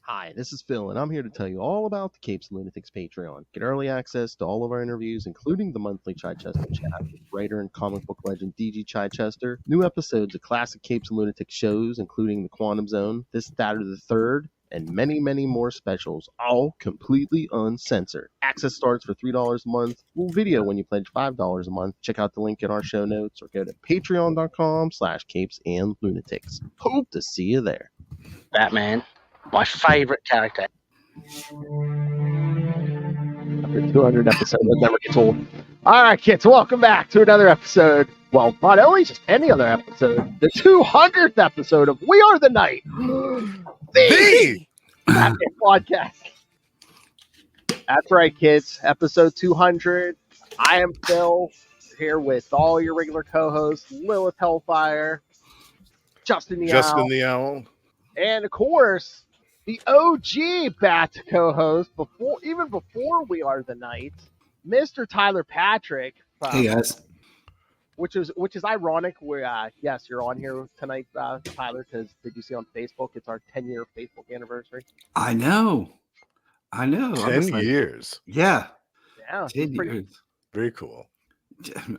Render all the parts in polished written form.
Hi, this is Phil, and I'm here to tell you all about the Capes and Lunatics Patreon. Get early access to all of our interviews, including the monthly Chichester chat with writer and comic book legend DG Chichester, new episodes of classic Capes and Lunatics shows, including The Quantum Zone, This, That, or the Third, and many, many more specials, all completely uncensored. Access starts for $3 a month, full video when you pledge $5 a month. Check out the link in our show notes or go to patreon.com/capesandlunatics. Hope to see you there. Batman, my favorite character. After 200 episodes, that never gets old. All right, kids, welcome back to another episode. Well, not only just any other episode, the 200th episode of We Are the Night, the Batman podcast. That's right, kids. Episode 200. I am Phil, here with all your regular co-hosts, Lilith Hellfire, Justin the Owl, and of course, the OG Bat co-host, even before We Are the Night, Mr. Tyler Patrick. Hey guys. Which is ironic. Yes, you're on here tonight, Tyler, because did you see on Facebook? It's our 10-year Facebook anniversary. I know. 10 years. Yeah. 10 years. Very cool.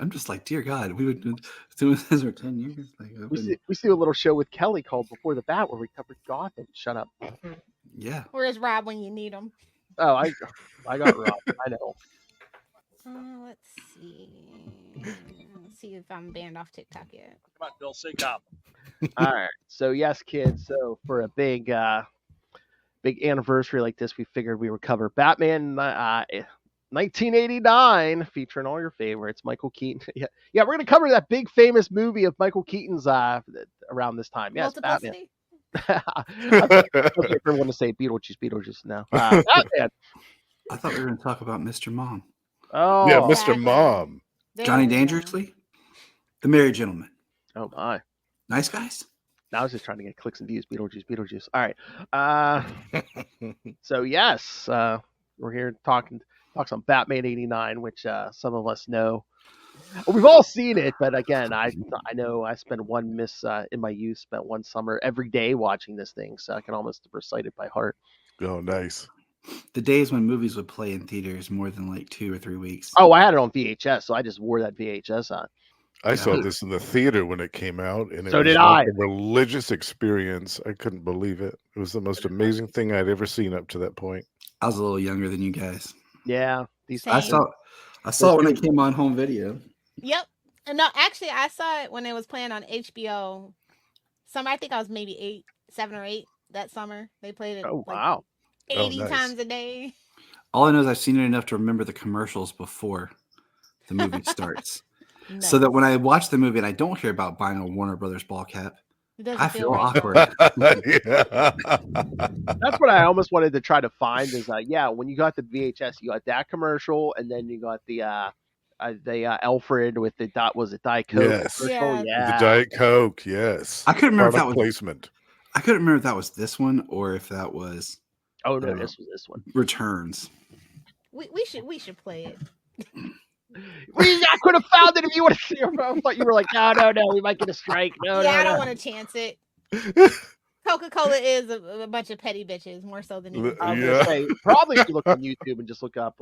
I'm just like, dear God, we would do this for 10 years. We see a little show with Kelly called Before the Bat where we covered Gotham. Shut up. Yeah. Where's Rob when you need him? Oh, I got Rob. I know. Let's see. Let's see if I'm banned off TikTok yet. Come on, Bill, sync up. All right. So yes, kids. So for a big anniversary like this, we figured we would cover Batman 1989, featuring all your favorites. Michael Keaton. Yeah, we're gonna cover that big famous movie of Michael Keaton's around this time. Yes, Batman. I want to say Beetlejuice now. Batman. I thought we were going to talk about Mr. Mom. Oh, yeah, Mr. Mom. Johnny Dangerously, The Married Gentleman. Oh my, Nice Guys. I was just trying to get clicks and views. Beetlejuice. All right. So yes, we're here to talk some Batman '89, which some of us know. We've all seen it, but again, I know I spent in my youth, spent one summer every day watching this thing, so I can almost recite it by heart. Oh, nice. The days when movies would play in theaters more than like 2 or 3 weeks. Oh, I had it on VHS, so I just wore that VHS on. I saw this in the theater when it came out, and so it did was I. Like a religious experience. I couldn't believe it. It was the most amazing thing I'd ever seen up to that point. I was a little younger than you guys. Yeah, I saw it when it came on home video. Yep. No, actually, I saw it when it was playing on HBO. I think I was maybe 7 or 8 that summer. They played it. Oh, wow. 80 times a day. All I know is I've seen it enough to remember the commercials before the movie starts. Nice. So that when I watch the movie and I don't hear about buying a Warner Brothers ball cap, I feel right. awkward. Yeah. That's what I almost wanted to try to find is when you got the VHS, you got that commercial, and then you got the Alfred with the Diet Coke. Yes. Yeah. The Diet Coke, yes. I couldn't remember if that was placement. I couldn't remember if that was this one or if that was. Oh no, this was this one. Returns. We should play it. I could have found it if you would have. I thought you were like, no, we might get a strike. I don't want to chance it. Coca-Cola is a bunch of petty bitches, more so than you. I was gonna say, probably if you look on YouTube and just look up,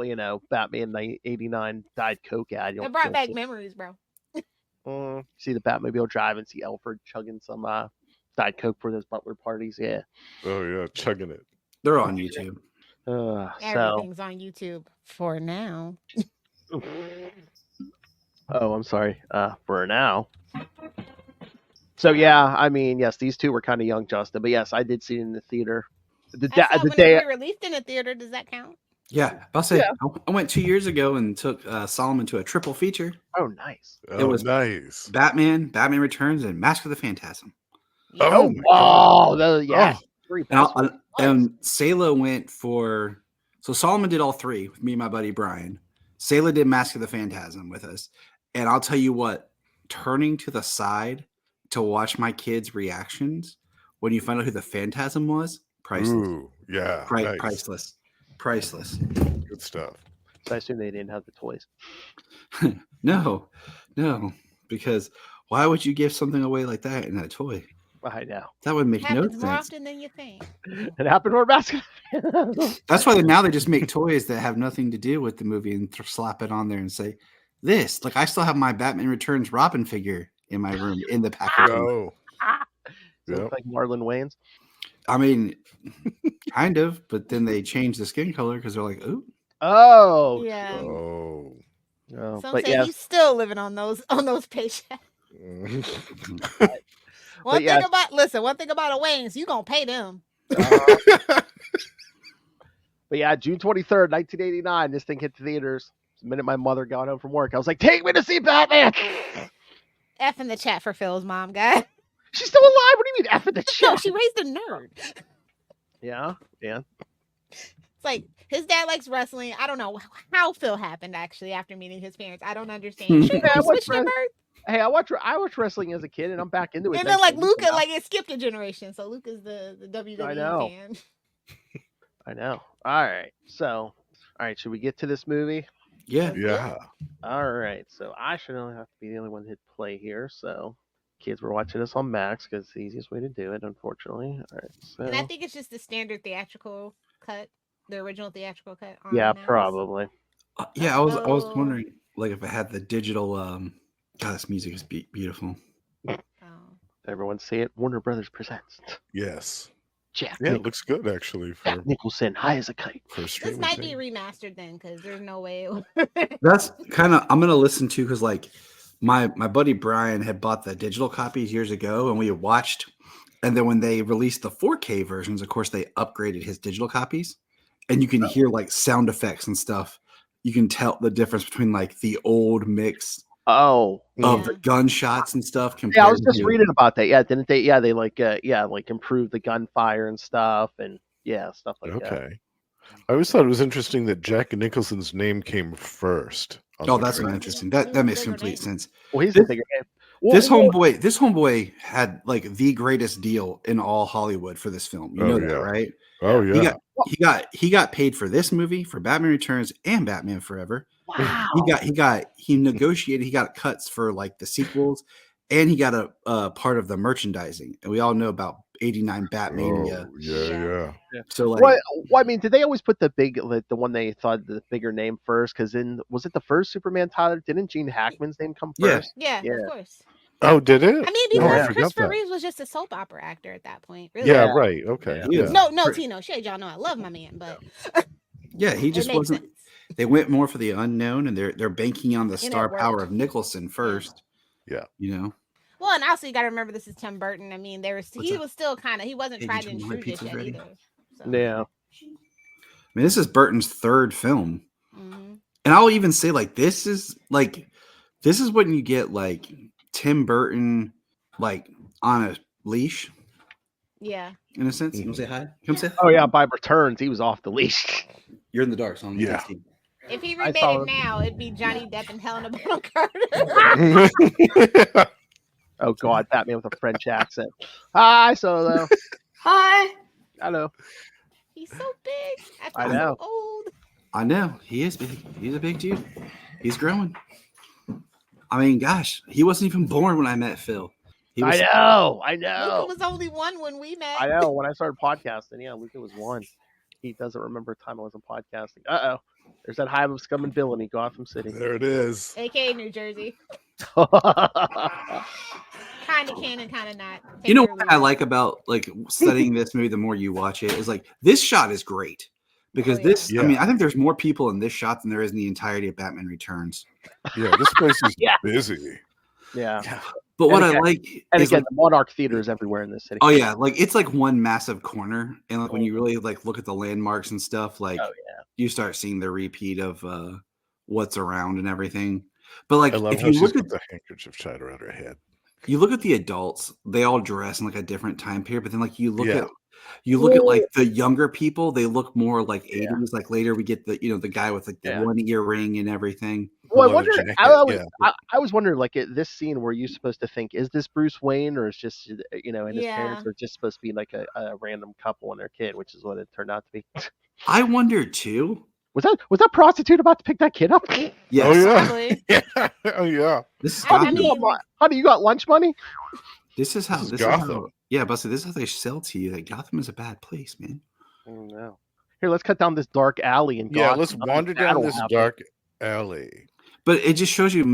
Batman '89 Diet Coke ad. It brought back memories, bro. See the Batmobile drive and see Alfred chugging some Diet Coke for those butler parties. Yeah. Oh yeah, chugging it. They're on YouTube. Everything's on YouTube for now. Oh, I'm sorry. For now. So yeah, I mean, yes, these two were kind of young, Justin, but yes, I did see it in the theater. The day it released in the theater, does that count? Yeah, I'll say I went 2 years ago and took Solomon to a triple feature. Oh, nice! It was nice. Batman Returns, and Mask of the Phantasm. Yeah. And Sayla went for. So Solomon did all three with me and my buddy Brian. Sayla did Mask of the Phantasm with us, and I'll tell you what, turning to the side to watch my kids' reactions when you find out who the Phantasm was, priceless. Ooh, yeah, nice. Priceless. Good stuff. So I assume they didn't have the toys. No, because why would you give something away like that in a toy? I know. That would make no Happens more sense. often than you think. It happened more basketball. That's why now they just make toys that have nothing to do with the movie and slap it on there and say, this. Like, I still have my Batman Returns Robin figure in my room in the packaging. No. Does it look like Marlon Wayans? I mean, kind of, but then they changed the skin color because they're like, ooh. Oh. Yeah. Oh. No, Some but say yeah. he's still living on those paychecks. One thing about a Wayans, you gonna pay them. But yeah, June 23rd, 1989, this thing hit theaters. The minute my mother got home from work, I was like, take me to see Batman. F in the chat for Phil's mom, guy. She's still alive. What do you mean F in the chat? No, she raised a nerd. Yeah. It's like his dad likes wrestling. I don't know how Phil happened actually after meeting his parents. I don't understand. Sure, Yeah, you switched your birth. Hey, I watch wrestling as a kid, and I'm back into it. And then like thanks to Luca, now. like it skipped a generation. So Luca's the WWE know. fan. I know. All right. Should we get to this movie? Yeah. Yeah. All right. So I should only have to be the only one to hit play here. So kids were watching this on Max because it's the easiest way to do it, unfortunately. All right. So And I think it's just the standard theatrical cut, the original theatrical cut. On yeah, Max. probably. Yeah, I was wondering, like, if it had the digital. God, this music is beautiful. Oh. Everyone see it. Warner Brothers presents Yes. Jack. Yeah, it looks good actually for Jack Nicholson, high as a kite. a This streaming might thing. be remastered then, because there's no way. That's kind of I'm gonna listen to because like my buddy Brian had bought the digital copies years ago, and we watched. And then when they released the 4K versions, of course, they upgraded his digital copies, and you can hear like sound effects and stuff. You can tell the difference between like the old mix Oh, of the gunshots and stuff. yeah. I was compared just to- reading about that. Yeah, didn't they? Yeah, they like improved the gunfire and stuff, and stuff like that. Okay. I always thought it was interesting that Jack Nicholson's name came first. on Oh, the that's not trailer. interesting. That makes Bigger complete name. sense. Well, he's the bigger name. Well, This homeboy had like the greatest deal in all Hollywood for this film. You Oh, know that, yeah. right? Oh yeah. He got paid for this movie, for Batman Returns and Batman Forever. wow. He negotiated. He got cuts for like the sequels, and he got a part of the merchandising. And we all know about '89 Batmania. Oh, yeah. So like, Well, I mean, did they always put the one they thought the bigger name first? Because was it the first Superman title? Didn't Gene Hackman's name come Yeah. first? Yeah, Yeah. of course. Oh, did it? I mean, Oh, because I forgot Christopher that. Reeves was just a soap opera actor at that point. Really. Yeah, Yeah. right. Okay. Yeah. Yeah. No, Tino shade. Y'all know I love my man, but yeah, he it just makes wasn't. sense. They went more for the unknown, and they're banking on the it star power worked. of Nicholson first. Yeah. You know. Well, and also you got to remember this is Tim Burton. I mean, he that? was still he wasn't Hey, tried did and you want my true just pizzas yet ready? either. So. Yeah. I mean, this is Burton's third film. Mhm. And I'll even say, like, this is when you get like Tim Burton, like on a leash, Yeah. in a sense. You want to say hi? Come say hi. Oh yeah. By Returns, he was off the leash. You're in the dark, so I'm Yeah. texting. If he I remade saw it it. now, it'd be Johnny Depp and Helena Bonham Carter. Oh God, Batman with a French accent. Hi, Solo. Hi. Hello. He's so big. I feel know. So old. I know he is big. He's a big dude. He's growing. I mean, gosh, he wasn't even born when I met Phil. He was, I Luca know. was only one when we met. I know. When I started podcasting, yeah, Luca was one. He doesn't remember a time I wasn't podcasting. Uh oh. There's that hive of scum and villainy, Gotham City. There it is. AKA New Jersey. Kind of canon, kind of not. You know Take it or what leave I it. like about like studying this movie? The more you watch it, is like this shot is great because Oh, yeah. this. Yeah. I mean, I think there's more people in this shot than there is in the entirety of Batman Returns. Yeah, this place is Yeah. busy. yeah. But And what again- I like And is again, like, the Monarch Theater is everywhere in this city. oh yeah, like it's like one massive corner, and like when you really like look at the landmarks and stuff, like Oh, you start seeing the repeat of what's around and everything. But like I love if how you she's look got at the handkerchief tied around her head. you look at the adults, they all dress in like a different time period. But then like you look Yeah. at like the younger people, they look more like 80s. Like later we get the guy with like the Yeah. one earring and everything. Well, I leather wonder. jacket, I was wondering, like, at this scene, were you supposed to think, is this Bruce Wayne, or is just, and his Yeah. parents are just supposed to be like a random couple and their kid, which is what it turned out to be. I wonder too. Was that prostitute about to pick that kid up? Yes. Oh yeah. Probably. Yeah. Oh yeah. This is I Gotham. mean- Honey, you got lunch money? This is how This is this is how Gotham. Yeah, Buster, this is how they sell to you that Gotham is a bad place, man. Oh, no. Here, let's cut down this dark alley and Yeah, let's wander down battle this happen. dark alley. But it just shows you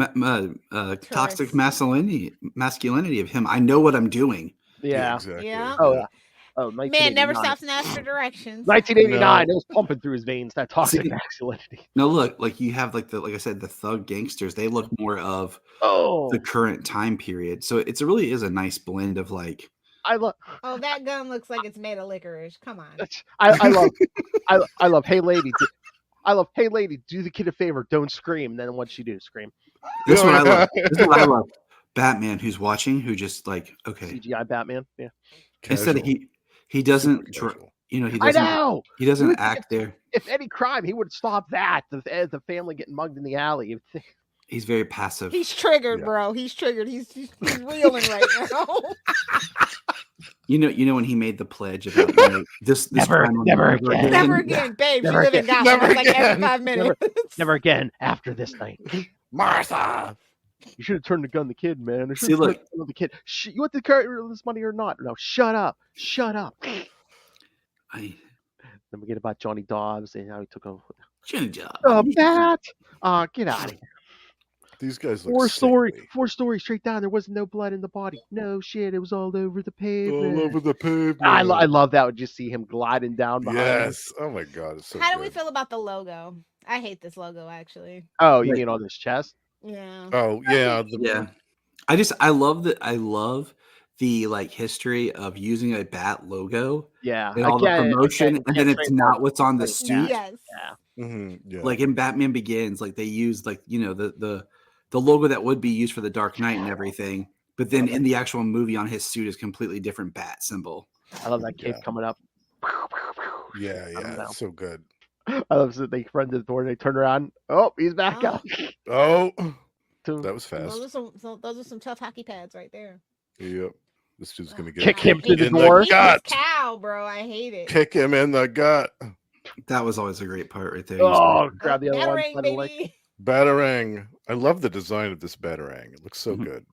toxic masculinity of him. I know what I'm doing. Yeah. Exactly. Yeah. Oh, yeah. Oh, Man never 1989. stops and asks for directions. 1989. No. It was pumping through his veins. That toxic See- masculinity. No, look, like you have like I said, the thug gangsters. They look more of Oh, the current time period. So it really is a nice blend of like. I love. Oh, that gun looks like it's made of licorice. Come on. I love. I love. Hey, lady. I love. Hey, lady. Do the kid a favor. Don't scream. And then what'd she do? Scream. This is what I love. This is what I love. Batman, who's watching, who just like okay. CGI Batman. Yeah. Instead Casual. he doesn't Super casual. he I doesn't know. he You doesn't would think act there. If any crime, he would stop that. The family getting mugged in the alley. You'd think- He's very passive. He's triggered, Yeah. bro. He's triggered. He's reeling right now. You know when he made the pledge about you know, this Never- crime will never again. Never again, babe. Never you live in again. Gotham. Never It's like every again. 5 minutes. Never again after this night. Martha. You should have turned the gun the kid, man. See, look. The kid. You want the this money or not? No, shut up. Shut up. I Then we get about Johnny Dobbs and how he took over. Good job. Oh, Bat! Get out of here. These guys look Four sickly. stories straight down. There wasn't no blood in the body. No shit. It was all over the pavement. All over the pavement. I love that. Would just see him gliding down behind. him. Yes. Oh my God. It's so How do we good. feel about the logo? I hate this logo, actually. Oh, you Right. mean on his chest? Yeah. Oh yeah. Yeah. I love the like history of using a bat logo Yeah. and all the Again, promotion, again, and then it's trademark. not what's on the Yeah. suit. Yes. Yeah. Like in Batman Begins, like they used like you know the logo that would be used for the Dark Knight and everything, but then in the actual movie on his suit is completely different bat symbol. I love that cape Yeah. coming up. Yeah. don't know. It's so good. I love that they run to the door and they turn around. Oh, he's back Oh. up. Oh, To that was fast. Those are some tough hockey pads right there. Yep. This dude's gonna get Kick him I through hate the in door. Eat gut. this cow, bro. I hate it. Kick him in the gut. That was always a great part right there. Oh, grab the other one. Batarang, by the leg. baby. Batarang. I love the design of this Batarang. It looks so Mhm. good.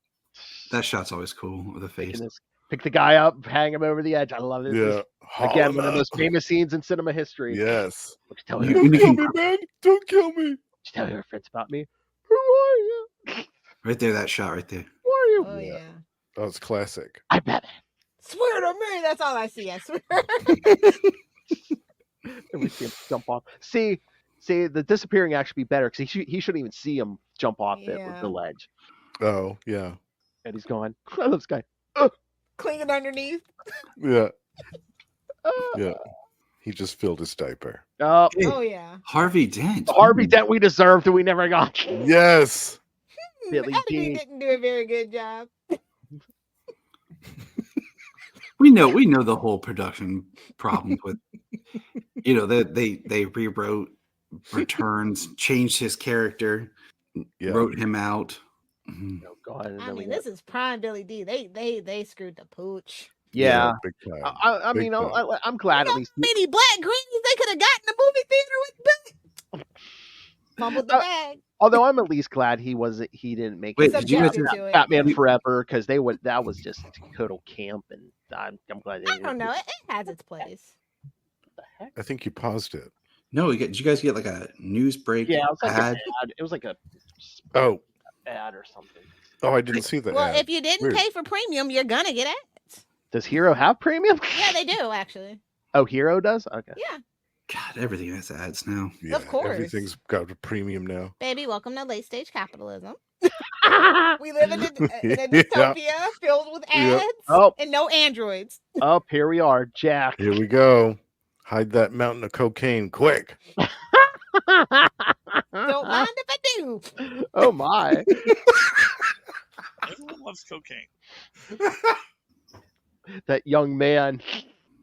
That shot's always cool with the face. Taking this- Pick the guy up, hang him over the edge. I love it. Yeah. Again, one of Holla. those famous scenes in cinema history. Yes. Would you tell You- your, Don't you kill can- me, man. Don't kill me. would you tell your friends about me? Who are you? Right there, that shot right there. Who are you? Oh Yeah. yeah. Oh, it's classic. I bet. Swear to me, that's all I see. I swear. And we see him jump off. See, the disappearing actually be better because he shouldn't even see him jump off Yeah. the ledge. Oh, yeah. And he's going, I love this guy. Clinging underneath. Yeah. Uh, Yeah. He just filled his diaper. Oh, Hey, Oh yeah. Harvey Dent. the Harvey Dent we deserved and we never got. Yes. Billy Editing D. didn't do a very good job. We know the whole production problems with you know they rewrote Returns, changed his character, Yeah. wrote him out. Mhm. Oh God! And I then we mean, got- this is prime Billy D. They screwed the pooch. yeah. Big time. I Big mean, time. I'm glad You at know least. how many black greens they could have gotten in the movie theater with Billy. Fumbled the bag. Although I'm at least glad he didn't make Wait, it did you guys Subjected to it. Batman Forever because that was just total camp, and I'm glad they I didn't. don't know. It has its place. What the heck? I think you paused it. No, did you guys get like a news break Yeah, it was like ad? an ad. It was like a Oh. ad or something. Oh, I didn't see that. Well, ad. if you didn't Weird. pay for premium, you're gonna get ads. Does Hero have premium? Yeah, they do actually. Oh, Hero does. Okay. Yeah, God, everything has ads now. Yeah, of course. Everything's got a premium now. baby, welcome to late stage capitalism. oh, We live in a Yeah. dystopia filled with Yeah. ads and no androids. here we are, Jack. Here we go. Hide that mountain of cocaine quick. Don't mind if I do. Oh my! Everyone loves cocaine. That young man,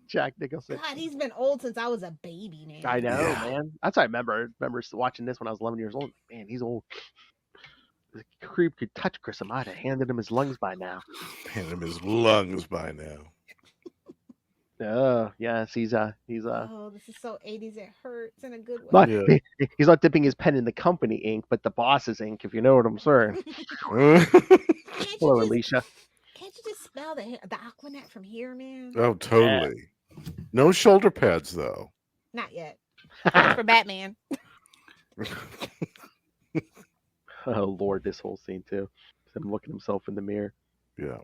Jack Nicholson. God, he's been old since I was a baby, man. I know, Yeah. man. That's what I remember. I remember watching this when I was 11 years old. Man, he's old. The creep could touch Chris. I might have handed him his lungs by now. Hand him his lungs by now. Oh, yes, he's Oh, this is so 80s. It hurts in a good way. not Yeah. he's not dipping his pen in the company ink, but the boss's ink, if you know what I'm saying. Can't Hello, you, Alicia. Can't you just smell the Aquanet from here, man? Oh, totally. No shoulder pads though. Not yet. That's for Batman. Oh Lord, this whole scene too. Him looking himself in the mirror. Yeah.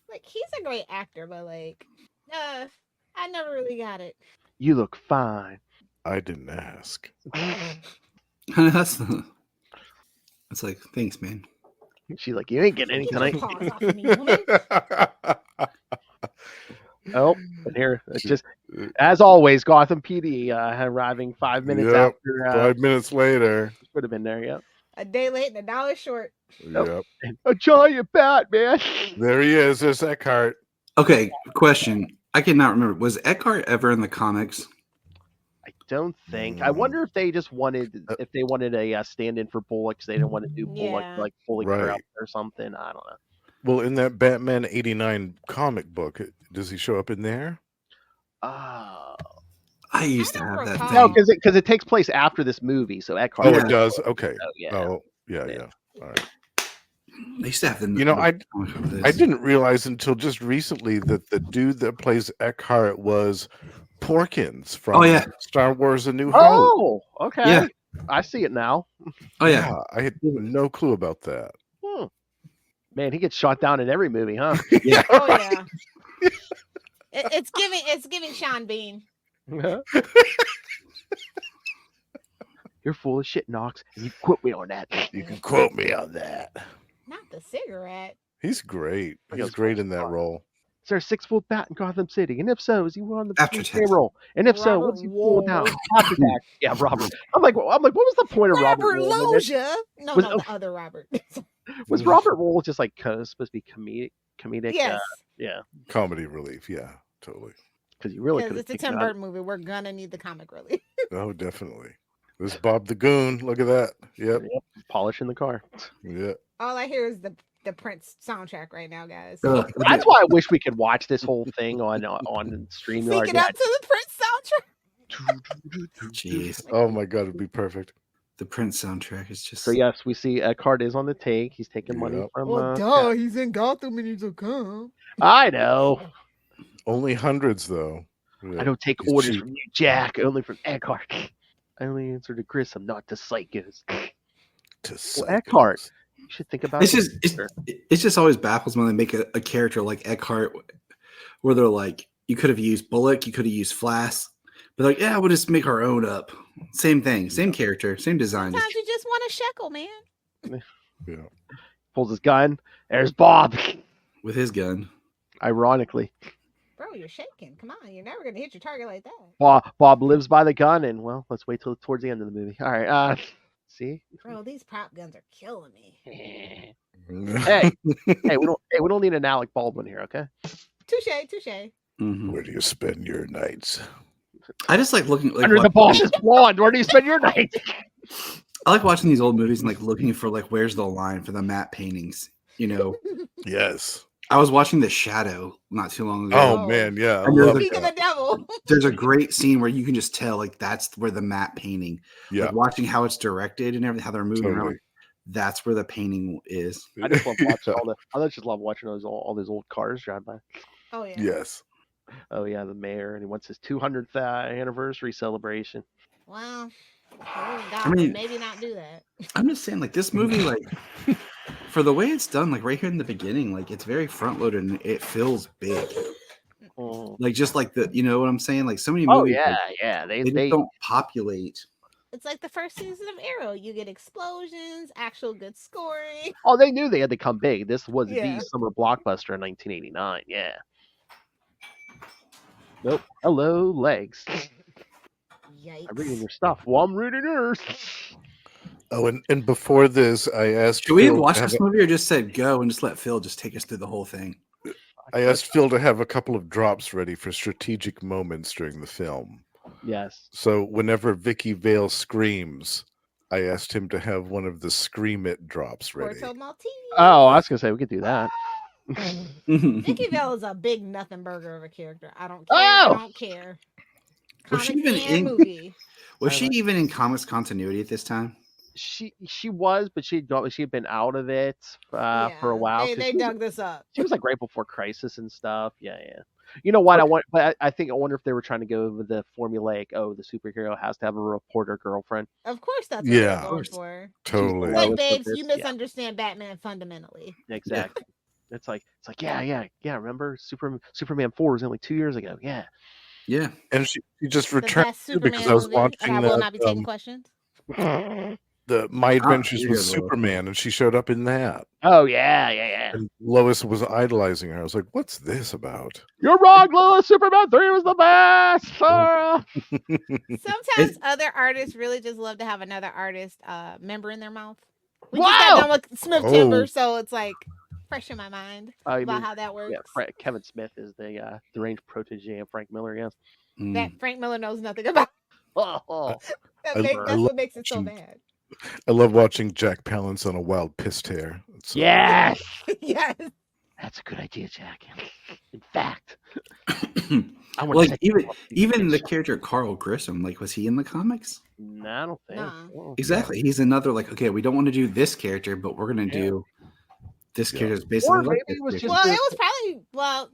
Like, he's a great actor, but like, I never really got it. You look fine. I didn't ask. That's it's like, thanks, man. She's like, you ain't getting any Keep tonight. your paws off of me, woman. Oh, and here it's just as always, Gotham PD arriving 5 minutes Yep, after. 5 minutes later. Would have been there. Yep. A day late and a dollar short. Yep. A giant Batman. There he is. There's Eckhart. Okay, question. I cannot remember. Was Eckhart ever in the comics? I don't think. I wonder if they just wanted a stand-in for Bullock because they didn't want to do Bullock Yeah. like fully Right. corrupt or something. I don't know. Well, in that Batman 89 comic book, does he show up in there? Oh. I used to I don't have that recall. thing. No, because it takes place after this movie, so Eckhart. Oh, it does? Okay. Oh, yeah. Oh, yeah. Yeah. All right. They used to have the. You know, I this. didn't realize until just recently that the dude that plays Eckhart was Porkins from Oh, yeah. Star Wars: A New Hope. Oh, okay. Yeah. I see it now. Oh yeah. I had no clue about that. Man, he gets shot down in every movie, huh? Yeah. Oh yeah. It's giving Sean Bean. You're full of shit, Knox, and you quote me on that. You can quote me on that. Not the cigarette. He's great. Yeah, He's great in that role. Is there a 6-foot bat in Gotham City? And if so, is he on the After police tax. payroll? And if so, Robert what's he pulling down? Wool. After tax. Yeah, Robert. I'm like, what was the point of Robert? Robert Wool in this? Loggia. No, Was- the other Robert. Was Robert Wool just like supposed to be comedic? Yes. Yeah, Comedy relief. Yeah, totally. because you really Because could it's a have Tim taken out. Burton movie. We're gonna need the comic relief. Oh, definitely. This is Bob the Goon. Look at that. Yep. Polishing the car. Yeah. All I hear is the Prince soundtrack right now, guys. That's why I wish we could watch this whole thing on StreamYard. Sync it up to the Prince soundtrack. Jeez. Oh my God, it'd be perfect. The Prince soundtrack is just. So yes, we see Eckhart is on the take. He's taking money Yep. from. he's in Gotham and he's a come. I know. Only hundreds though. Yeah. I don't take He's orders cheap. from you, Jack. Only from Eckhart. I only answer to Chris. I'm not to psychos. To Well, Eckhart. psychos. You should think about It's it. just it's just always baffles when they make a character like Eckhart, where they're like, you could have used Bullock, you could have used Flash, but like, yeah, we'll just make our own up. Same thing, same character, same design. Sometimes you just want a shekel, man. Yeah. Pulls his gun. There's Bob. With his gun. Ironically, Bro, you're shaking. Come on, you're never gonna hit your target like that. Bob lives by the gun, and well, let's wait till towards the end of the movie. All right. See. Bro, these prop guns are killing me. Hey, hey, we don't need an Alec Baldwin here, okay? Touche. Mhm. Where do you spend your nights? I just like looking like Under the Bosch's blonde. Where do you spend your night? I like watching these old movies and like looking for like where's the line for the matte paintings. You know, Yes. I was watching The Shadow not too long ago. Oh man, yeah. I And there's love a- Speak of the that. devil. There's a great scene where you can just tell like that's where the matte painting. Yeah. Like watching how it's directed and everything, how they're moving around. Totally. That's where the painting is. I just love watching I just love watching all those old cars drive by. Oh yeah. Yes. Oh yeah, the mayor, and he wants his 200th anniversary celebration. Well, I mean- maybe not do that. I'm just saying, like this movie, like for the way it's done, like right here in the beginning, like it's very front loaded and it feels big. Oh, Like just like the, you know what I'm saying? Like so many oh movies, yeah, like, yeah. they just They don't populate. It's like the first season of Arrow. You get explosions, actual good scoring. oh they knew they had to come big. This was Yeah. the summer blockbuster in 1989. Yeah. Nope. Hello, legs. Yikes. I'm reading your stuff. Well, I'm reading yours. Oh, and before this, I asked. Should we have Phil to watched have this movie or just said go and just let Phil just take us through the whole thing? I asked Phil to have a couple of drops ready for strategic moments during the film. Yes. So whenever Vicky Vale screams, I asked him to have one of the scream it drops ready. Porto Maltese. Oh, I was gonna say we could do that. Vicky Vale is a big nothing burger of a character. I don't care. Oh! I don't care. Was she Comic even and in- movie. Was she even in comics continuity at this time? She was, but she had been out of it for a while. They dug this up. She was like right before Crisis and stuff. Yeah. You know what? I wonder if they were trying to go with the formulaic. Oh, the superhero has to have a reporter girlfriend. Of course, that's what they're going for. Totally. Like, babes, you misunderstand Batman fundamentally. Exactly. Yeah. It's like yeah. Remember, Superman 4 was only 2 years ago. Yeah. And she just The returned best Superman because I was movie, watching and I will not be taking questions. My Adventures with Superman, and she showed up in that. Oh yeah. And Lois was idolizing her. I was like, "What's this about?" You're wrong, Lois. Superman 3 was the best. Sometimes other artists really just love to have another artist member in their mouth. We Wow! just got done with Smith Timber, so it's like fresh in my mind about how that works. Yeah, Kevin Smith is the deranged protege of Frank Miller. Yes, that Frank Miller knows nothing about. That's what makes it so bad. I love watching Jack Palance on a wild piss tear. Yes. Yes. That's a good idea, Jack. In fact, like even the character Carl Grissom, like, was he in the comics? No, I don't think. No. Exactly. He's another, like, okay, we don't want to do this character, but we're gonna do this character's basically. Or maybe it was just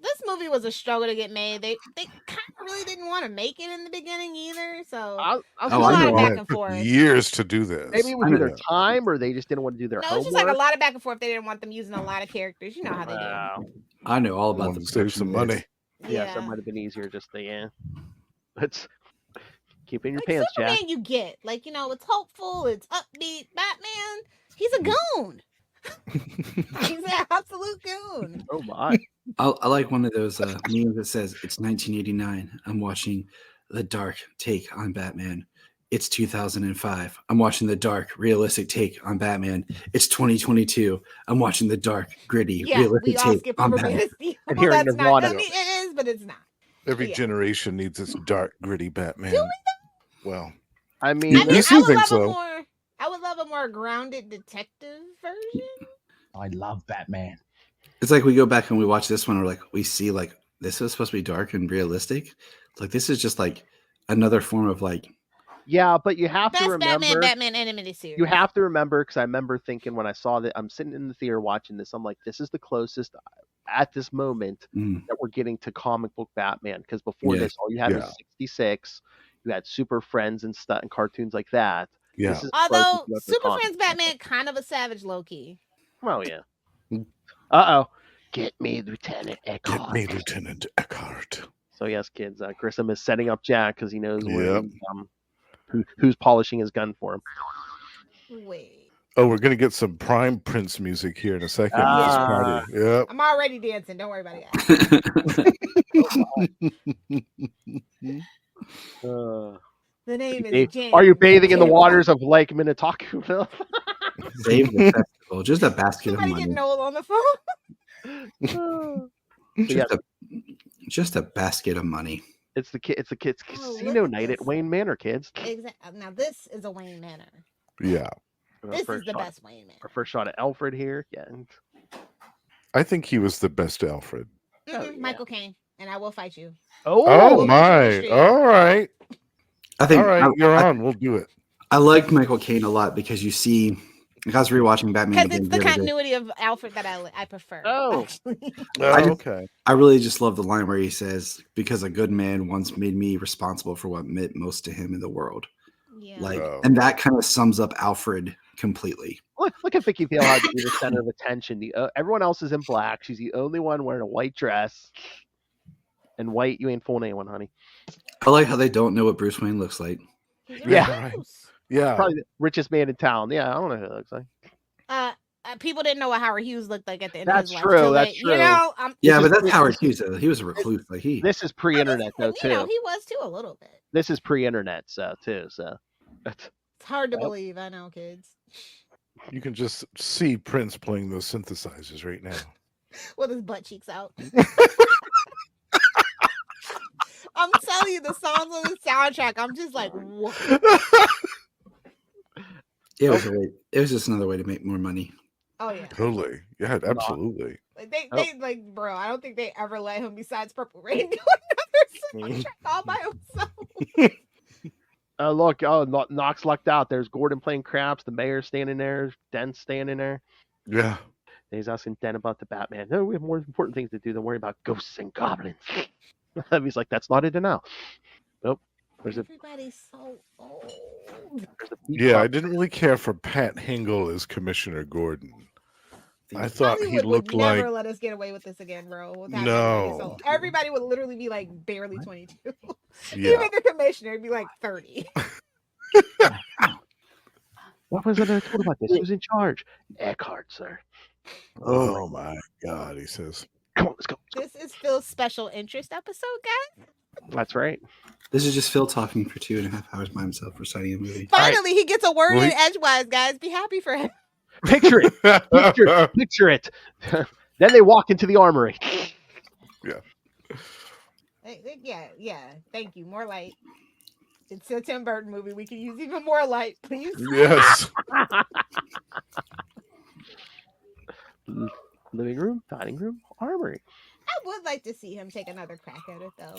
this movie was a struggle to get made. They kind of really didn't want to make it in the beginning either. So I know back and forth. Years to do this. Maybe it was either time or they just didn't want to do their homework. It's just like a lot of back and forth. They didn't want them using a lot of characters. You know how they do. I know all about them. Save some money. Yeah, that might have been easier. Just let's keep in your pants, Superman, Jack. you get it's hopeful, it's upbeat. Batman, he's a goon. He's an absolute goon. Oh my! I like one of those memes that says it's 1989. I'm watching the dark take on Batman. It's 2005. I'm watching the dark, realistic take on Batman. It's 2022. I'm watching the dark, gritty, realistic take on Batman. And hearing Nirvana. It is, but it's not. Every generation needs its dark, gritty Batman. Do we though? Well, I would love a more grounded detective version. I love Batman. It's like we go back and we watch this one, or like we see like this is supposed to be dark and realistic. It's like this is just like another form of like. Yeah, but you have to remember Batman animated series. You have to remember, because I remember thinking when I saw that, I'm sitting in the theater watching this, I'm like, this is the closest at this moment that we're getting to comic book Batman. Because before this, all you had was 66. You had Super Friends and stuff and cartoons like that. Yeah. Although Super Friends Batman kind of a savage low key. Oh yeah. Uh-oh. Get me Lieutenant Eckhart. Get me Lieutenant Eckhart. So yes, kids, Grissom is setting up Jack because he knows who's polishing his gun for him. Wait. Oh, we're gonna get some Prime Prince music here in a second. Yep. I'm already dancing. Don't worry about it. The name is James. Are you bathing in the waters of Lake Minnetonka? Save the festival. Just a basket of money. Somebody get Noel on the phone. Just a basket of money. It's the kids casino night at Wayne Manor, kids. Exactly. Now this is a Wayne Manor. Yeah. This is the best Wayne Manor. Our first shot at Alfred here. Yeah. I think he was the best Alfred. Michael Caine, and I will fight you. Oh my! All right. I think. All right, you're on. We'll do it. I like Michael Caine a lot because you see. I was rewatching Batman. Because it's the continuity of Alfred that I prefer. Okay. I really just love the line where he says, "Because a good man once made me responsible for what meant most to him in the world." Yeah. And that kind of sums up Alfred completely. Look at Vicky Vale how to be the center of attention. Everyone else is in black. She's the only one wearing a white dress. And white, you ain't fooling anyone, honey. I like how they don't know what Bruce Wayne looks like. Yeah. Yeah. Probably the richest man in town. Yeah, I don't know who it looks like. People didn't know what Howard Hughes looked like at the end of his life. That's true. You know, yeah, but that's Howard Hughes. Though. He was a recluse. This is pre-internet, though, too. You know, he was, too, a little bit. This is pre-internet, too. So it's hard to believe. I know, kids. You can just see Prince playing those synthesizers right now. With his butt cheeks out. I'm telling you, the songs on the soundtrack, I'm just like, what? It was just another way to make more money. Oh yeah, totally. Yeah, absolutely. They bro. I don't think they ever let him besides Purple Rain do another soundtrack all by himself. Look, Knox lucked out. There's Gordon playing craps. The mayor's standing there. Dent's standing there. Yeah. And he's asking Dent about the Batman. No, we have more important things to do than worry about ghosts and goblins. He's like, that's not it now. Nope. Everybody's so old. Yeah, I didn't really care for Pat Hingle as Commissioner Gordon. I thought he Hollywood looked would never like let us get away with this again, bro. No. So everybody would literally be like barely 22. yeah. Even the commissioner would be like 30. What was it I told about this? Who's in charge? Eckhart, sir. Oh my God, he says. Come on, let's go. This is Phil's special interest episode, guys. That's right. This is just Phil talking for 2.5 hours by himself reciting a movie. Finally, he gets a word Well, in he- edgewise, guys. Be happy for him. Picture it. Picture it. Then they walk into the armory. Yeah. Thank you. More light. It's a Tim Burton movie. We can use even more light, please. Yes. Living room, dining room, armory. I would like to see him take another crack at it, though.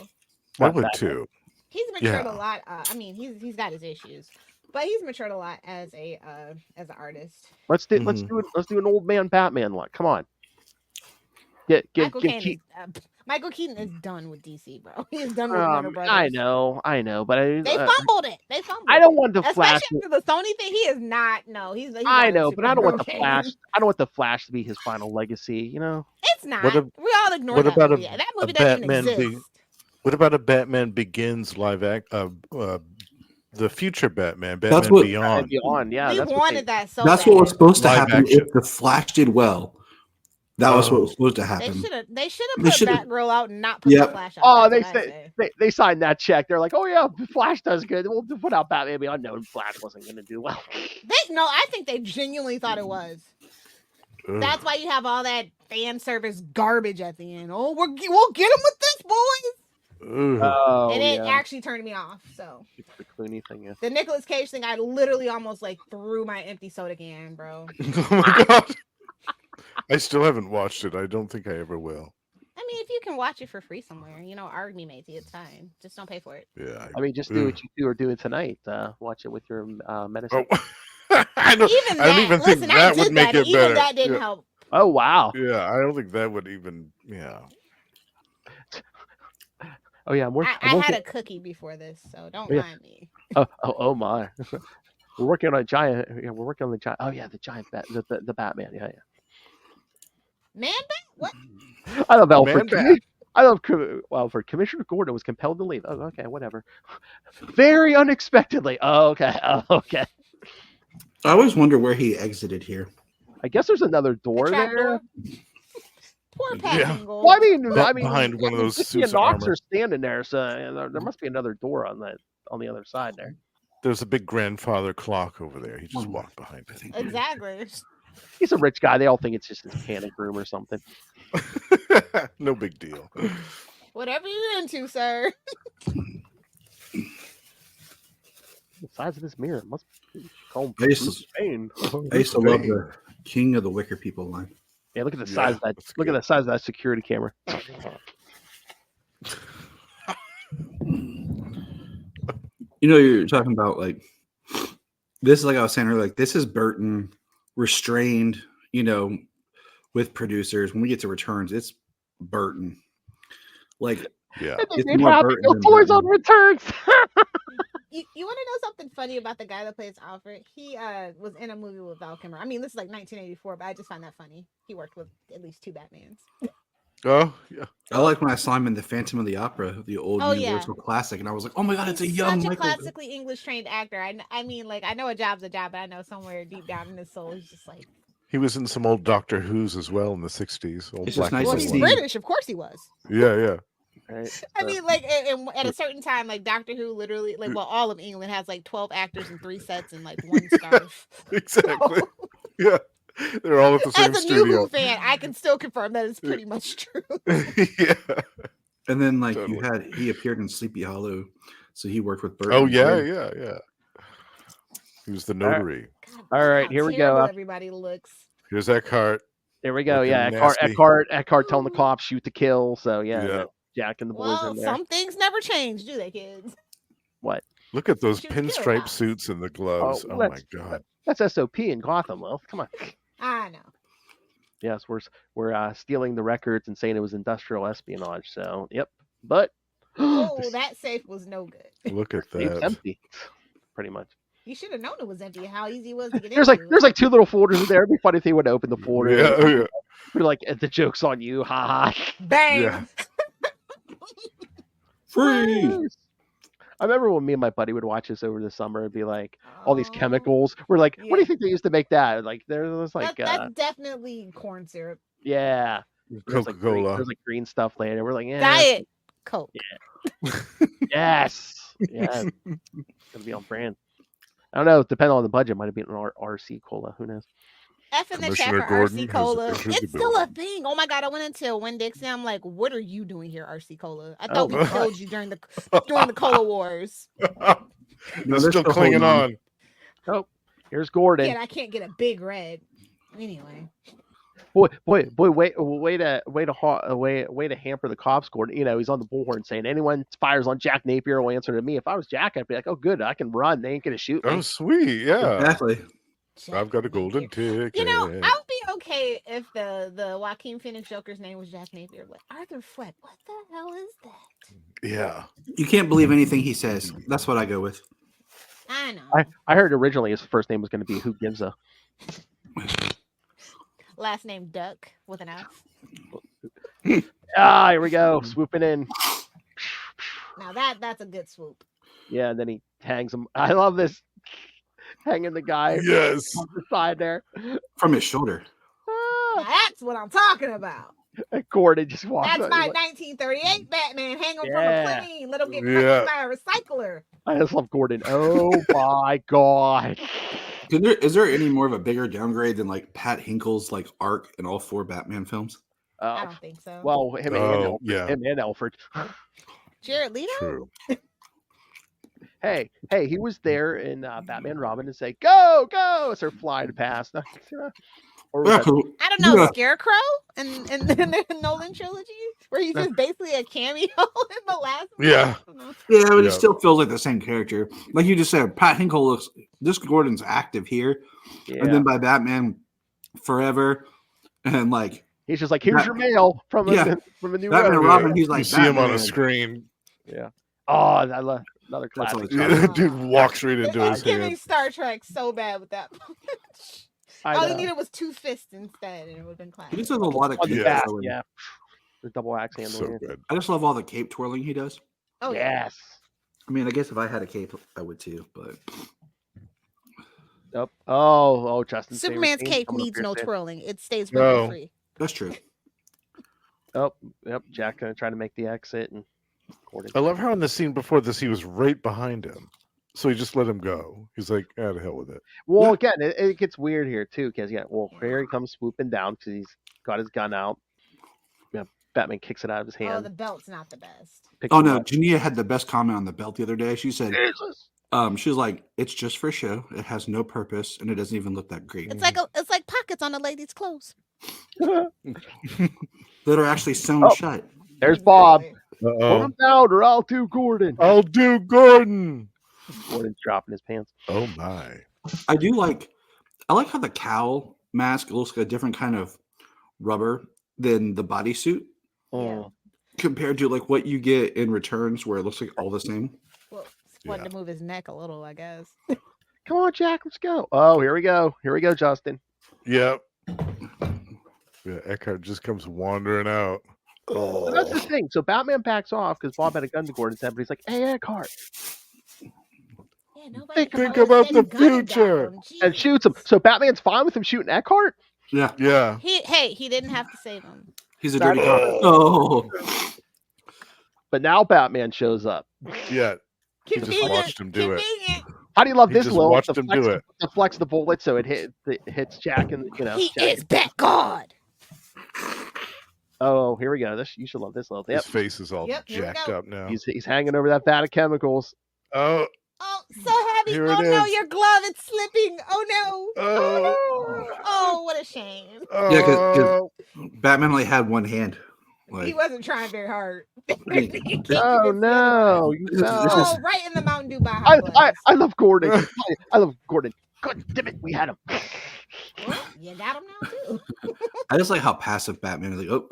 I would too. He's matured Yeah. a lot. I mean, he's got his issues, but he's matured a lot as an artist. Let's do an old man Batman look. Come on. Michael Keaton is done with DC, bro. He is done with Warner Brothers. I know, but They fumbled it. I don't want the Especially Flash. after the Sony thing. He is not. No, he's I not know, but I don't want the Superman. Flash. I don't want the Flash to be his final legacy. You know. It's not. What We all ignore what that about movie. a That movie Batman doesn't even being- exist. What about a Batman Begins live act? The future Batman, That's Batman what- Beyond. Beyond, yeah. We that's wanted that so That's bad. what was supposed to Live happen action. if the Flash did well. That was what was supposed to They happen. should have. They should They have put should've- Batgirl out and not put Yep. the Flash out. Oh, That's what I say. they signed that check. They're like, oh yeah, Flash does good. We'll put out Batman Beyond. No, Flash wasn't going to do well. I think they genuinely thought it was. Ugh. That's why you have all that fan service garbage at the end. Oh, we'll get him with this, boys. Ugh. Oh, And it yeah. actually turned me off. So The Clooney thing, yeah. the Nicolas Cage thing, I literally almost like threw my empty soda can, bro. Oh my God. I still haven't watched it. I don't think I ever will. I mean, if you can watch it for free somewhere, Army matey, it's fine. Just don't pay for it. Yeah. I mean, just do what you are doing tonight. Watch it with your medicine. Oh. I don't even think listen, that I would did make that, it and even better. that didn't Yeah. help. Oh wow. Yeah, I don't think that would even. Yeah. Oh yeah, I'm I working. had a cookie before this, so don't Yeah. mind me. Oh my. We're working on a giant. Yeah, we're working on the giant. Oh yeah, the giant bat, the Batman. Yeah. Man, what? I love Alfred. Man Alfred. Commissioner Gordon was compelled to leave. Oh, okay, whatever. Very unexpectedly. Oh, okay. I always wonder where he exited here. I guess there's another door trap there. door? Poor Pat Yeah. Hingle. Well, I mean, Behind one of those Zippy suits and of Knox armor. are standing there, so there must be another door on the other side there. There's a big grandfather clock over there. He just Oh. walked behind I it. think Exactly. He's a rich guy. They all think it's just his panic room or something. No big deal. Whatever you're into, sir. The size of this mirror must be called I used to- Bruce Wayne. I used to love the King of the Wicker People line. Yeah, look at the Yeah, size of that. that's Look at good. the size of that security camera. You're talking about like this is like I was saying earlier, like this is Burton restrained, with producers. When we get to returns, it's Burton. Like Yeah. It's They more have Burton no than toys Burton. on returns. You want to know something funny about the guy that plays Alfred? He was in a movie with Val Kilmer. I mean, this is like 1984, but I just find that funny. He worked with at least 2 Batmans. Oh, yeah. I like when I saw him in the Phantom of the Opera, the old Oh, yeah. Universal classic, and I was like, oh my god, it's a He's young such a Michael. classically English trained actor. I mean, like I know a job's a job, but I know somewhere deep down in his soul, he's just like, He was in some old Doctor Who's as well in the 60s. Old It's just black nice and well, to he's see. white. British. Of course he was. Yeah. Right. I mean, like at a certain time, like Doctor Who literally, like, well, all of England has like 12 actors and 3 sets and like 1 scarf. Exactly. Yeah. They're all at the same As a New Who studio. fan, I can still confirm that it's pretty much true. Yeah. And then like Totally. he appeared in Sleepy Hollow, so he worked with Burton. Oh, yeah. too. He was the notary. God, All right, how here we go. terrible Everybody looks. Here's Eckhart. There we go. Looking Yeah, nasty. Eckhart telling the cops shoot to kill. So yeah, Yeah. Jack and the boys Well, in there. some things never change, do they, kids? What? Look at those Shoot kill pinstripe bots. suits and the gloves. Oh my god. That's SOP in Gotham, Lil. Come on. I know. Yes, we're stealing the records and saying it was industrial espionage. So, yep. But Oh, that safe was no good. Look at it was that. empty, pretty much. You should have known it was empty. How easy it was to get There's into. like 2 little folders in there. It'd be funny if they would open the folder. Yeah. We're like, the joke's on you, haha. Bang. Yeah. Free. I remember when me and my buddy would watch this over the summer and be like, all these Oh, chemicals. We're like, what do yeah. you think they used to make that? Like, there was like, that's definitely corn syrup. yeah. There's like Coca-Cola. there's like green stuff later. We're like, yeah. Diet Coke. Yes. Yeah. Gonna be on brand. I don't know. Depending on the budget, might have been an RC Cola. Who knows? F in the chat Commissioner for Gordon RC has Cola. entered the It's still a building. thing. Oh my god, I went into Winn-Dixie. I'm like, what are you doing here, RC Cola? I Oh, thought we right. killed you during the Cola Wars. No, They're they're still clinging holding on. Here's Gordon. Yet I can't get a big red. Anyway, Boy, way to hamper the cops, Gordon. You know, he's on the bullhorn saying anyone fires on Jack Napier will answer to me. If I was Jack, I'd be like, oh, good, I can run. They ain't gonna shoot me. Oh, sweet. Yeah. Exactly. I've got a golden ticket. you know, I would be okay if the Joaquin Phoenix Joker's name was Jack Napier, but Arthur Fleck, what the hell is that? Yeah. You can't believe anything he says. That's what I go with. I know. I heard originally his first name was going to be Who Gives a. Last name Duck with an F. Ah, here we go, swooping in. Now that's a good swoop. Yeah, and then he hangs him. I love this, hanging the guy Yes. on the side there. From his shoulder. Now that's what I'm talking about. And Gordon just walks. That's out. my He's like, 1938 Batman. Hang him Yeah. from a plane. Let him get Yeah. crushed by a recycler. I just love Gordon. Oh my god. Is there any more of a bigger downgrade than like Pat Hinkle's like arc in all 4 Batman films? I don't think so. Well, him and Oh, Alfred. yeah. Him and Alfred. Jared Leto? True. Hey, he was there in Batman Robin to say, go, go, as they're flying past. Or was Yeah, that- 'cause- I don't know, Yeah. Scarecrow in the Nolan trilogy, where he's just basically a cameo in the last one. Yeah. I don't know. yeah, but he Yeah. still feels like the same character. Like you just said, Pat Hinkle looks. This Gordon's active here, yeah. and then by Batman Forever, and like He's just like, here's your mail from from a new Batman and road. Robin, he's like You see him on Batman. a screen. Oh, I love another That's classic. all Dude walks right into his It's giving hand. Star Trek so bad with that punch. I All he know. needed was 2 fists instead, and it would have been He classic. just does a lot of On the cape back, twirling. yeah. The double axe handle. So here. good. I just love all the cape twirling he does. Oh yeah. Yes. I mean, I guess if I had a cape, I would too. But Yep. Oh, Justin. Superman's cape needs no twirling. It stays really No. free. that's true. Oh, yep. Jack trying to make the exit and Gordon. I love how in the scene before this he was right behind him. So he just let him go. He's like, "Ah, the hell with it." Well, Yeah. again, it gets weird here too, because here he comes swooping down because he's got his gun out. Yeah, Batman kicks it out of his Oh, hand. the belt's not the best. picks Oh it no, up. Jania had the best comment on the belt the other day. She said, Jesus. she was like, "It's just for show. It has no purpose, and it doesn't even look that great." It's like pockets on a lady's clothes. That are actually sewn Oh. shut. There's Bob. Put Uh-oh. him down, or I'll do Gordon. I'll do Gordon. Gordon's dropping his pants. Oh my. I like how the cowl mask looks like a different kind of rubber than the bodysuit Oh. compared to like what you get in Returns, where it looks like all the same. Well, wanted to move his neck a little, I guess. Come on, Jack, let's go. Oh, here we go. Here we go, Justin. Yep. Yeah, Eckhart just comes wandering out. So that's the thing. So Batman backs off because Bob had a gun to Gordon's head, but he's like, hey, Eckhart, Yeah, nobody Think can hold about that the gun future. down. and Jeez. shoots him. So Batman's fine with him shooting Eckhart? Yeah, Yeah. He didn't have to save him. he's a dirty cop. Oh, But now Batman shows up. Yeah. He just Convenient, watched him do it. convenient. How do you love He this, just Lil? watched him do it. Deflects the bullet so it hits Jack and He Jack. is Bat God. Oh, here we go. You should love this, Lil. Yep. His face is all Yep, here we jacked go. up now. He's hanging over that vat of chemicals. Oh, Oh, so heavy. Here Oh it no, is. your glove, it's slipping. Oh no. oh, Oh, what a shame. Yeah, 'cause- oh. Batman only had one hand. Like, He wasn't trying very hard. Dude, He kicked Oh you against the other no, way. you This is- fell. Oh, right in the Mountain Dew Baja Blast. I love Gordon. I love Gordon. God damn it, we had him. Well, you got him now too. I just like how passive Batman is. Like,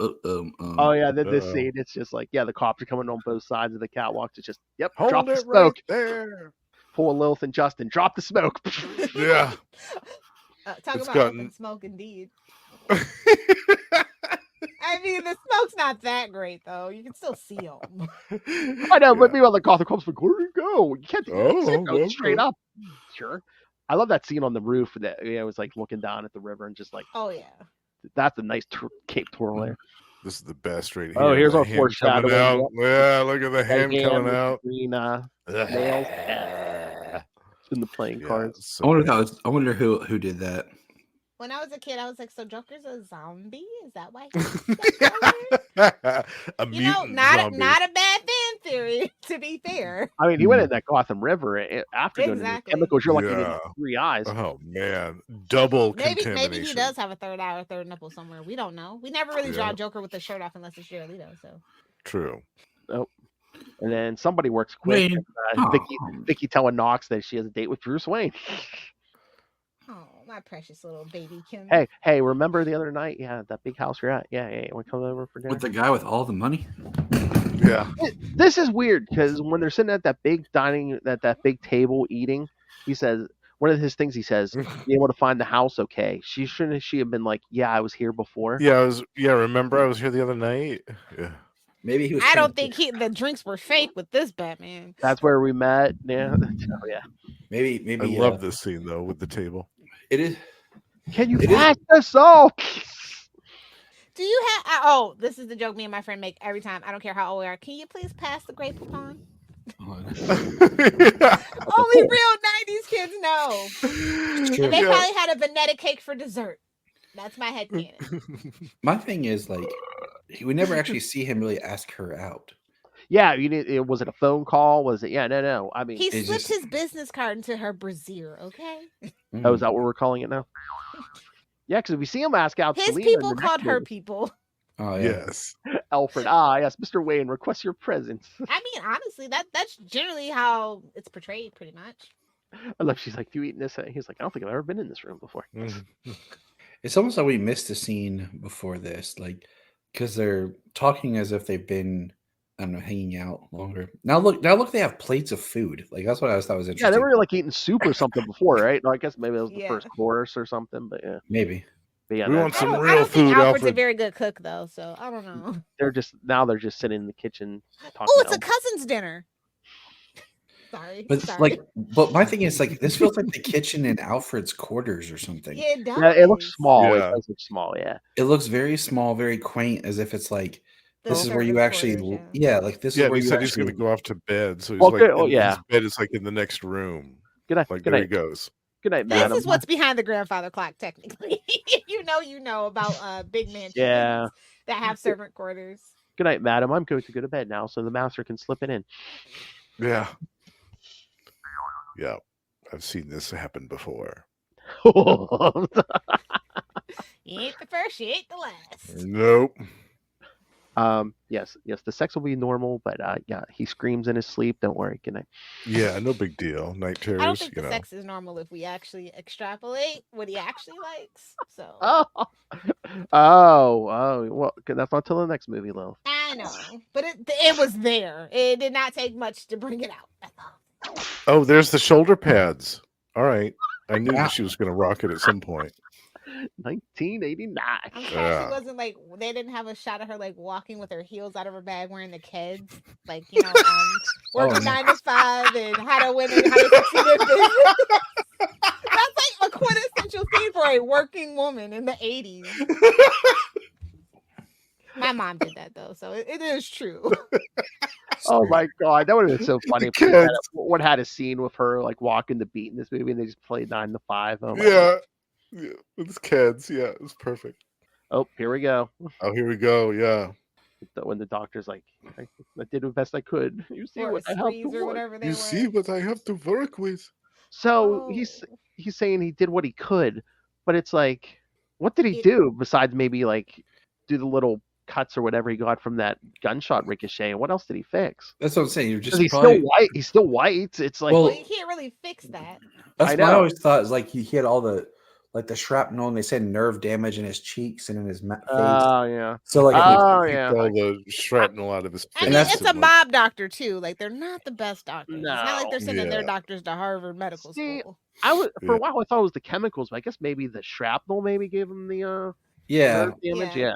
Oh yeah, this Uh-oh. scene, it's just like, yeah, the cops are coming on both sides of the catwalk. It's just, yep, Hold drop the it smoke. right there. Pull Lilith and Justin, drop the smoke. Yeah. Talk It's about gotten- open smoke, indeed. I mean, the smoke's not that great though. You can still see them. I know, but Yeah. meanwhile, the Gotham cops like, where did he go? You can't do that. Oh, Go straight okay. up. Sure. I love that scene on the roof that was like looking down at the river and just like, Oh yeah. that's a nice cape twirl there. This is the best right here. Oh, here's The our hand foreshadowing. coming out. Yeah, look at the That hand coming with out. Green nails. In the playing Yeah, cards. it's I so wonder good. if that was. I wonder who did that. When I was a kid, I was like, "So Joker's a zombie? Is that why he's that color?" A You know, mutant not zombie. not a bad fan theory. To be fair, I mean, he went in that Gotham River after doing the Exactly. chemicals. You're like, you Yeah. need 3 eyes. Oh man, double maybe contamination. he does have a third eye or third nipple somewhere. We don't know. We never really draw Yeah. Joker with the shirt off unless it's Jared Leto. So True. And then somebody works quick. Wayne. And, Vicky telling Knox that she has a date with Bruce Wayne. oh, my precious little baby Kim. Hey, remember the other night? Yeah, that big house we're at. Yeah, we come over for dinner. With the guy with all the money. Yeah. This is weird because when they're sitting at that big that big table eating, he says one of his things. He says, "Be able to find the house, okay?" Shouldn't she have been like, "Yeah, I was here before." Yeah, remember I was here the other night. Yeah. Maybe he was. I trying don't to- think the drinks were fake with this Batman. That's where we met. Yeah. Oh, yeah. Maybe. I love this scene though with the table. It is. Can you It is- pass this off? Do you have? Oh, this is the joke me and my friend make every time. I don't care how old we are. Can you please pass the Grey Poupon? Only real '90s kids know. True. And they Yeah. probably had a vanilla cake for dessert. That's my headcanon. My thing is like, we never actually see him really ask her out. Yeah, was it a phone call? Was it? Yeah, no. I mean, He It's slipped just- his business card into her brassiere. Okay. oh, is that what we're calling it now? Yeah, because we see him ask out. His Selena in people the next called her movie. people. Oh yeah. Yes. Alfred. Yes, Mr. Wayne, request your presence. I mean, honestly, that's generally how it's portrayed, pretty much. I love. She's like, "Do you eat in this?" He's like, "I don't think I've ever been in this room before." It's almost like we missed a scene before this, like because they're talking as if they've been, I don't know, hanging out longer. Now look, they have plates of food. Like that's what I thought was Yeah, interesting. they were like eating soup or something before, right? No, I guess maybe it was the Yeah. first course or something, but yeah. Maybe. But yeah, We no, want I some don't, real I don't think food, Alfred's a Alfred. very good cook, though. So I don't know. they're just sitting in the kitchen talking. Oh, it's a about- cousin's dinner. Sorry. But sorry. but my thing is like this feels like the kitchen in Alfred's quarters or something. Yeah, it does. Yeah, it looks small. Yeah. It does look small. Yeah. It looks very small, very quaint, as if it's like The this is where you servants' actually, quarters, like this Yeah, is where he you said he's going to actually. go off to bed. So he's Well, like, good. Oh, his yeah. bed is like in the next room. Good night. Like Good there he night. goes. Good night, This madam. is what's behind the grandfather clock, technically. you know about big mansions Yeah. that have servant quarters. Good night, madam. I'm going to go to bed now, so the master can slip it in. Yeah. Yeah. I've seen this happen before. You ain't the first, you ain't the last. Nope. Yes. The sex will be normal, but yeah, he screams in his sleep. Don't worry. Good night. Yeah, no big deal. Night I don't terrors, think you the know. sex is normal if we actually extrapolate what he actually likes. So Well, that's not till the next movie, Lil. I know, but it was there. It did not take much to bring it out. That's all. Oh, there's the shoulder pads. All right. I knew Yeah. that she was going to rock it at some point. 1989. I'm surprised Yeah. she wasn't like they didn't have a shot of her like walking with her heels out of her bag wearing the Keds, like working no. 9 to 5 and how to win and how to succeed in business. That's like a quintessential scene for a working woman in the 80s. My mom did that though, so it is true. Oh my god, that would have been so funny if we kids. had a scene with her like walking the beat in this movie and they just played 9 to 5. Oh, my God. Yeah. Yeah. With his kids. Yeah, it was perfect. Oh, here we go. Oh, here we go. Yeah. When the doctor's like, I did the best I could. You see Or what I have to sprees or work. whatever they You were. see what I have to work with. So Oh. he's saying he did what he could, but it's like, what did he It- do besides maybe like do the little cuts or whatever he got from that gunshot ricochet. What else did he fix? That's what I'm saying. You're Because just he's probably, still white. He's still white. It's like, Well, Well- you can't really fix that. that's I what I know. always thought is like he had all the shrapnel, and they said nerve damage in his cheeks and in his face. yeah. So like, Oh, Kicked yeah. all the shrapnel out of his face. I mean, that's- it's a mob doctor too. Like they're not the best doctors. It's not like No. they're sending their Yeah. doctors to Harvard Medical See, School. I was for Yeah. a while. I thought it was the chemicals, but I guess maybe the shrapnel maybe gave him the yeah, nerve damage. Yeah. Yeah.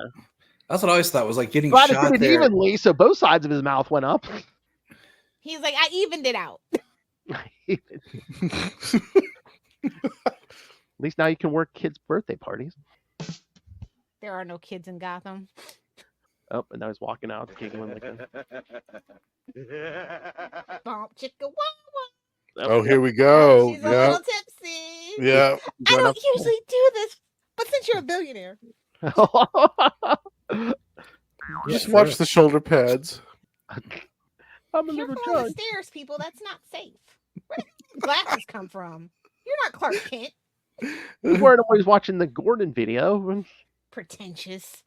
that's what I always thought was like getting Glad it shot did it there. evenly, so both sides of his mouth went up. He's like, I evened it out. At least now you can work kids' birthday parties. There are no kids in Gotham. Oh, and now he's walking out, giggling like a... Bump chicka wow Oh, here we wow. go. She's a Yeah, little tipsy. yeah. I don't usually do this, but since you're a billionaire, Just watch the shoulder pads. I'm a you're little falling drunk. stairs, people. That's not safe. Where did the glasses come from? You're not Clark Kent. He's worried when he's watching the Gordon video. Pretentious.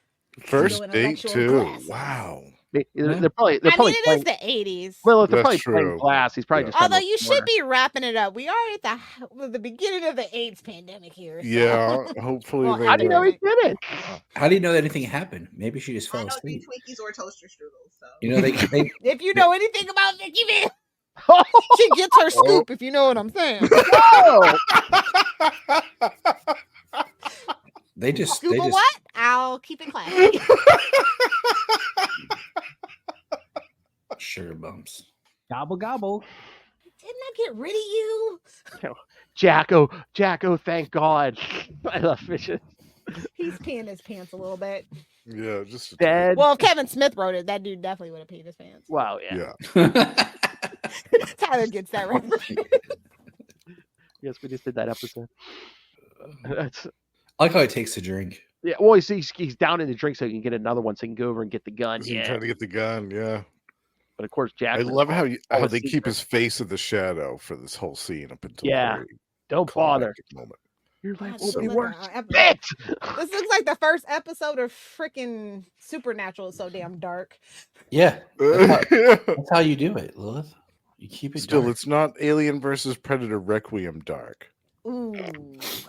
First Little date intellectual too. glasses. Wow. They're probably I mean, it playing. is the 80s. Well, they're That's probably playing true. glass. He's probably Yeah. just. trying to Although look you smarter. should be wrapping it up. We are at the beginning of the AIDS pandemic here. So. Yeah. Hopefully Well, they How do you know he did it? How do you know that anything happened? Maybe she just I fell know three asleep. Twinkies or toaster strudels. So You know, they If you know anything about Vicky Vale, she gets her scoop. If you know what I'm saying. Oh, they just Scoop they of just what? I'll keep it classy. sugar bumps. Gobble gobble. Didn't I get rid of you? Jacko, thank God. I love fishes. He's peeing his pants a little bit. Yeah, just Dead. Well, if Kevin Smith wrote it, that dude definitely would have peed his pants. Wow, yeah. yeah. Tyler gets that reference. Yes, we just did that episode. That's, I like how he takes the drink. yeah, well, he's down in the drink so he can get another one so he can go over and get the gun. He's Yeah. trying to get the gun. Yeah. But of course, Jack. I love how all they the keep his face in the shadow for this whole scene up until Yeah. the very Don't bother. climactic moment. Your God, life this will be looks like worse. an episode- Bitch! This looks like the first episode of freaking Supernatural. It's so damn dark. Yeah, that's how you do it, Lilith. You keep it Still, dark. it's not Alien versus Predator Requiem dark. Ooh.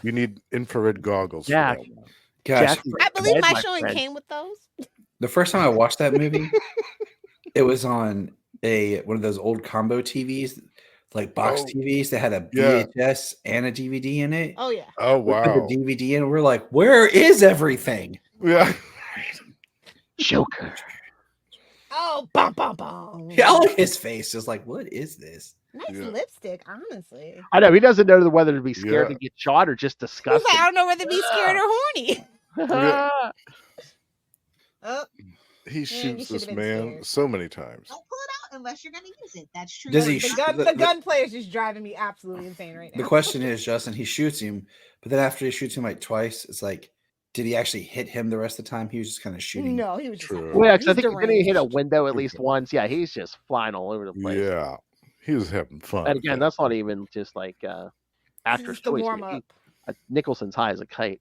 You need infrared goggles. Jack. For that one. Gosh, Jack is I believe dead, my my showing friend. came with those. the first time I watched that movie, it was on one of those old combo TVs, like box Oh, TVs that had a yeah. VHS and a DVD in it. Oh yeah. Oh We put wow. the DVD in, we're like, where is everything? Yeah. Joker. Oh, bum bum bum. Yeah, I like his face. Just like, what is this? Nice Yeah. lipstick, honestly. I know he doesn't know whether to be scared Yeah. to get shot or just He's disgusted. like, I don't know whether to be scared or horny. Yeah. Oh, He you shoots should've this been man scared. so many times. don't pull it out unless you're going to use it. That's true. Does he the gunplay is just driving me absolutely insane right The now. question is, Justin, he shoots him, but then after he shoots him like twice, it's like, did he actually hit him the rest of the time? He was just kind of shooting. No, he was just. True. Well, yeah, 'cause I he's think didn't he hit a deranged. window at least once? Yeah, he's just flying all over the place. Yeah. He was having fun. And again, that's not even just like actor's Just the choice. warm up. Nicholson's high as a kite.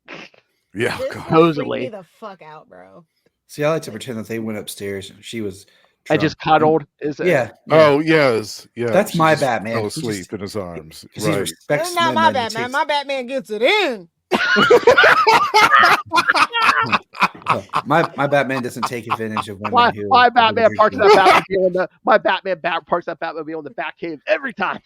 yeah. This God. one freaked Supposedly. me the fuck out, bro. See, I like to pretend that they went upstairs and she was. I just drunk. cuddled. Is it? Yeah. Oh yes, yeah. That's she my just Batman. Fell He just- asleep in his arms. 'Cause he Right. respects That's not men my and he Batman. takes- My Batman gets it in. my Batman doesn't take advantage of women My, who. my Batman who parks drink. that Batmobile in the my Batman parks that Batmobile in the Batcave every time.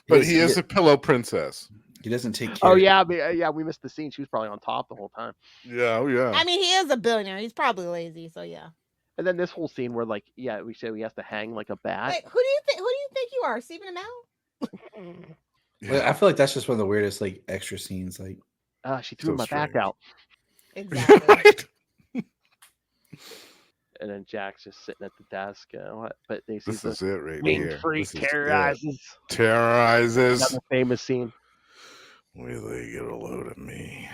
But he is a pillow princess. He doesn't take care. Oh yeah, yeah, we missed the scene. She was probably on top the whole time. Yeah, oh yeah. I mean, he is a billionaire. He's probably lazy, so yeah. And then this whole scene where like, yeah, we said he has to hang like a bat. Wait, who do you think you are, Stephen Amell? Well, I feel like that's just one of the weirdest like extra scenes. Like, She threw So my back strange. out. Exactly. Right? And then Jack's just sitting at the desk. But they see This the is it right wing here. freak This is it. terrorizes. Terrorizes. Another famous scene. Wait till they get a load of me.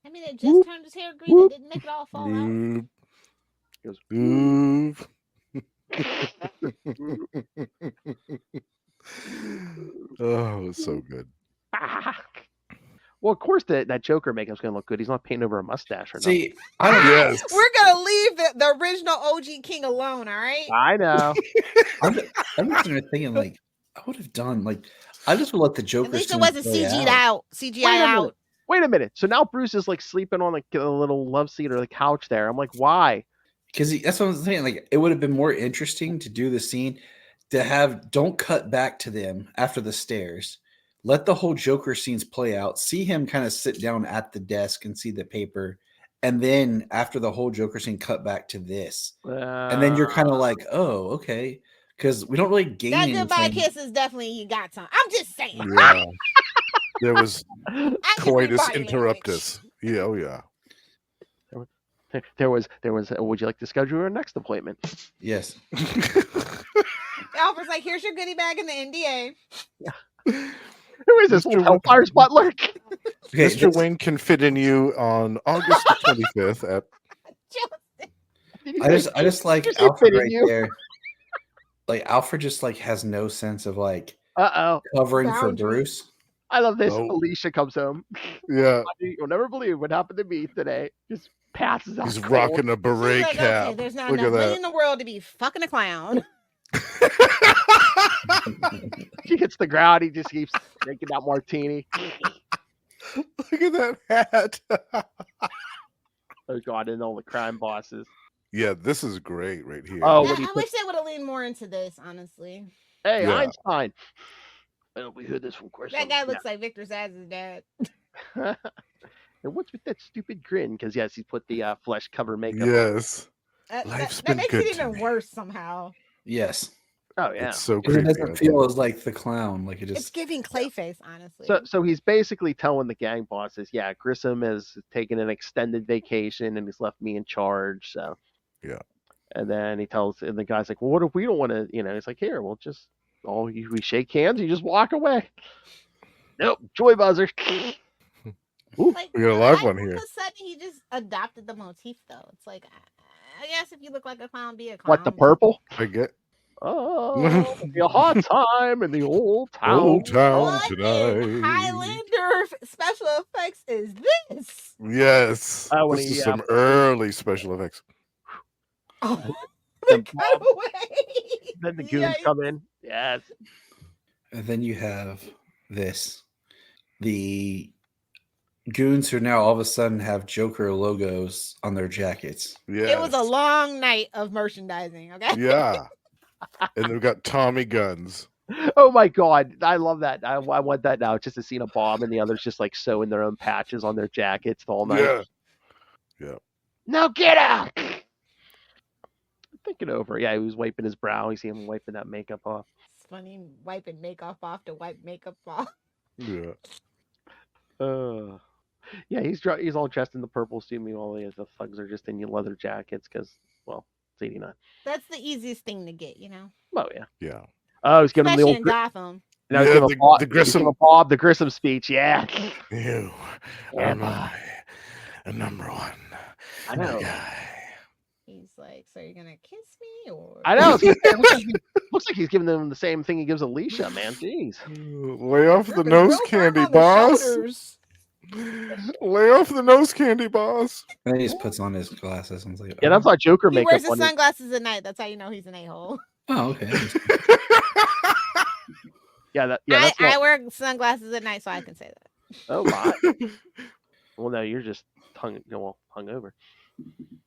I mean, it just turned his hair green. It didn't make it all fall out. Oop. He goes, Oop. Oh, it's so good. well, Well, of course that Joker makeup's gonna look good. He's not painting over a mustache or See, I don't know. Yes. We're gonna leave the original OG King alone, all right? I know. I'm just thinking like I would have done like I just would let the Joker. At least it scene wasn't play CG'd out. out. CGI out. Wait a minute. So now Bruce is like sleeping on like a little love seat or the couch there. I'm like, why? Because that's what I'm saying. Like it would have been more interesting to do the scene to have don't cut back to them after the stairs. Let the whole Joker scenes play out. See him kind of sit down at the desk and see the paper, and then after the whole Joker scene, cut back to this, and then you're kind of like, oh, okay, because we don't really gain That goodbye anything. kiss is definitely you got some. I'm just saying. Yeah. There was I just coitus body interruptus. Yeah, oh yeah. There was. Would you like to schedule your next appointment? Yes. Alfred's like, here's your goodie bag and the NDA. Who is this? Little Hellfire's butler? Okay, Mr. Wayne can fit in you on August the 25th at I just like Just Alfred fitting right you. there. Like Alfred just like has no sense of like Uh-oh. covering for Boundaries. Bruce. I love this. Oh. Alicia comes home. yeah. You'll never believe what happened to me today. Just passes out. He's cold. rocking a She's beret like, cap. okay, there's not Look enough at money that. in the world to be fucking a clown. She hits the ground. He just keeps drinking that martini. Look at that hat. Oh God! And all the crime bosses. Yeah, this is great right here. Oh, I when he wish puts, they would have leaned more into this, honestly. hey, Yeah. Einstein. Oh, we heard this from course. That guy looks like Victor Zsasz' dad. And what's with that stupid grin? Because yes, he put the flesh cover makeup. on. Yes. That Life's been makes good it to even me. worse somehow. Yes. Oh yeah. It's so Because it creepy. doesn't feel as like the clown. Like it It's just giving Clayface, honestly. So he's basically telling the gang bosses, yeah, Grissom has taken an extended vacation and he's left me in charge. So Yeah. And then he tells, and the guy's like, well, what if we don't want to? He's like, here, we'll just we shake hands, you just walk away. Nope, joy buzzer. Ooh, Like, we got a live why one all here. of a sudden he just adopted the motif, though. It's like, I guess if you look like a clown, be a clown. what, the purple? I get Oh, it'll be a hot time in the old town. Old Town What in tonight. Highlander special effects is this? Yes. Oh, when This he, is some early special effects. Oh, The the cutaway. Then the goons Yikes. come in. Yes. and then you have this. The goons who now all of a sudden have Joker logos on their jackets. Yeah. It was a long night of merchandising, okay? Yeah. And they've got Tommy guns. Oh my God, I love that. I want that now. Just to see a bomb and the others just like sewing their own patches on their jackets all night. Yeah. Now get out. Think it over. Yeah, he was wiping his brow. You see him wiping that makeup off. It's funny wiping makeup off to wipe makeup off. Yeah. Yeah, he's all dressed in the purple suit. Meanwhile, the thugs are just in your leather jackets because, well, it's 89. That's the easiest thing to get, you know? Oh yeah. Yeah. Oh, he's giving him the Especially old. in Gotham. Now he's Yeah, giving the Bob, he's Grissom- giving Bob the Grissom speech. Yeah. You Yeah. are my number one I know. guy. He's like, so you're gonna kiss me or I know. Looks like he's giving them the same thing he gives Alicia, man. Jeez. Lay off the Rubbing nose real firm candy, on the boss. shoulders. Lay off the nose candy, boss. And then he just puts on his glasses and is like, Yeah, that's like Joker He makeup wears his on his. sunglasses at night. That's how you know he's an a-hole. oh, okay. Yeah, that's I not. wear sunglasses at night, so I can say that. Oh my. Well, no, you're just hungover.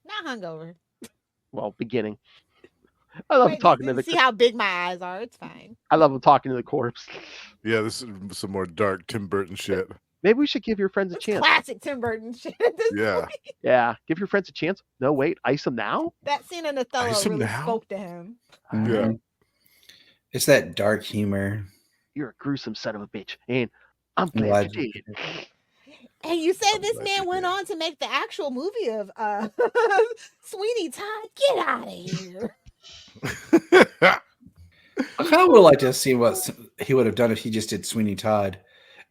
Not hungover. Well, beginning. I love Wait, talking to see the. how big my eyes are. It's fine. I love talking to the corpse. Yeah, this is some more dark Tim Burton shit. Maybe we should give your friends a It's chance. classic Tim Burton shit. At this Yeah. point. Yeah, give your friends a chance. No, wait, ice them now. That scene in Othello Ice him really now? spoke to him. Yeah. Mhm. It's that dark humor. You're a gruesome son of a bitch, and I'm I'm glad glad you you did. And you say I'm this glad man you went did. on to make the actual movie of Sweeney Todd. Get out of here. I kind of would like to see what he would have done if he just did Sweeney Todd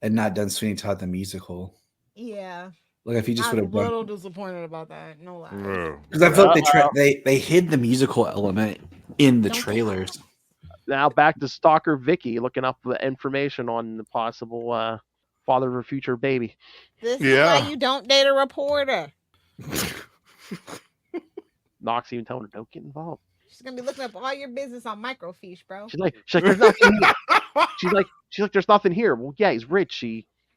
and not done Sweeney Todd the musical. Yeah. Like if he just I'm would a have done, little disappointed about that. No lie. No. because I feel like they hid the musical element in the Don't they? trailers. Now back to Stalker Vicky looking up the information on the possible father of her future baby. This is Yeah. why you don't date a reporter. Nox even telling her, don't get involved. She's gonna be looking up all your business on microfiche, bro. She's like, there's nothing here. She's like, there's nothing here. Well, yeah, he's rich.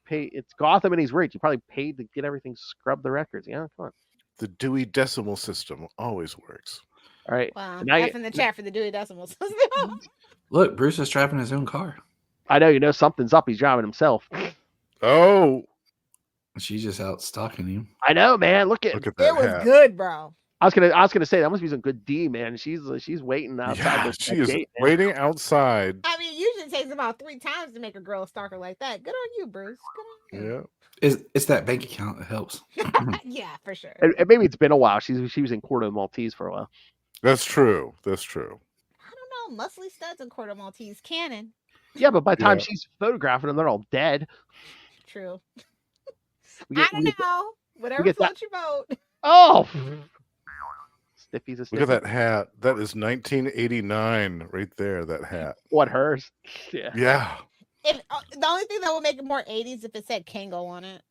It's Gotham and he's rich. He probably paid to get everything scrubbed the records. Yeah, come on. The Dewey Decimal System always works. All right. Wow. So now F in the chat for the Dewey Decimal System. Look, Bruce is driving his own car. I know, something's up. He's driving himself. Oh, She's just out stalking him. I know, man. Look at that It was hat. good, bro. I was gonna say that must be some good D, man. She's waiting outside. Yeah, the she is gate, man. waiting outside. I mean, usually it takes about 3 times to make a girl a stalker like that. Good on you, Bruce. Good on you. Yeah. It's that bank account that helps. Yeah, for sure. And maybe it's been a while. She was in Corto Maltese for a while. That's true. That's true. I don't know. Muscly studs and Quarter Maltese canon. Yeah, but by the time Yeah. she's photographing them, they're all dead. True. We I don't know. Whatever get floats your boat. Oh, Stiffy's a Look stiffy. at that hat. That is 1989 right there. That hat. What, hers? Yeah. Yeah. If the only thing that would make it more 80s if it said Kango on it.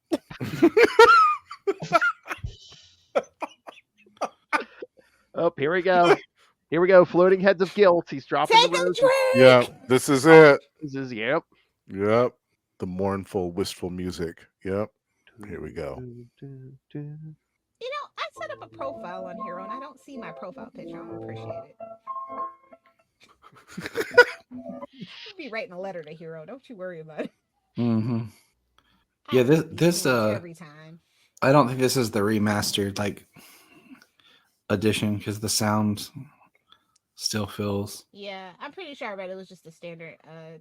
Oh, here we go. Here we go. Floating heads of guilt. He's dropping Take the a roses. drink. Yeah. This is it. This is yep. Yep. The mournful, wistful music. Yep. Here we go. You know, I set up a profile on Hero and I don't see my profile picture. I don't appreciate it. I'll be writing a letter to Hero. Don't you worry about it. Mm-hmm. I Yeah, do this too much every time. I don't think this is the remastered edition because the sound still feels. Yeah, I'm pretty sure I read it was just a standard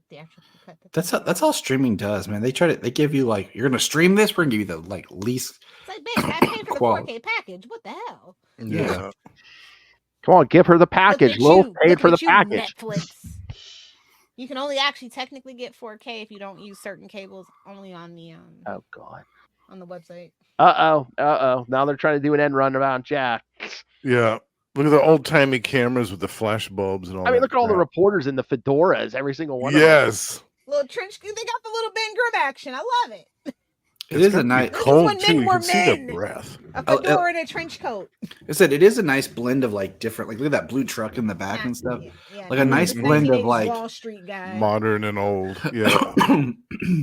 theatrical cut. That's all streaming does, man. They give you you're gonna stream this, we're gonna give you the least. It's like, babe, I paid for the Quality. 4K package. What the hell? Yeah. Come on, give her the package. Lil paid for the package. Netflix. You can only actually technically get 4K if you don't use certain cables. Only on the Oh God. on the website. Uh oh. Now they're trying to do an end run around Jack. Yeah. Look at the old timey cameras with the flash bulbs and all. I mean, that look at all the crap. reporters in the fedoras. Every single one. Yes. Little trench. They got the little Ben Grimm action. I love it. It is a nice. Cold when too. men You were can see the men. breath. A fedora and a trench coat. I said it is a nice blend of different. Look at that blue truck in the back and stuff. Yeah, Like a nice blend of 1980s Wall Street guy. Modern and old. Yeah.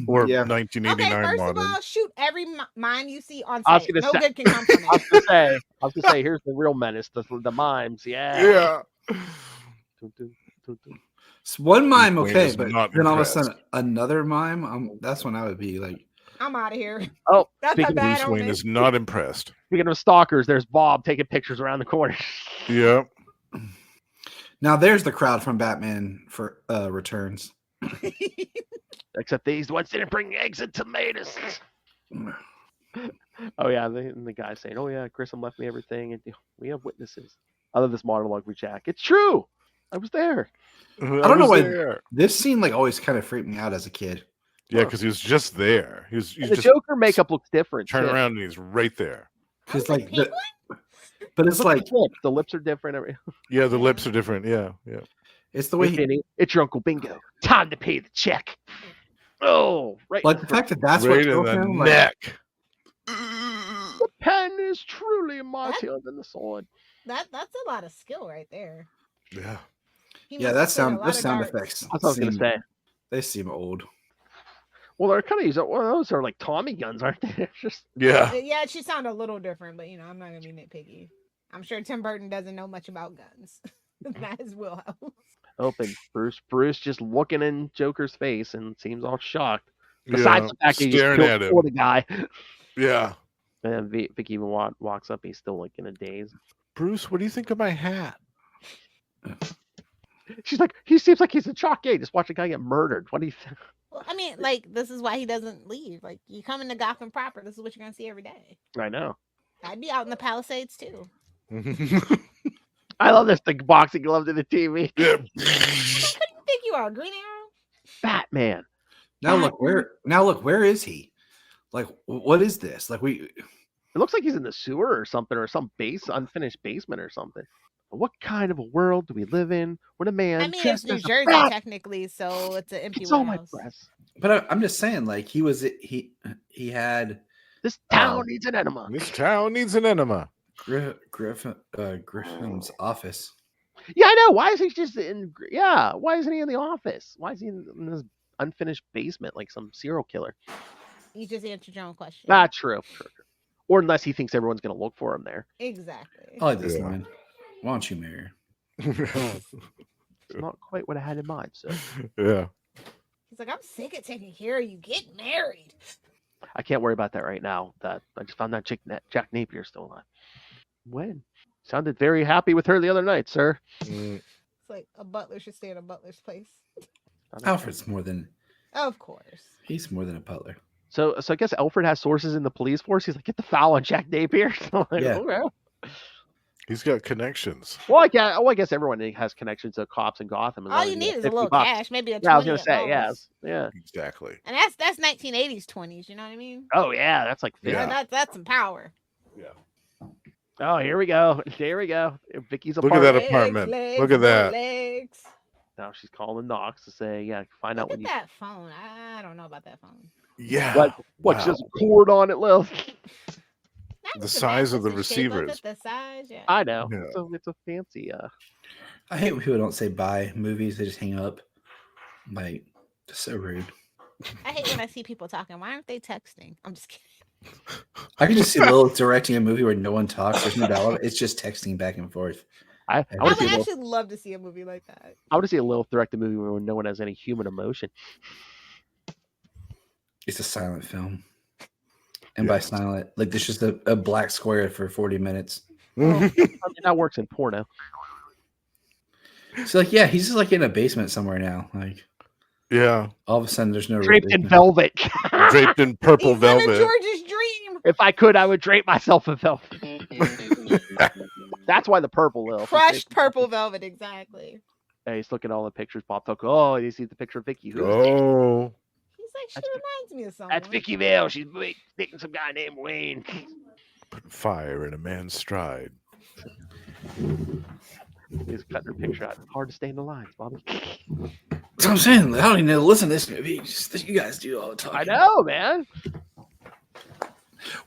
Or Yeah. 1989 Okay, first modern. of all, shoot every mime you see on I was site. gonna No say- good can come from I was it. gonna say, here's the real menace, the mimes. Yeah. Yeah. It's one mime, Wayne okay, is but not then all of a impressed. sudden another mime. That's when I would be like, I'm out of here. Oh, That's a speaking, bad Bruce Wayne omen. is not impressed. speaking of stalkers, there's Bob taking pictures around the corner. Yeah. now there's the crowd from Batman for Returns. Except these ones didn't bring eggs and tomatoes. Oh yeah, the guy saying, "Oh yeah, Grissom left me everything, and we have witnesses." I love this monologue with Jack. It's true. I was there. I don't know was why- there. This scene always kind of freaked me out as a kid. Yeah, because he was just there. He's And the just Joker makeup looks different. turn too. around and he's right there. Because Penguin? but it's Look at the lips are different. Yeah, the lips are different. Yeah, yeah. it's the Hey, way Vinny, it's your Uncle Bingo. Time to pay the check. Oh, right. the fact that that's what right in killed the him. neck. The pen is truly mightier than the sword. That's a lot of skill right there. Yeah. He Yeah, must that have played a lot those of sound darts. effects. That's what I was gonna seem- say. They seem old. Well, they're kind of using. Well, those are like Tommy guns, aren't they? It's just Yeah. Yeah, it should sound a little different, but I'm not gonna be nitpicky. I'm sure Tim Burton doesn't know much about guns. Not his wheelhouse. open. Bruce just looking in Joker's face and seems all shocked. Besides Yeah, the fact that he just staring killed at him. for the guy. Yeah. And Vicky even walks up. He's still like in a daze. Bruce, what do you think of my hat? She's like, he seems like he's a shock gay. Just watch a guy get murdered. What do you think? Well, I mean, this is why he doesn't leave. Like, you come into Gotham proper, this is what you're gonna see every day. I know. I'd be out in the Palisades too. I love this thing boxing glove to the TV. Yeah. Who do you think you are, Green Arrow? Batman. Now look where is he? What is this? It looks like he's in the sewer or something, or some unfinished basement or something. What kind of a world do we live in when a man? I mean, it's dressed New as a Jersey bat technically, so it's an empty gets all my warehouse. press? But I'm just saying, like he had This town needs an enema. This town needs an enema. Griffin's office. Yeah, I know. Why is he just in? Yeah, why isn't he in the office? Why is he in this unfinished basement like some serial killer? You just answered your own question. True. Or unless he thinks everyone's going to look for him there. Exactly. I like this line. Why don't you marry her? It's not quite what I had in mind. So Yeah. He's like, I'm sick of taking care of you. Get married. I can't worry about that right now. That I just found that Jack Napier still alive. When? Sounded very happy with her the other night, sir. It's like a butler should stay in a butler's place. Alfred's more than. Of course. He's more than a butler. So I guess Alfred has sources in the police force. He's like, get the foul on Jack Napier. Like, Yeah. okay. He's got connections. Well, I guess everyone has connections to cops in Gotham. All you need is a little $50. cash, maybe a 20. Yeah, I was gonna say, yeah. Exactly. And that's 1980s 20s. You know what I mean? Oh yeah, that's like Yeah. That's some power. Yeah. Oh, here we go. There we go. Vicky's Look at apartment. that apartment. Look at that. Legs. Now she's calling Knox to say, yeah, find out Look when at you. that phone. I don't know about that phone. Yeah. What? Wow. She has a cord on it, Lil. Not The just size of the mattress, shape of it, receivers. The size, yeah. I know. Yeah. It's a fancy. I hate when people don't say bye movies. They just hang up. Like, just so rude. I hate when I see people talking. Why aren't they texting? I'm just kidding. I can just see Lilith directing a movie where no one talks. There's no dialogue. It's just texting back and forth. I I want would to see. actually love to see a movie like that. I want to see a Lilith direct a movie where no one has any human emotion. It's a silent film. And by silent, like there's just a black square for 40 minutes. I mean, that works in porno. So like, yeah, he's just like in a basement somewhere now. Like, Yeah. all of a sudden, there's no Draped in basement. velvet. Draped in purple He's living velvet. George's dream. If I could, I would drape myself in velvet. That's why the purple Lil. Crushed purple velvet, exactly. Hey, he's looking at all the pictures popped up. Oh, you see the picture of Vicky. Who is it? Oh. He's like, she reminds me of someone. That's Vicky Vale. She's dating some guy named Wayne. Put fire in a man's stride. He's cutting her picture out. Hard to stay in the lines, Bobby. That's what I'm saying. I don't even know to listen to this movie. Just, you guys do all the time. I know, man.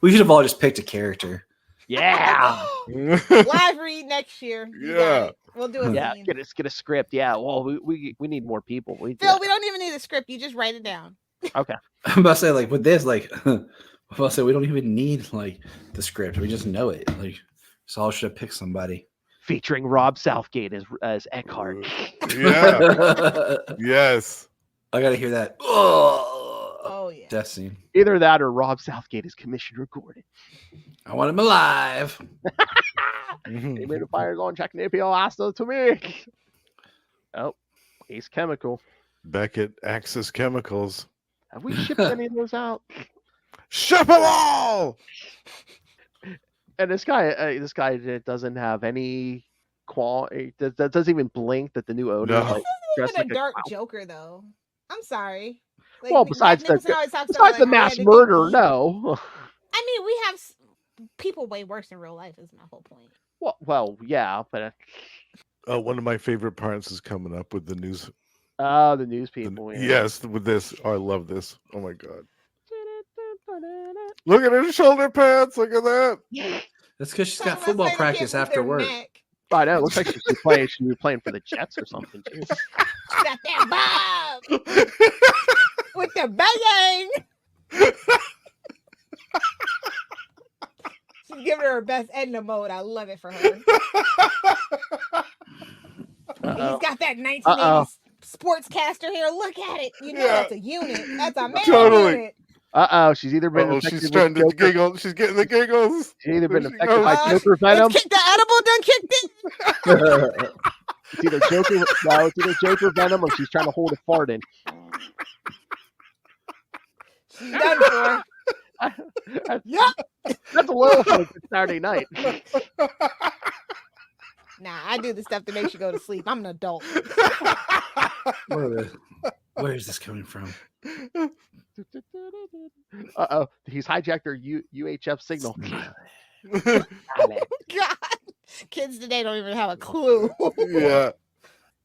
We should have all just picked a character. Yeah. Live read next year. You got Yeah. it. We'll do a Yeah, scene. get a script. Yeah, well, we need more people. Phil, we don't even need a script. You just write it down. Okay. I'm about to say, like, with this, like, I'm about to say, we don't even need, like, the script. We just know it. Like, so I should have picked somebody. Featuring Rob Southgate as Eckhart. Yeah. Yes. I got to hear that. Oh, yeah. Death scene. Either that or Rob Southgate as Commissioner Gordon. I want him alive. He made a fire on Jack Napier Asta to me. Oh, Ace Chemical. Back at Axis Chemicals. Have we shipped any of those out? Ship them all! And this guy doesn't have any that doesn't even blink that the new owner No. is like This dressed isn't like a dark clown. Joker, though. I'm sorry. Like, Well, Jack besides Nicholson always talks about, besides the like, mass I had to murder, get- no. I mean, we have people way worse in real life. Is my whole point. Well, yeah, but One of my favorite parts is coming up with the news. the news people. Yeah. Yes, with this. Oh, I love this. Oh my god. Look at her shoulder pads. Look at that. That's because she's got Unless football they can't practice move after their work. neck. I know. It looks like she should be playing for the Jets or something. Too. She got that bob with the bang. She's giving her best Edna mode. I love it for her. He's got that 1980s sportscaster hair. Look at it. You know Yeah. that's a unit. That's a man Totally. unit. She's either been Oh, infected she's with starting to Joker- giggle. She's getting the giggles. She's either been There she affected goes. by Joker venom. It's kicked, the edible done kicked in. It's either Joker venom, or she's trying to hold a fart in. She's done for. That's a little for a good Saturday night. Nah, I do the stuff that makes you go to sleep. I'm an adult. Where is this coming from? He's hijacked her UHF signal. God, kids today don't even have a clue. Yeah.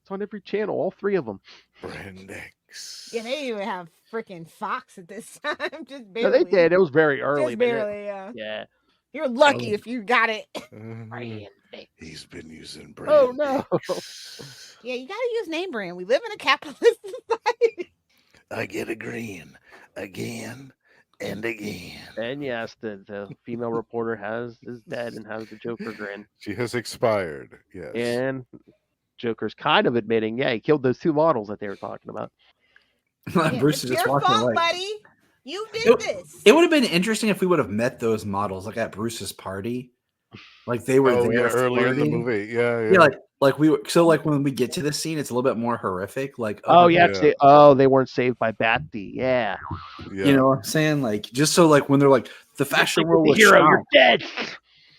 It's on every channel, all three of them. Brand X. Yeah, they didn't even have freaking Fox at this time. Just No, barely. they did. It was very early. Just but barely, yeah. Yeah. You're lucky if you got it. Mhm. He's been using Brand Oh, no. X. Yeah, you gotta use name brand. We live in a capitalist society. I get agreeing again and again. And yes, the female reporter is dead and has the Joker grin. She has expired. Yes. And Joker's kind of admitting, yeah, he killed those two models that they were talking about. Yeah, Bruce it's is just your walking fault, away. buddy. You did this. It would have been interesting if we would have met those models like at Bruce's party, like they were there earlier in the flirting. movie. Yeah. Yeah, like we were. So like when we get to this scene, it's a little bit more horrific. Like Oh, yeah, yeah. They weren't saved by Batty. Yeah. you know what I'm saying? Like just so like when they're like the fashion world was hero, shot. you're dead.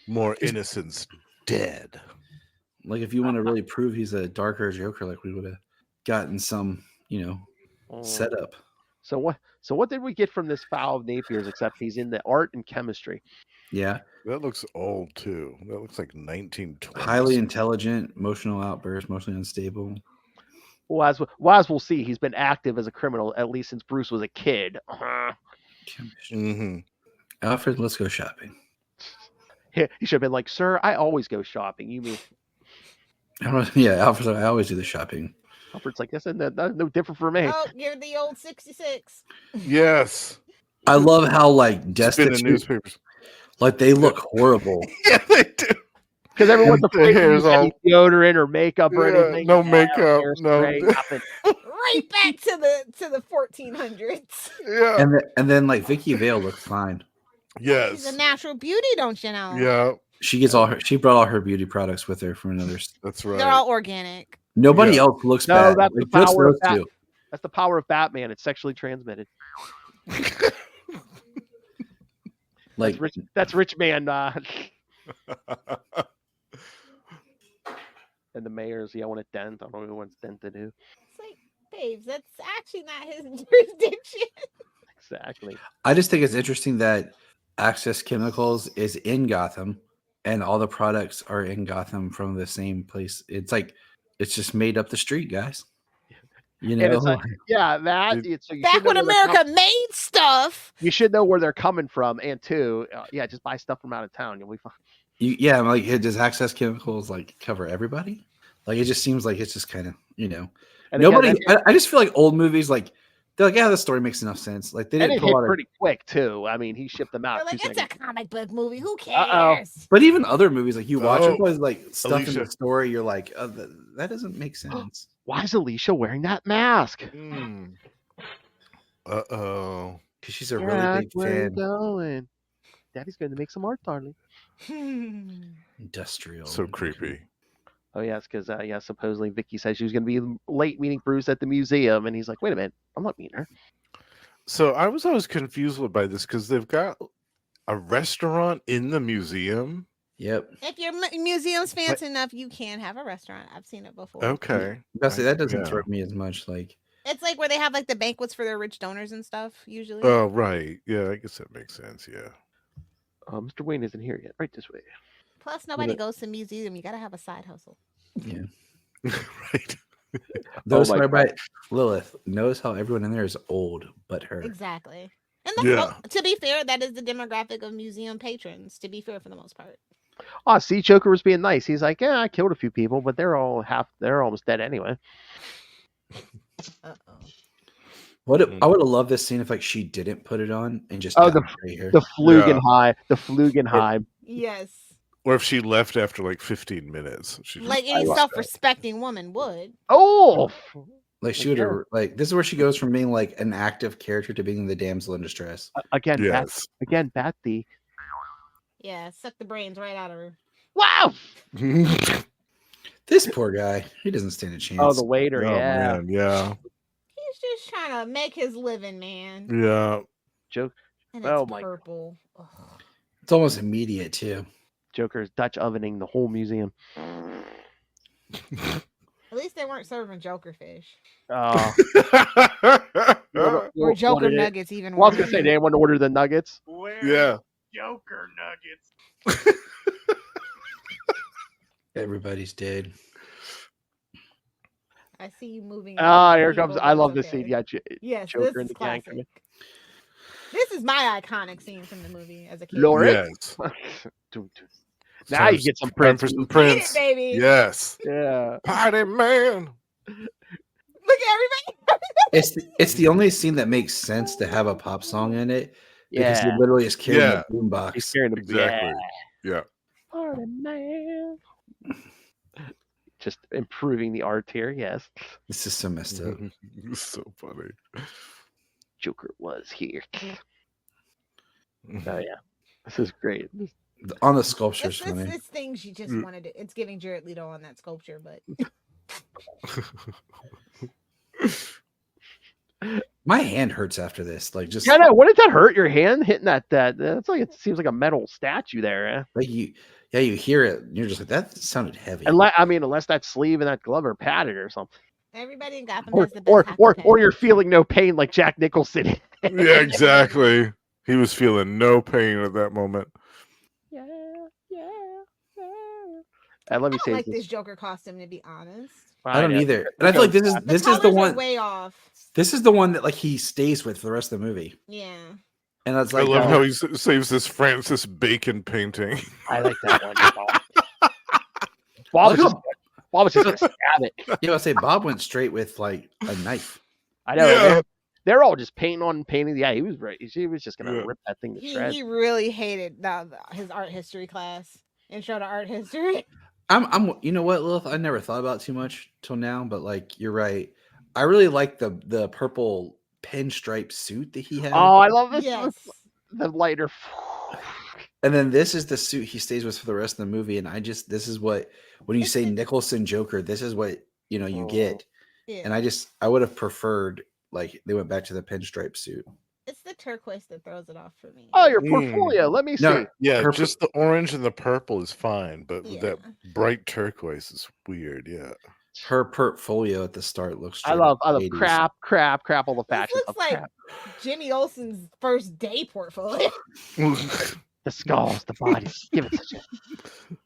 More innocents dead. Like if you want to really prove he's a darker Joker, like we would have gotten some, setup. So what did we get from this foul of Napier's except he's in the art and chemistry? Yeah. That looks old too. That looks like 1920. Highly intelligent, emotional outburst, mostly unstable. Well, as we'll see, he's been active as a criminal at least since Bruce was a kid. Mm-hmm. Alfred, let's go shopping. He should have been like, "Sir, I always go shopping." You mean? Yeah, Alfred's like, I always do the shopping. Alfred's like, "That's no different for me." Oh, you're the old 66. Yes. I love how like Spin destitute, the newspapers. like they look horrible. Yeah, they do. Because everyone's The afraid to hair's use any all- deodorant or makeup or Yeah, anything. no makeup, no- hairspray, nothing. Right back to the 1400s. Yeah. And then like Vicky Vale looks fine. Yes. She's a natural beauty, don't you know? Yeah, She brought all her beauty products with her from another. that's right. They're all organic. Nobody Yeah. else looks No, bad. that's Like, the just power of those that. two. That's the power of Batman. It's sexually transmitted. Like That's rich man. And the mayor's yelling at Dent. I don't know who wants Dent to do. It's like, babes, that's actually not his jurisdiction. Exactly. I just think it's interesting that Access Chemicals is in Gotham, and all the products are in Gotham from the same place. It's like it's just made up the street, guys. You know, And it's like, yeah, that. So you Back should know when where they're America made stuff. you should know where they're coming from, and two, just buy stuff from out of town. You'll be fine. yeah, I'm like, does Access Chemicals like cover everybody? Like, it just seems like it's just kind of, And nobody. again, I just feel like old movies, like they're like, yeah, the story makes enough sense. Like they and didn't it put a hit lot of, pretty quick too. I mean, he shipped them out. They're like, 2 it's a seconds. comic book movie. Who Uh-oh. cares? but even other movies, like you watch it, was like stuff in Alicia. the story, you're like, oh, that doesn't make sense. Why is Alicia wearing that mask? Uh-oh. Because she's a Yeah, really big where you fan. going? Daddy's going to make some art, darling. Industrial. So creepy. Oh yes, because supposedly Vicky said she was going to be late meeting Bruce at the museum, and he's like, "Wait a minute, I'm not meeting her." So I was always confused by this because they've got a restaurant in the museum. Yep. If your museum's fancy enough, you can have a restaurant. I've seen it before. Okay. That doesn't Yeah. throw me as much. Like, It's like where they have like the banquets for their rich donors and stuff, usually. Oh, right. Yeah, I guess that makes sense. Yeah. Mr. Wayne isn't here yet. Right this way. Plus, nobody goes to museum. You got to have a side hustle. yeah. Right. Those my who are by Lilith knows how everyone in there is old, but her. Exactly. And that's, Yeah. to be fair, that is the demographic of museum patrons, to be fair, for the most part. Oh, see, Joker was being nice. He's like, "Yeah, I killed a few people, but they're almost dead anyway." Uh-oh. I would have loved this scene if like she didn't put it on and just Oh, had it right here. The Flugenheim. Yes. Or if she left after like 15 minutes. She just- Like any self-respecting woman would. Oh, Like she would have like this is where she goes from being like an active character to being the damsel in distress. again, Yes. Batty. Yeah, suck the brains right out of her. Wow. This poor guy, he doesn't stand a chance. Oh, the waiter. Oh, yeah. man. Yeah. He's just trying to make his living, man. Yeah. Joke. And it's Oh, my- purple. Ugh. It's almost immediate too. Joker's Dutch ovening the whole museum. At least they weren't serving Joker fish. Uh, Or Joker what it is. nuggets, even Well, I was worse. gonna say, did anyone order the nuggets? Yeah. Joker nuggets. Everybody's dead. I see you moving. Ah, around here people, comes. but I it's love this okay. scene. Yeah, Yes, Joker this and is the gang classic. coming. This is my iconic scene from the movie as a kid. Yes. Now you get some Prince. Time for some Beat it, Prince. baby. Yes. Yeah. Party man. Look at everybody. It's the only scene that makes sense to have a pop song in it because he Yeah. literally is carrying Yeah. the boombox. He's carrying him. Exactly. Yeah. Party man. Just improving the art here. Yes. This is so messed up. So funny. Joker was here. Oh yeah. This is great. On the sculpture is It's funny. things you just wanted to. It's giving Jared Leto on that sculpture, but My hand hurts after this. Like just Yeah, no, what did that hurt? Your hand hitting that? That's like it seems like a metal statue there. Eh? like you hear it and you're just like that sounded heavy. Unless that sleeve and that glove are padded or something. everybody in Gotham Or has the best or you're feeling no pain like Jack Nicholson. Yeah, exactly. He was feeling no pain at that moment. Yeah. And let me I say don't like this Joker costume, to be honest. I don't either. And I feel like this is the colors are one way off. this is the one that like he stays with for the rest of the movie. Yeah. And that's I like love how he saves this Francis Bacon painting. I like that one. Bob was just gonna stab it. yeah, I say Bob went straight with like a knife. I know. Yeah. They're all just painting. Yeah, he was right. He was just gonna rip that thing to shreds. He really hated his art history class. Intro to art history. I'm you know what, Lilith? I never thought about it too much till now, but like you're right. I really like the purple pinstripe suit that he had. Oh, I love this. Yes. The lighter. And then this is the suit he stays with for the rest of the movie. And this is what when you say Nicholson Joker, this is what you get. Yeah. And I would have preferred like they went back to the pinstripe suit. It's the turquoise that throws it off for me. Oh, your portfolio. Let me see. No, Yeah, just the orange and the purple is fine, but Yeah. that bright turquoise is weird. Yeah. Her portfolio at the start looks. I love 80s. crap all the This fashions. looks like Jimmy Olsen's first day portfolio. The skulls, the bodies. Give it to you.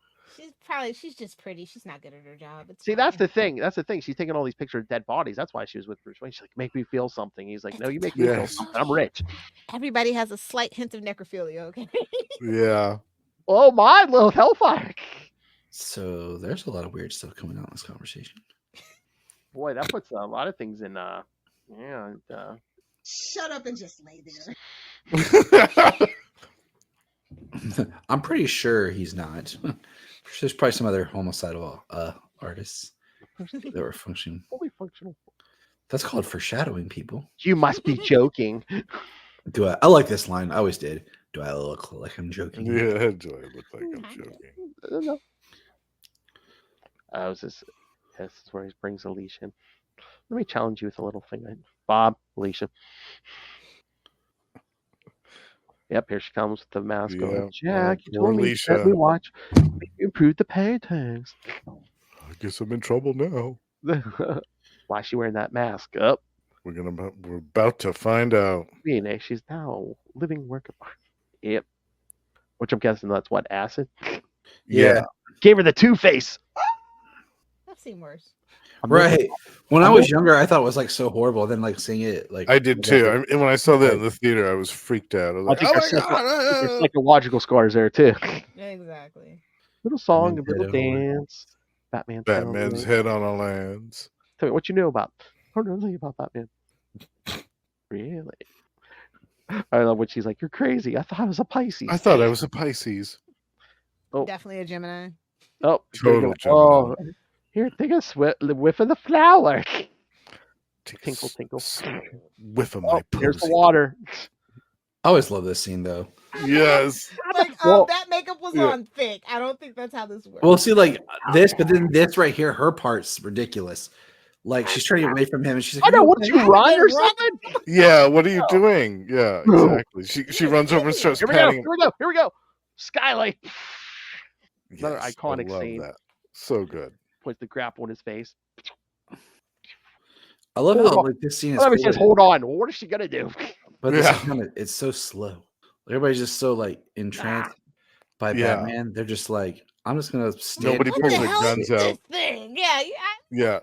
She's just pretty. She's not good at her job. See, that's the thing. She's taking all these pictures of dead bodies. That's why she was with Bruce Wayne. She's like, make me feel something. He's like, no, you make me feel Yes. something. I'm rich. Everybody has a slight hint of necrophilia, okay? Yeah. Oh, my little hellfire. So there's a lot of weird stuff coming out in this conversation. Boy, that puts a lot of things in. Shut up and just lay there. I'm pretty sure he's not. There's probably some other homicidal artists that were functioning. Fully functional. That's called foreshadowing, people. You must be joking. I like this line. I always did. Do I look like I'm joking? Yeah, do I look like I'm joking? I don't know. This is where he brings Alicia in. Let me challenge you with a little thing. Bob, Alicia. Yep, here she comes with the mask. Yeah, Going, Jack, you poor told me Alicia. let me watch. Improve the paintings. I guess I'm in trouble now. Why is she wearing that mask? Up. We're about to find out. She's now a living work of art. Yep. Which I'm guessing that's what, acid? Yeah. Gave her the Two-Face. I've seen worse. Right. When I was younger, I thought it was like so horrible. Then like seeing it, like I did too. And when I saw that in the theater, I was freaked out. I was I like, think oh my there's God. psychological scars there too. Exactly. Little song, a Batman's little head over. dance. Batman's head on a lance. Tell me what you know about. I don't know anything about Batman. Really? I love when she's like, "You're crazy. I thought I was a Pisces." I thought I was a Pisces. Oh. Definitely a Gemini. Oh, Total oh, here, take a whiff of the flower. Tinkle, tinkle. Whiff of Oh, my here's the pussy. water. I always love this scene though. Yes. Like, Well, that makeup was yeah. on thick. I don't think that's how this works. Well, see, like this, but then this right here, her part's ridiculous. Like she's trying to get away from him, and she's like, I know. What you run or Run. something? Yeah. What are you doing? Yeah. Exactly. She runs over and starts Here we go. patting. Here we go. Skylight. Another Yes, iconic I love scene. that. So good. Puts the grapple in his face. I love Hold how on. like this scene is. Let me cool, just hold on. Well, what is she gonna do? But this Yeah. is kinda, it's so slow. Everybody's just so like entranced by Yeah. Batman. They're just like, I'm just gonna stand. Nobody What pulls the their hell guns is this out. thing? Yeah, Yeah.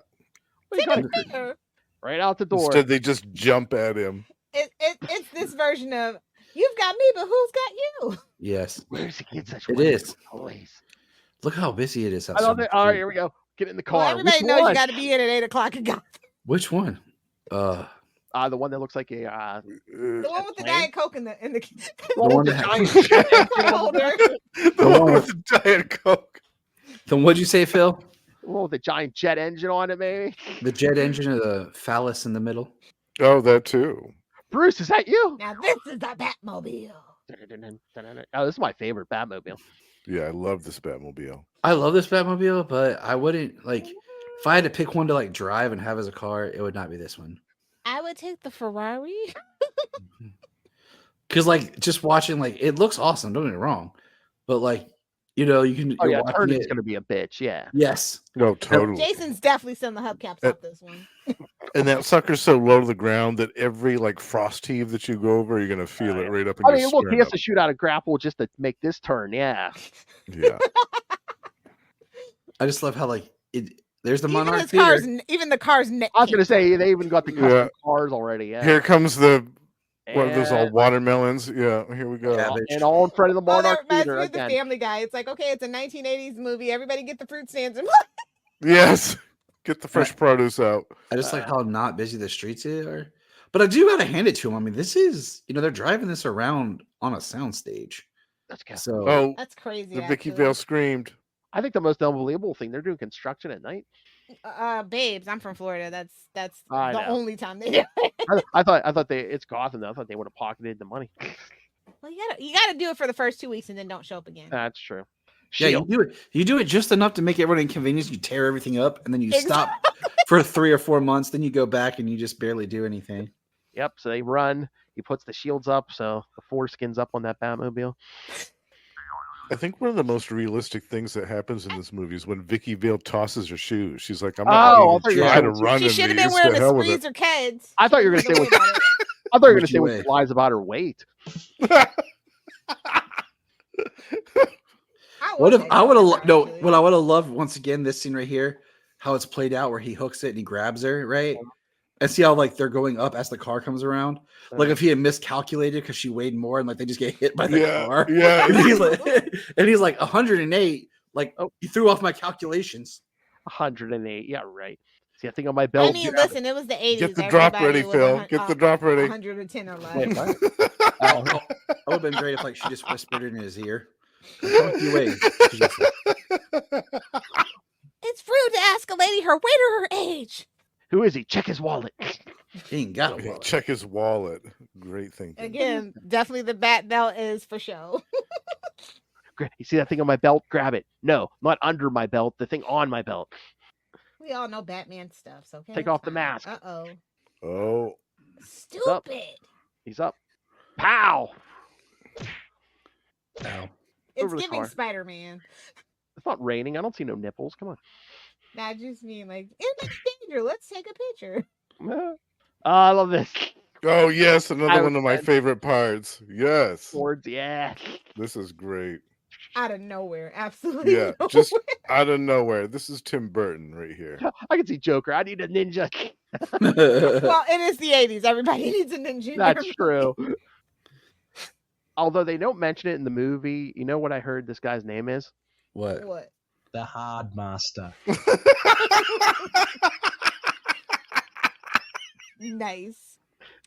What are you trying to do? Fair. Right out the door. Instead, they just jump at him. It's this version of you've got me, but who's got you? Yes, Where's he get such it is. toys? Look how busy it is. I love it. All right, here we go. Get in the car. Well, everybody Which knows one? you got to be in at 8 o'clock. And go. Which one? The one that looks like a The one with the plane? Diet Coke in the one the that- giant jet engine on holder. The one with the Diet Coke. Then what'd you say, Phil? the one with the giant jet engine on it, maybe. The jet engine or the phallus in the middle? Oh, that too. Bruce, is that you? Now this is the Batmobile. Oh, this is my favorite Batmobile. Yeah, I love this Batmobile. I love this Batmobile, but I wouldn't like if I had to pick one to like drive and have as a car, it would not be this one. I would take the Ferrari. Because like just watching, like it looks awesome. Don't get me wrong, but like you know, you can. Oh you're yeah, watching Turning's it. gonna be a bitch. Yeah. Yes, No, totally. Jason's definitely sending the hubcaps off this one. And that sucker's so low to the ground that every like frost heave that you go over, you're gonna feel it right up in I your mean, look, he sternum. has to shoot out a grapple just to make this turn. Yeah. Yeah. I just love how like it. There's the Even Monarch his cars, Theater. even the car's neck. I was gonna say they even got the custom Yeah. cars already. Yeah. Here comes the what are those all And- watermelons? Yeah, here we go. Yeah. and all in front of the Oh, that Monarch reminds Theater me of the again. Family Guy. It's like, okay, it's a 1980s movie. Everybody get the fruit stands and Yes. Get the fresh produce out. I just like how not busy the streets are. But I do gotta hand it to them. I mean, this is they're driving this around on a soundstage. That's kind of, So Oh, That's crazy. the Vicky actually. Vale screamed. I think the most unbelievable thing, they're doing construction at night. Babes, I'm from Florida. That's I the know. only time they do it. I thought it's Gotham though. I thought they would have pocketed the money. Well, you gotta do it for the first 2 weeks and then don't show up again. That's true. yeah, Shield. you do it just enough to make everyone inconvenienced. You tear everything up, and then you Exactly. stop for 3 or 4 months. Then you go back and you just barely do anything. Yep. So they run. He puts the shields up, so the foreskin's up on that Batmobile. I think one of the most realistic things that happens in this movie is when Vicky Vale tosses her shoes. She's like, I'm not Oh, I going thought to you were try to saying- run She in should have these. been wearing To the hell with it. sprees or kids. I thought you were gonna say Don't what- worry about it. I thought you were gonna What'd say you what weigh? lies about her weight. What if I would have no? Actually. What I would have loved once again this scene right here, how it's played out where he hooks it and he grabs her right, and see how like they're going up as the car comes around. Like if he had miscalculated because she weighed more and like they just get hit by the car. Yeah. and he's like 108. Like he threw off my calculations. 108. Yeah, right. See, I think on my belt. I mean, listen, it was the 80s. Get the drop ready, Everybody was Phil. Get the drop ready. 110 or less. Wait, what? Oh, that would have been great if like she just whispered in his ear. How much do you weigh? She's just like, It's rude to ask a lady her weight or her age. Who is he? Check his wallet. he ain't got a wallet. Check his wallet. Great thinking. Again, definitely the bat belt is for show. You see that thing on my belt? Grab it. No, not under my belt. The thing on my belt. We all know Batman stuff, so okay, Take that's off the fine. mask. Uh-oh. Oh, Stupid. He's up. Pow! Ow. It's Over the giving car. Spider-Man. It's not raining. I don't see no nipples. Come on. That just mean like, in danger, let's take a picture. I love this. oh yes, another I one of my was- favorite parts. Yes, Swords, yeah. this is great. Out of nowhere. Absolutely Yeah, nowhere. just out of nowhere. This is Tim Burton right here. I can see Joker. I need a ninja. Well, it is the 80s. Everybody needs a ninja. in That's their true. Although they don't mention it in the movie, you know what I heard this guy's name is? What? What? The Hard Master. Nice.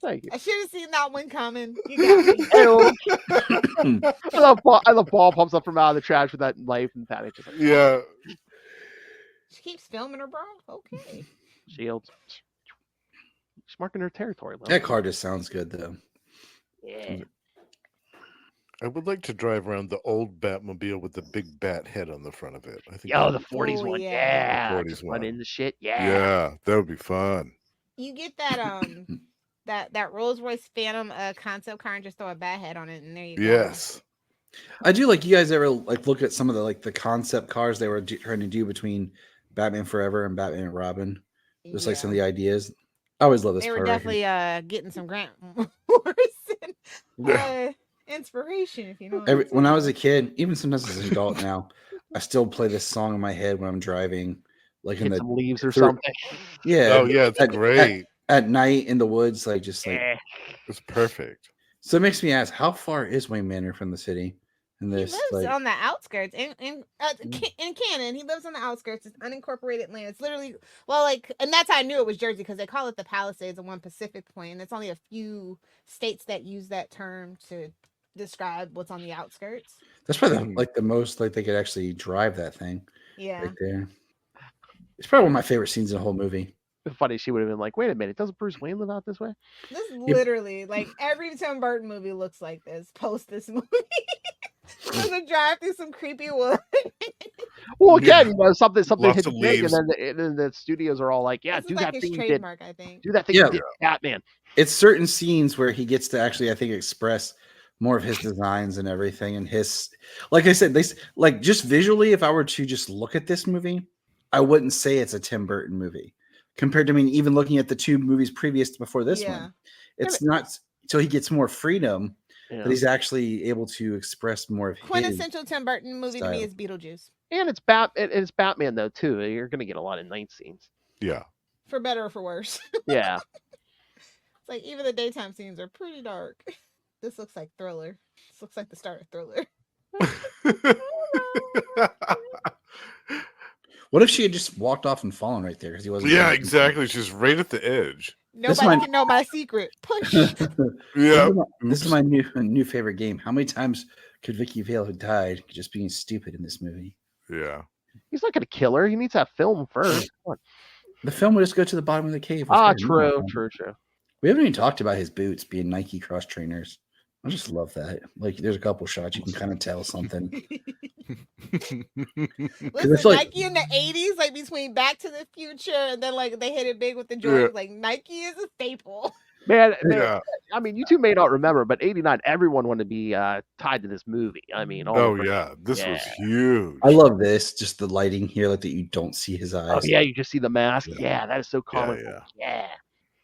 Thank you. I should have seen that one coming. You got me. Ew. I love Paul pumps up from out of the trash with that knife and Patty just like Yeah, She keeps filming her, bro. Okay. shields. She's marking her territory. Lil. That car just sounds good though. Yeah. I would like to drive around the old Batmobile with the big bat head on the front of it. I think. Yo, that the would be 40s Oh, one. yeah. Yeah. 40s Just one. run in the shit. fun. Yeah. Yeah, that would be fun. You get that that Rolls Royce Phantom concept car and just throw a bat head on it, and there you go. Yes. I do like you guys ever like look at some of the like the concept cars they were trying to do between Batman Forever and Batman and Robin. Just like some of the ideas. I always love this They car. were right here. definitely getting some Grant Morrison inspiration, if you know. What I'm When I was a saying. kid, even sometimes as an adult now, I still play this song in my head when I'm driving. like Hit in the some leaves or through- something. Yeah. Oh yeah, it's great. At night in the woods, like just like. It's perfect. So it makes me ask, how far is Wayne Manor from the city? And He this lives like on the outskirts in Cannon. He lives on the outskirts. It's unincorporated land. It's literally and that's how I knew it was Jersey because they call it the Palisades and one Pacific Point. And it's only a few states that use that term to describe what's on the outskirts. that's probably the most like they could actually drive that thing Yeah. right there. It's probably one of my favorite scenes in the whole movie. Funny, she would have been like, "Wait a minute, doesn't Bruce Wayne live out this way?" This literally every Tim Burton movie looks like this. Post this movie. Gonna drive through some creepy woods. Well, again, something Lots hit of big, leaves. and then the studios are all like, "Yeah, This do is that his thing you did. trademark, I think. Do that thing Yeah. you did, Batman." It's certain scenes where he gets to actually, I think, express more of his designs and everything. And his, like I said, just visually, if I were to just look at this movie, I wouldn't say it's a Tim Burton movie compared to, even looking at the two movies previous before this one. It's not, so he gets more freedom, but he's actually able to express more of quintessential Tim Burton movie style. to me is Beetlejuice. And it's Batman though too. You're gonna get a lot of night scenes. Yeah. For better or for worse. Yeah. It's like even the daytime scenes are pretty dark. This looks like Thriller. This looks like the start of Thriller. What if she had just walked off and fallen right there because he wasn't? Yeah, exactly. She's right at the edge. Nobody can know my secret. Push. Yeah. This is my new favorite game. How many times could Vicky Vale have died just being stupid in this movie? Yeah. He's not gonna kill her. He needs to have film first. Come on. The film would just go to the bottom of the cave. True. We haven't even talked about his boots being Nike cross trainers. I just love that. Like, there's a couple shots you can kind of tell something. Listen, Nike in the 80s, like between Back to the Future and then they hit it big with the Jordans. Yeah. Like Nike is a staple. Man, Yeah. I mean, you two may not remember, but '89, everyone wanted to be tied to this movie. I mean, This was huge. I love this. Just the lighting here, like that you don't see his eyes. Oh yeah, you just see the mask. Yeah, that is so common. Yeah.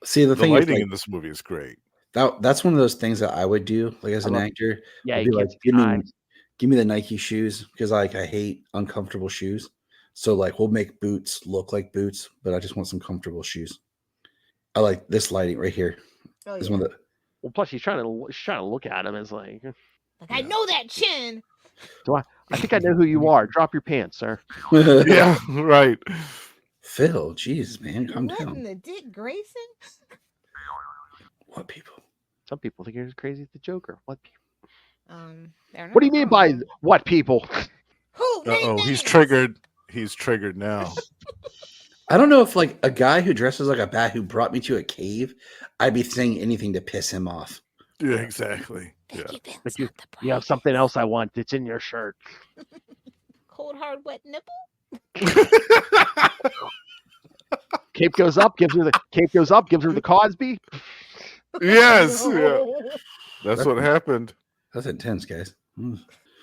See, the thing lighting is, in this movie is great. That's one of those things that I would do, like as an actor. Yeah, I'd you be can't like, see give me the Nike shoes because I hate uncomfortable shoes. So we'll make boots look like boots, but I just want some comfortable shoes. I like this lighting right here. Oh, Is one of the, Well, plus she's trying to look at him as like I know that chin. I think I know who you are. Drop your pants, sir. Yeah, right. Phil, jeez, man, calm What in down. the Dick Grayson? What people? Some people think you're as crazy as the Joker. What people? What do you mean by what people? Who? Oh, he's triggered. He's triggered now. I don't know if a guy who dresses like a bat who brought me to a cave, I'd be saying anything to piss him off. Yeah, exactly. Yeah. But you have something else I want. It's in your shirt. Cold hard wet nipple. Cape goes up, gives her the Cosby. Yes. Yeah. That's what happened. That's intense, guys.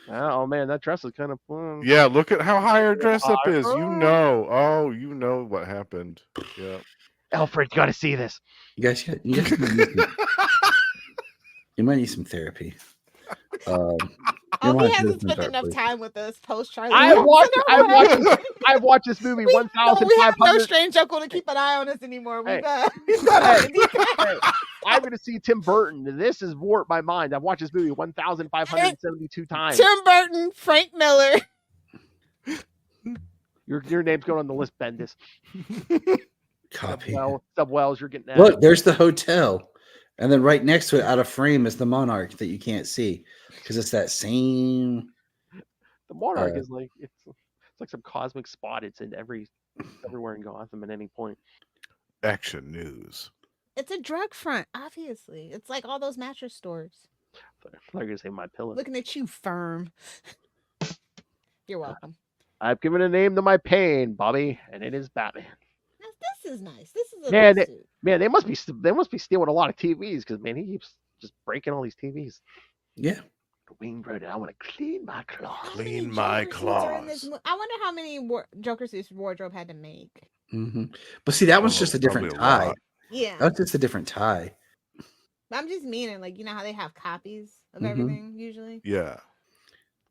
Oh man, that dress is kind of fun. Yeah, look at how high her dress up is. You know what happened. Yeah. Alfred, you got to see this. You guys you might need some therapy. He hasn't spent enough time with us post Charlie. I've watched this movie 1,500. We have no strange uncle to keep an eye on us anymore. We've got I'm going to see Tim Burton. This has warped my mind. I've watched this movie 1,572 times. Tim Burton, Frank Miller. Your name's going on the list, Bendis. Copy. Subwells, you're getting that. Look, there's the hotel. And then right next to it, out of frame, is the Monarch that you can't see because it's that same. The Monarch is like it's like some cosmic spot. It's in everywhere in Gotham at any point. Action news. It's a drug front, obviously. It's like all those mattress stores. I'm not gonna say My Pillow. Looking at you, firm. You're welcome. I've given a name to my pain, Bobby, and it is Batman. This is nice. This is a man. They must be stealing a lot of TVs because man, he keeps just breaking all these TVs. Yeah. Wing Brother, I want to clean my claws. Clean my claws. I wonder how many Joker suits wardrobe had to make. Mm-hmm. But see, that was just a different tie. Yeah, that's just a different tie. I'm just meaning, you know how they have copies of everything usually. Yeah.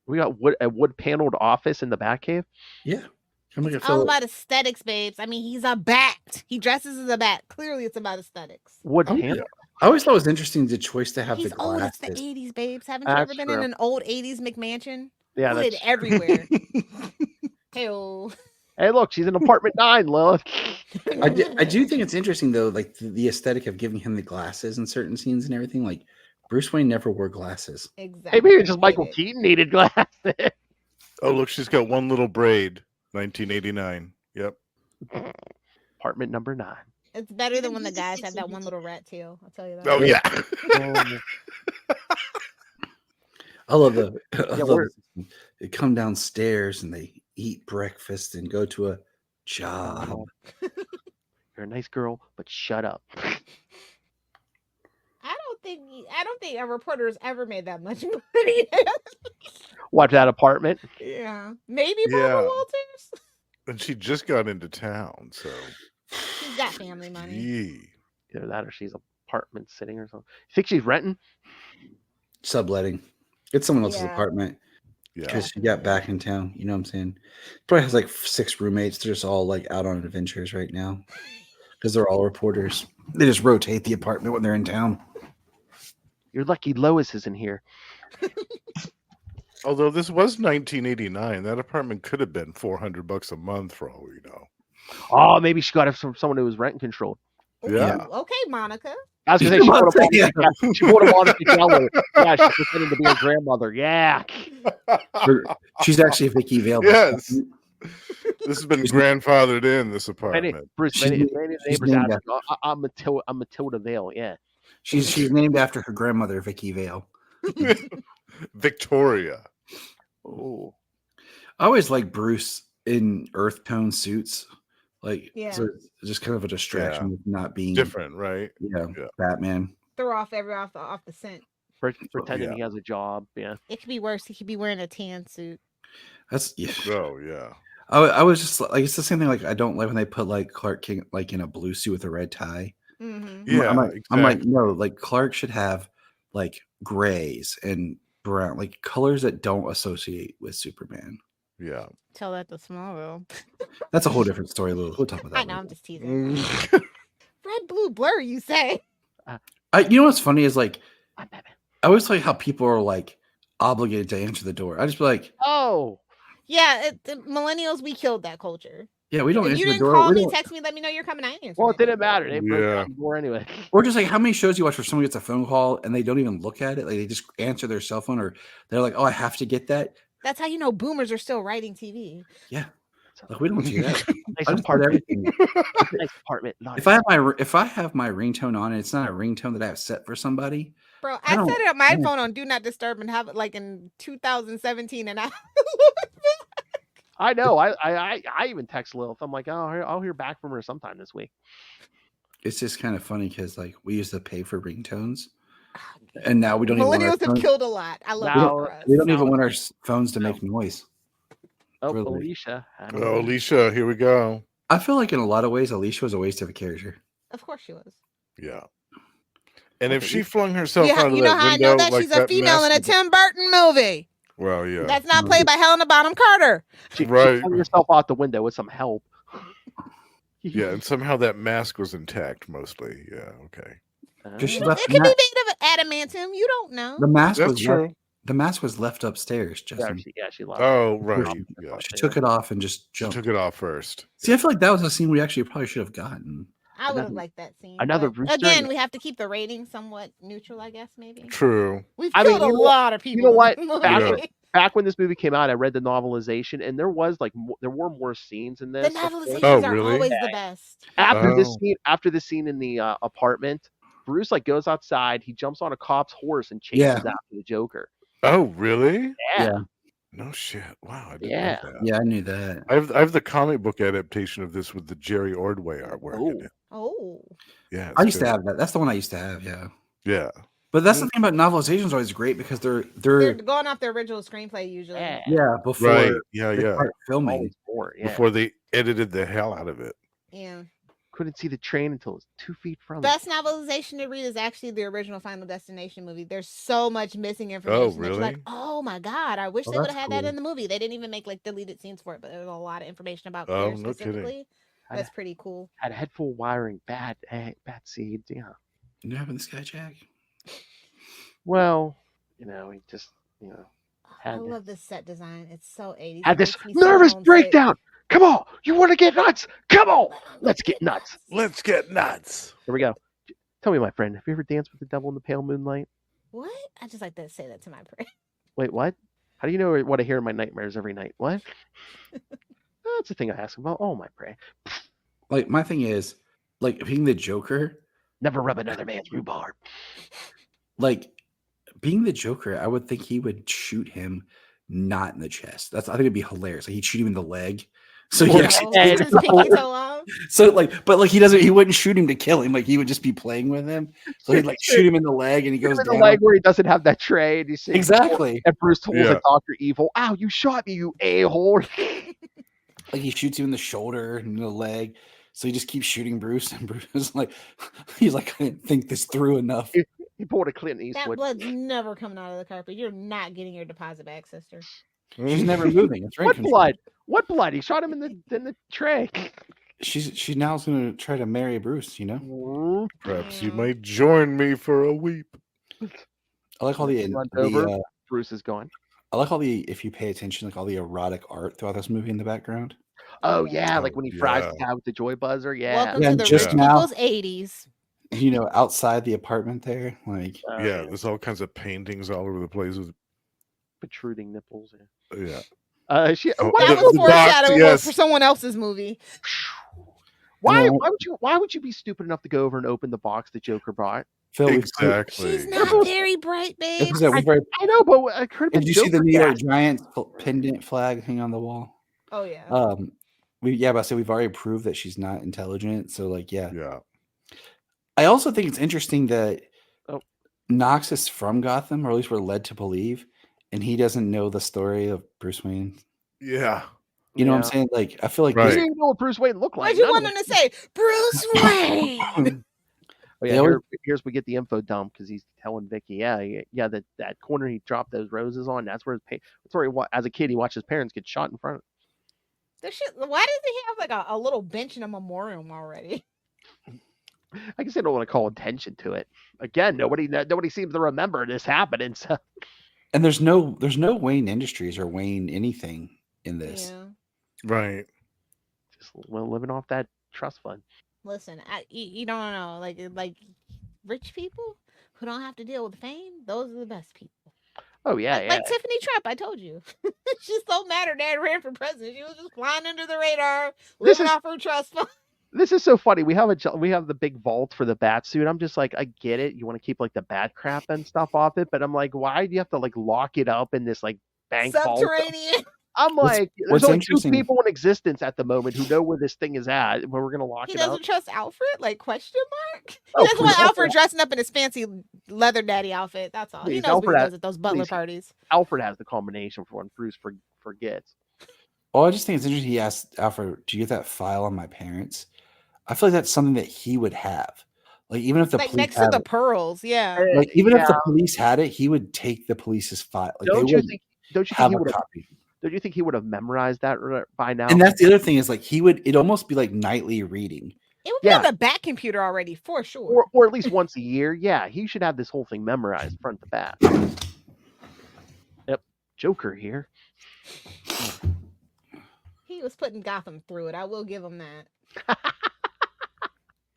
We got a wood paneled office in the Batcave. Yeah. It's all about aesthetics, babes. I mean, he's a bat. He dresses as a bat. Clearly, it's about aesthetics. Wood panther. I always thought it was interesting the choice to have He's the old. glasses. It's the 80s, babes. Haven't you ever been in an old 80s McMansion? Yeah, Wood that's everywhere. Hey-o. Hey, look, she's in apartment 9, Lilith. I do think it's interesting though, like the aesthetic of giving him the glasses in certain scenes and everything. Like Bruce Wayne never wore glasses. Exactly. Hey, maybe just Michael Keaton needed glasses. Oh, look, she's got one little braid. 1989. Yep. Apartment number 9. It's better than when the guys have that one little rat tail. I'll tell you that. Oh yeah. I love they come downstairs and they eat breakfast and go to a job. You're a nice girl, but shut up. I don't think a reporter's ever made that much money. Watch that apartment. Yeah. Maybe Barbara Walters. And she just got into town, so She's got family money. Yee. Either that or she's apartment sitting or something. You think she's renting? Subletting. It's someone else's apartment. Yeah. Because she got back in town. You know what I'm saying? Probably has like 6 roommates. They're just all like out on adventures right now. Because they're all reporters. They just rotate the apartment when they're in town. You're lucky Lois isn't here. Although this was 1989, that apartment could have been $400 a month for all we know. Oh, maybe she got it from someone who was rent controlled. Yeah. Ooh, okay, Monica. I was gonna say she bought a Monica Geller. Yeah, she's pretending to be her grandmother. Yeah. She's actually Vicky Vale. Yes. This has been grandfathered in this apartment. Bruce, many neighbors ask, I'm Matilda Vale. Yeah. She's named after her grandmother, Vicky Vale. Victoria. Oh. I always like Bruce in earth tone suits. Like, so it's just kind of a distraction with not being different, right? Yeah, Batman. Throw off off the scent. Pretending he has a job. Yeah. It could be worse. He could be wearing a tan suit. That's Oh yeah. I was just like, it's the same thing. Like, I don't like when they put like Clark Kent like in a blue suit with a red tie. Mm-hmm. Yeah, I'm like, no, like Clark should have like grays and brown, like colors that don't associate with Superman. Yeah. Tell that to Smallville. That's a whole different story. We'll talk about that. I know, I'm just teasing. Red, blue, blur, you say? You know what's funny is like, I always like how people are like obligated to answer the door. I just be like, oh, yeah, the millennials, we killed that culture. Yeah, we don't. If you didn't call me, text me, let me know you're coming. I answer. Well, it didn't matter. They broke down the door anyway. Or just like how many shows you watch where someone gets a phone call and they don't even look at it, like they just answer their cell phone, or they're like, "Oh, I have to get that." That's how you know boomers are still writing TV. Yeah, like we don't do that. Nice I just part everything. Nice apartment. If I have my ringtone on and it's not a ringtone that I have set for somebody, bro, I set it on my phone on Do Not Disturb and have it like in 2017, and I know. I even text Lilith. I'm like, oh, I'll hear back from her sometime this week. It's just kind of funny because like we used to pay for ringtones, and now we don't. Millennials have killed a lot. I love it. We don't even want our phones to make noise. Oh, really. Alicia. Oh, Alicia, here we go. I feel like in a lot of ways, Alicia was a waste of a character. Of course she was. Yeah. And if she flung herself out of that window, you know how I know that she's a female in a Tim Burton movie. Well, yeah. That's not played by Helena Bonham Carter. She flung herself out the window with some help. Yeah, and somehow that mask was intact mostly. Yeah, okay. It could be made of adamantium. You don't know. The mask That's was true. The mask was left upstairs, Justin. She lost Oh, right. Yeah. She took it off and just jumped. She took it off first. See, I feel like that was a scene we actually probably should have gotten. I would have liked that scene. Another again, we have to keep the rating somewhat neutral, I guess, maybe. True. We've killed a lot of people. You know what? Back when this movie came out, I read the novelization, and there were more scenes in this. The novelizations are always the best. After this scene in the apartment, Bruce like goes outside, he jumps on a cop's horse and chases after the Joker. Oh, really? Yeah. No shit. Wow. I didn't Yeah. know that. Yeah, I knew that. I have the comic book adaptation of this with the Jerry Ordway artwork in it. Oh. Yeah. I used to have that. That's the one I used to have. Yeah. Yeah. But that's the thing about novelizations. Always great because they're going off the original screenplay usually. Yeah. Before right. Yeah. filming before they edited the hell out of it. Yeah. couldn't see the train until it was 2 feet from it. Best novelization to read is actually the original Final Destination movie. There's so much missing information. That you're like, really? oh my god, I wish Oh, they would have that's had that cool. in the movie. They didn't even make like deleted scenes for it, but there's a lot of information about Oh, Claire no kidding. specifically. That's pretty cool. Had a head full of wiring, bad seeds. Yeah. What happened to this guy, Jack? Well, he just, I had love this set design. It's so 80s. had It this makes me so nervous homesick. breakdown. Come on, you want to get nuts? Come on, let's get nuts. Let's get nuts. Here we go. Tell me, my friend, have you ever danced with the devil in the pale moonlight? What? I just like to say that to my prayer. Wait, what? How do you know what I hear in my nightmares every night? What? That's the thing I ask about. Oh, my pray. Like, my thing is, like, being the Joker, Never rub another man's rhubarb. like, being the Joker, I would think he would shoot him not in the chest. I think it'd be hilarious. Like, he'd shoot him in the leg. So he Or actually, head. His pinky toe off. so like, but like he wouldn't shoot him to kill him. Like he would just be playing with him. So he'd like shoot him in the leg, and he goes in the down. leg where he doesn't have that tray, and you see Exactly. And Bruce Tool's Yeah. a Dr. Evil. Ow, you shot me, you a-hole. Like he shoots him in the shoulder and the leg. So he just keeps shooting Bruce, and Bruce is like, he's like, I didn't think this through enough. He pulled a Clint That Eastwood. blood's never coming out of the carpet. You're not getting your deposit back, sister. She's never moving. It's What blood? What blood? He shot him in the tray. She now's gonna try to marry Bruce. Perhaps you Yeah. might join me for a weep. I like all Runs over. the Bruce is gone. I like all the, if you pay attention, like all the erotic art throughout this movie in the background. Oh yeah, like when he fries yeah. the cow with the joy buzzer. Yeah. Welcome Yeah, to the just rich now- people's 80s. Outside the apartment there, like Oh, Yeah, there's all kinds of paintings all over the place. protruding nipples. Yeah. Yeah. Why, That The- was the box, foreshadowing yes. for someone else's movie. why No. why would you be stupid enough to go over and open the box that Joker brought? Phil. Exactly. She's not very bright, babe. I know, but I could have been Did you see the Joker New York gas. Giants pendant flag hang on the wall? Oh yeah. But we've already proved that she's not intelligent. So like, yeah. Yeah. I also think it's interesting that Oh. Knox is from Gotham, or at least we're led to believe, and he doesn't know the story of Bruce Wayne. Yeah. You know what Yeah. I'm saying? Like, I feel like He Right. didn't even know what Bruce Wayne looked like. What'd you None want of him to say? Bruce Wayne. Oh, yeah, They always- here's we get the info dump because he's telling Vicky, that corner he dropped those roses on, that's where that's where as a kid he watched his parents get shot in front. This shit, why does he have like a little bench in a memorial already? I guess they don't want to call attention to it. Again, nobody seems to remember this happening. So and there's no Wayne Industries or Wayne anything in this. Yeah. Right. just living off that trust fund. Listen, you don't know, like rich people who don't have to deal with fame. Those are the best people. Oh yeah, Like Tiffany Trump, I told you. She's so mad her dad ran for president. She was just flying under the radar, This living is- off her trust fund. This is so funny. We have the big vault for the bat suit. I'm just like, I get it. You want to keep like the bat crap and stuff off it, but I'm like, why do you have to like lock it up in this like bank vault? Subterranean. I'm What's- like, what's there's only two interesting- people in existence at the moment who know where this thing is at. Where we're gonna lock He it up. doesn't trust Alfred? Like, question mark? He Oh, doesn't want please, Alfred dressing up in his fancy leather daddy outfit. That's all. He Please, knows what Alfred he has- does at those butler please. parties. Alfred has the combination for when Bruce forgets. Oh, I just think it's interesting. He asked Alfred, "Do you get that file on my parents?" I feel like that's something that he would have. Like even if the Like police next to had the it, pearls, yeah. like even if Yeah. the police had it, he would take the police's file. Like Don't they you wouldn't think? Don't you think have he a would have? copy. Don't you think he would have memorized that by now? And that's the other thing is like he would. It'd almost be like nightly reading. It would be Yeah. on the back computer already, for sure. or at least once a year. Yeah, he should have this whole thing memorized front to back. Yep, Joker here. He was putting Gotham through it. I will give him that.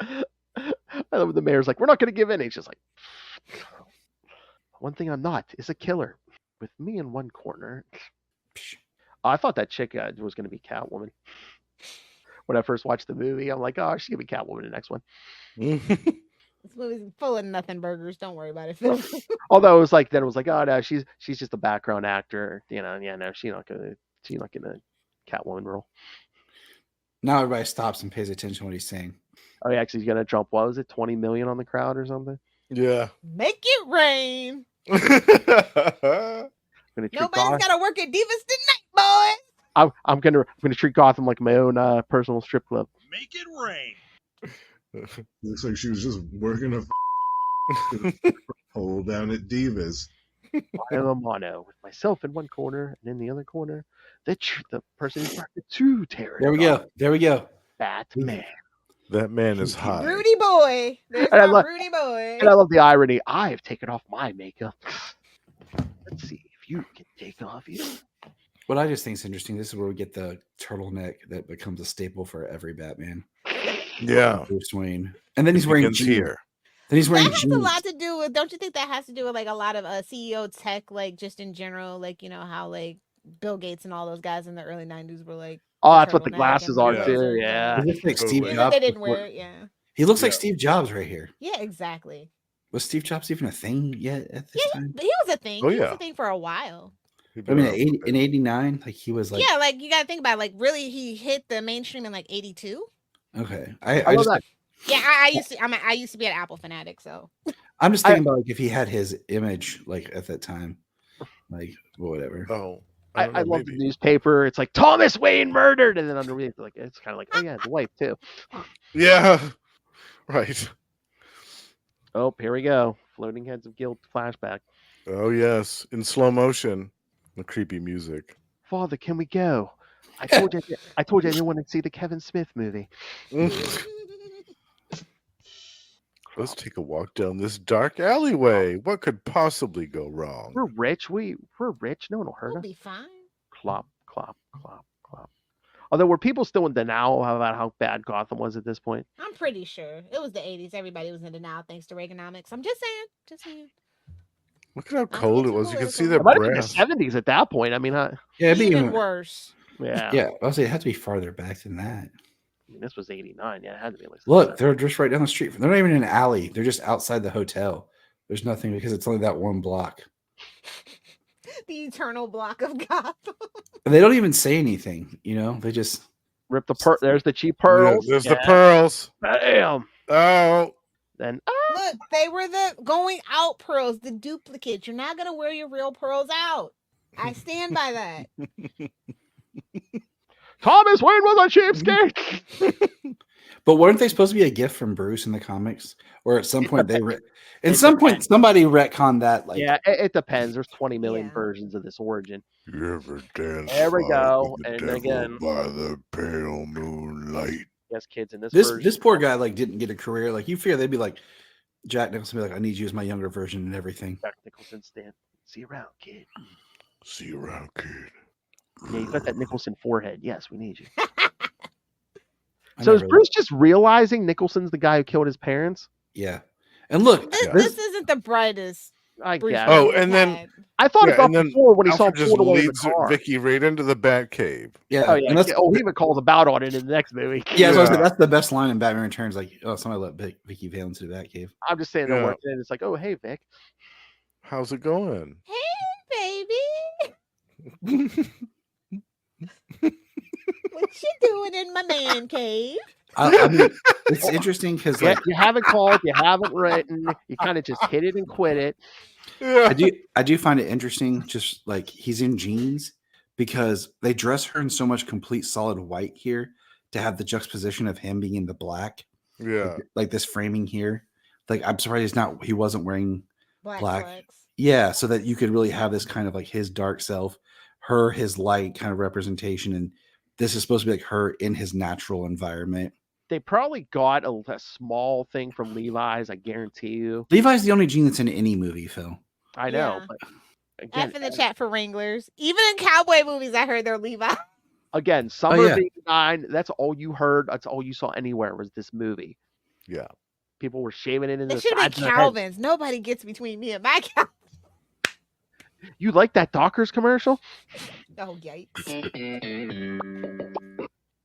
I love when the mayor's like, we're not going to give in. He's just like, one thing I'm not is a killer. With me in one corner. I thought that chick was going to be Catwoman. When I first watched the movie, I'm like, oh, she's going to be Catwoman in the next one. This movie's full of nothing burgers. Don't worry about it, Phil. Although it was like, oh no, she's just a background actor. You know, yeah, no, she's not gonna Catwoman role. Now everybody stops and pays attention to what he's saying. Oh yeah, actually, he's gonna drop. What was it, 20 million on the crowd or something? Yeah. Make it rain. Gonna treat Nobody's Gotham. got to work at Divas tonight, boys. I'm gonna treat Gotham like my own personal strip club. Make it rain. Looks like she was just working a hole down at Divas. I am a mono with myself in one corner, and in the other corner, the person who's marked the two terror. There we go. There we go. Batman. That man is high. Broody boy. There's And I my love- broody boy. And I love the irony. I have taken off my makeup. Let's see if you can take off yours. What I just think is interesting. This is where we get the turtleneck that becomes a staple for every Batman. Yeah. Bruce Wayne, and then he's wearing Begins jeans. here. Then he's wearing That has jeans. a lot to do with. Don't you think that has to do with like a lot of CEO tech, like just in general, like you know how like Bill Gates and all those guys in the early '90s were like. Oh, that's what the turtleneck glasses and are Yeah. too. Yeah. He looks like Steve Totally. Jobs. They didn't before- wear it, yeah. He looks like Yeah. Steve Jobs right here. Yeah, exactly. Was Steve Jobs even a thing yet at this time? But he was a thing. Oh, He was yeah. a thing for a while. I mean, in '89, like he was like, Yeah, like you got to think about it, like really he hit the mainstream in like '82. okay. I I love just, that. Yeah, I used to be an Apple fanatic, so I'm just thinking about like if he had his image like at that time, like whatever. Oh, I don't know, love the maybe. newspaper. It's like Thomas Wayne murdered, and then underneath, like it's kind of like, oh yeah, the wife too. Yeah. Right. Oh, here we go. Floating Heads of Guilt flashback. Oh yes, in slow motion. The creepy music. Father, can we go? I told you. I told you I didn't want to see the Kevin Smith movie. Let's take a walk down this dark alleyway. What could possibly go wrong? We're rich. We're rich. No one will hurt we'll us. be fine. Clop, clop, clop, clop. Although, were people still in denial about how bad Gotham was at this point? I'm pretty sure it was the '80s. Everybody was in denial thanks to Reaganomics. I'm just saying. Just saying. Look at how Not to cold get it too was. You could see political. their It might have been the breath. 70s at that point. I mean, Yeah, it'd be Even even worse. yeah. Yeah, I was say it had to be farther back than that. I mean, this was 89. Yeah, it had to be like. Look, they're just right down the street. They're not even in an alley. They're just outside the hotel. There's nothing because it's only that one block. The eternal block of Gotham. And they don't even say anything. You know, they just Rip the There's the cheap Yeah, pearls. there's the pearls. Bam. Oh, Then Look, they were the going out pearls, the duplicates. You're not gonna wear your real pearls out. I stand by that. Thomas Wayne was a cheapskate. But weren't they supposed to be a gift from Bruce in the comics? Or at some point at some point somebody retconned that. Like, Yeah, it depends. There's 20 million Yeah. versions of this origin. you ever dance? There we by go, the and devil again- by the pale moonlight. Yes, kids in this this version. this poor guy like didn't get a career. Like you figure they'd be like Jack Nicholson would be like, I need you as my younger version and everything. Jack Nicholson stand. See you around, kid. See you around, kid. Yeah, you got that Nicholson forehead. Yes, we need you. I So is never- Bruce just realizing Nicholson's the guy who killed his parents? Yeah. And look, This, Yeah. this isn't the brightest. I Bruce guess. Oh, Wayne and then- had. I thought Yeah, about and then before when he saw him Alfred just pulled away in the leads car. Vicky right into the Batcave. yeah. Oh yeah. And that's, Oh, he even calls about on it in the next movie. yeah, so I was like, Yeah. that's the best line in Batman Returns. Like, oh, somebody let Vicky Vale into the Batcave. I'm just saying Yeah. that working in. It's like, oh hey Vic. How's it going? Baby, what you doing in my man cave? I mean, it's interesting because Yeah, like you haven't called, you haven't written, you kind of just hit it and quit it. Yeah. I do find it interesting, just like he's in jeans because they dress her in so much complete solid white here to have the juxtaposition of him being in the black, Yeah. like this framing here. Like I'm surprised he wasn't wearing Black Black. flags. yeah, so that you could really have this kind of like his dark self, her his light kind of representation, and this is supposed to be like her in his natural environment. They probably got a small thing from Levi's, I guarantee you. Levi's the only jean that's in any movie, Phil. I know, Yeah. but again, F in the chat for Wranglers. Even in cowboy movies, I heard they're Levi. again, summer yeah. of '89. That's all you heard. That's all you saw anywhere was this movie. Yeah. People were shaving it in They the should have sides been of their head. Calvins. Nobody gets between me and my Calvin. You like that Dockers commercial? Oh, yikes.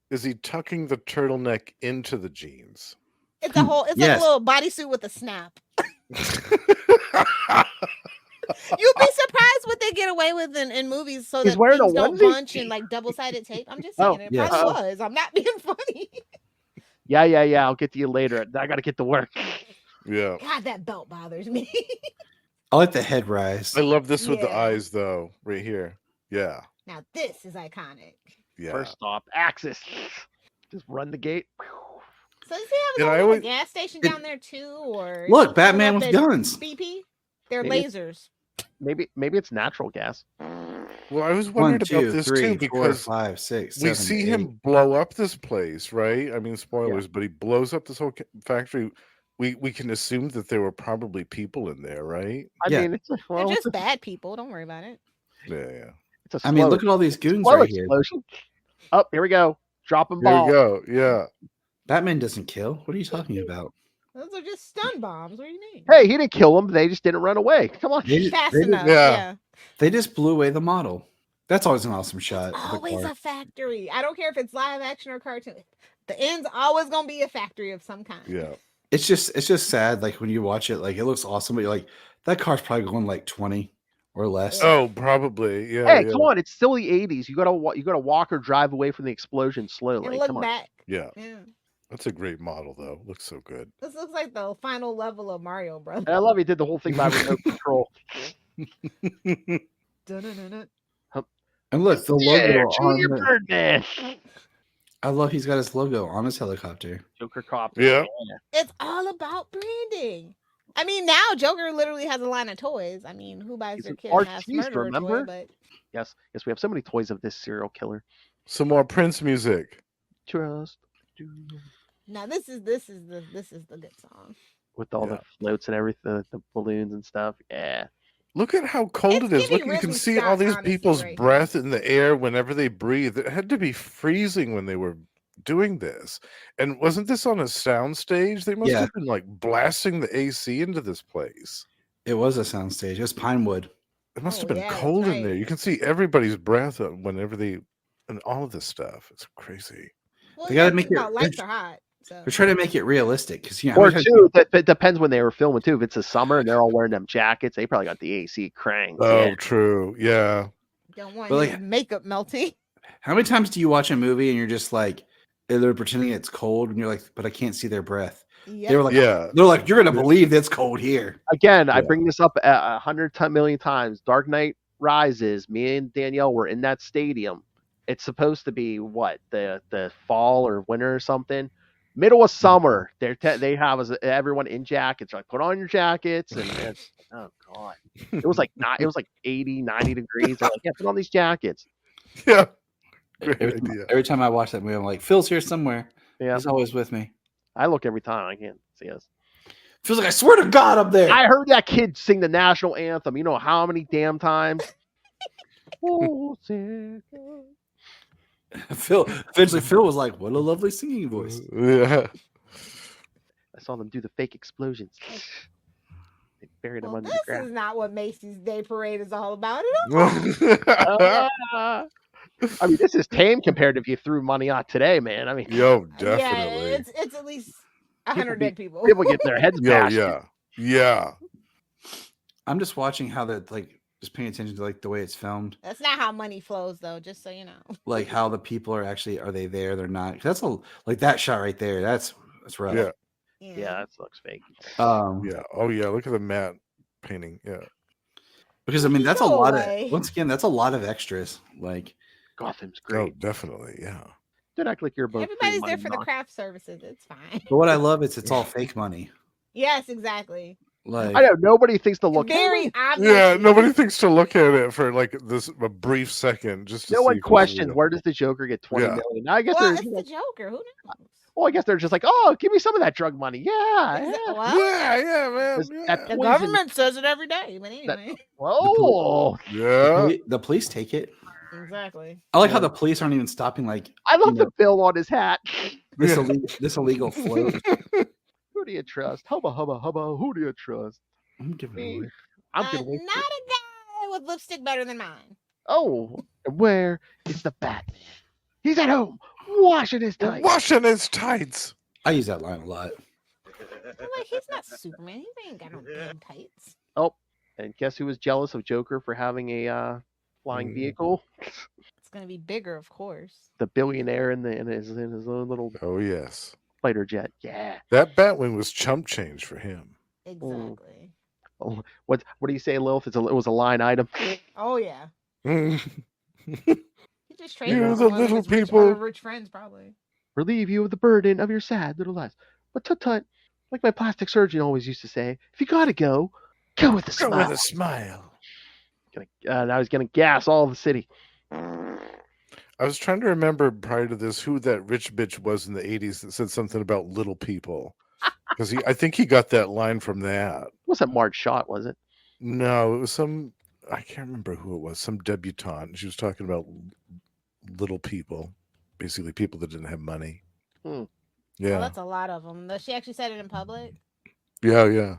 Is he tucking the turtleneck into the jeans? It's a whole, it's Yes. like a little bodysuit with a snap. You'd be surprised what they get away with in movies so He's that wearing a things don't onesie? bunch and like double-sided tape. I'm just saying Oh, it yes. probably was. I'm not being funny. Yeah. I'll get to you later. I got to get to work. Yeah. God, that belt bothers me. I like the head rise. I love this with the Yeah. eyes though, right here. Yeah. Now this is iconic. Yeah. First stop, Axis. Just run the gate. So does he have his And own I little always- gas station down there too, or is Look, he Batman pulling with up at guns. BP? They're Maybe lasers. Maybe it's natural gas. Well, I was 1, wondering 2, about this 3, too 4, because 5, 6, we 7, see 8. him blow up this place, right? I mean, spoilers, but he blows up this whole factory. We can assume that there were probably people in there, right? I Yeah. mean, it's a, They're well, just it's bad people. Don't worry about it. Yeah. a slow, I mean, look at all these goons slow right here. explosion. Oh, here we go. Dropping Here we balls. go. Yeah. Batman doesn't kill. What are you talking about? Those are just stun bombs. What do you mean? Hey, he didn't kill them. They just didn't run away. Come on. They, Fast they, enough. yeah. Yeah. they just blew away the model. That's always an awesome shot. of the Always car. a factory. I don't care if it's live action or cartoon. The end's always gonna be a factory of some kind. Yeah. It's just sad. Like when you watch it, like it looks awesome, but you're like, that car's probably going like 20 or less. Yeah. Oh, probably. Yeah. Hey, yeah. come on. It's still the 80s. You gotta walk or drive away from the explosion slowly. And look Come on. back. Yeah. Yeah. That's a great model, though. Looks so good. This looks like the final level of Mario Brothers. And I love he did the whole thing by remote control. Dun-dun-dun-dun. And look, the Yeah, logo on Junior the, Birdman. I love he's got his logo on his helicopter. Joker cop. Yeah. It's all about branding. I mean, now Joker literally has a line of toys. I mean, who buys He's their an kid a mass artiste, murderer remember? toy? But Yes, we have so many toys of this serial killer. Some more Prince music. Trust now this is the good song. with all Yeah. the floats and everything, the balloons and stuff. Yeah. Look at how cold It's it is. Look, giving you can Ridley see all Scott these honesty people's right here. breath in the air whenever they breathe. It had to be freezing when they were doing this. And wasn't this on a sound stage? They must Yeah. have been like blasting the AC into this place. It was a soundstage. It was Pinewood. It must Oh, have been yeah, that's cold in there. right. You can see everybody's breath whenever they, and all of this stuff. It's crazy. Well, They gotta yeah, make you know, it- lights are hot. So They're trying to make it realistic because Or two, that depends when they were filming too. If it's the summer and they're all wearing them jackets, they probably got the AC cranked. Oh, Yeah. true. Yeah. don't want But, like- his makeup melting. how many times do you watch a movie and you're just like, they're pretending it's cold and you're like, but I can't see their breath. They were like, Yeah. they're like, you're gonna believe it's cold here. Again, I Yeah. bring this up 110 million times. Dark Knight Rises. Me and Danielle were in that stadium. It's supposed to be what the fall or winter or something. Middle of summer. They have everyone in jackets. Like, put on your jackets and oh god, it was like 80, 90 degrees. They're like, yeah, put on these jackets. Yeah. Great Every, idea. every time I watch that movie, I'm like, Phil's here somewhere. Yeah, He's always with me. I look every time. I can't see us. Feels like I swear to God up there. I heard that kid sing the national anthem. You know how many damn times? Oh, Eventually Phil was like, what a lovely singing voice. Yeah. I saw them do the fake explosions. They buried them Well, under this the ground. is not what Macy's Day Parade is all about at all. I mean, this is tame compared to if you threw money on today, man. I mean, Yo, Yeah, definitely. it's at least 100 be- dead people. people get their heads Yo, bashed. yeah. Yeah. I'm just watching how they're like just paying attention to like the way it's filmed. That's not how money flows, though. Just so you know. Like how the people are actually are they there? They're not. 'Cause that's a like that shot right there. That's rough. Yeah. Yeah, that looks fake. Yeah. Oh, yeah. Look at the matte painting. Yeah. Because I mean that's a Go lot away. of once again that's a lot of extras. Like Gotham's Oh, great. definitely. Yeah. Don't act like you're both. Everybody's there for the craft services. It's fine. but what I love is it's all fake money. Yes, exactly. Like I know nobody thinks to look. Very obvious. Yeah. Nobody thinks to look at it for like a brief second. Just to No see one if it's questions real. where does the Joker get 20 Yeah. million? I guess Well, they're it's the Joker. Who knows? well, I guess they're just like, oh, give me some of that drug money. Yeah. Exa- yeah. Well, Yeah, man. This- Yeah. that the poison- government says it every day. But anyway, Whoa. Yeah. the police take it. exactly. I like how the police aren't even stopping like I love you know, the bill on his hat. this Yeah. this illegal float. Who do you trust? Hubba, hubba, hubba. Who do you trust? I'm giving Me. away. I'm Not gonna wait. a guy with lipstick better than mine. Oh, where is the Batman? He's at home washing his tights. Washing his tights. I use that line a lot. I'm like, he's not Superman. He ain't got no damn tights. Oh, and guess who was jealous of Joker for having a flying vehicle? It's gonna be bigger, of course. The billionaire in his own little Oh, yes. fighter jet. Yeah. That Batwing was chump change for him. Exactly. Oh, what do you say, Lilith? It was a line item. Oh yeah. Rich He just traded You're with the one of little his rich, people. rich friends, probably. relieve you of the burden of your sad little lives. But tut, like my plastic surgeon always used to say, if you gotta go with a Go smile. with a smile. Now he's gonna gas all the city. I was trying to remember prior to this who that rich bitch was in the 80s that said something about little people. Because I think he got that line from that. Wasn't Marge Shot, was it? No, it was some, I can't remember who it was, some debutante. She was talking about little people, basically people that didn't have money. Hmm. Yeah. Well, that's a lot of them. She actually said it in public. Yeah.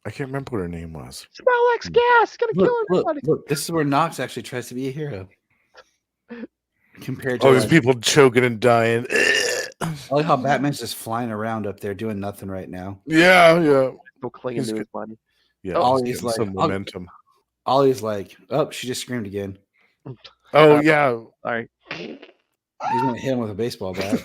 I can't remember what her name was. Smell like gas, gonna kill everybody. Look, this is where Nox actually tries to be a hero. Compared to Oh, there's people choking and dying. I like how Batman's just flying around up there doing nothing right now. Yeah. Still clinging to his body. Yeah, Ollie's like some momentum. Ollie's like, oh, she just screamed again. Oh yeah. Sorry. He's gonna hit him with a baseball bat.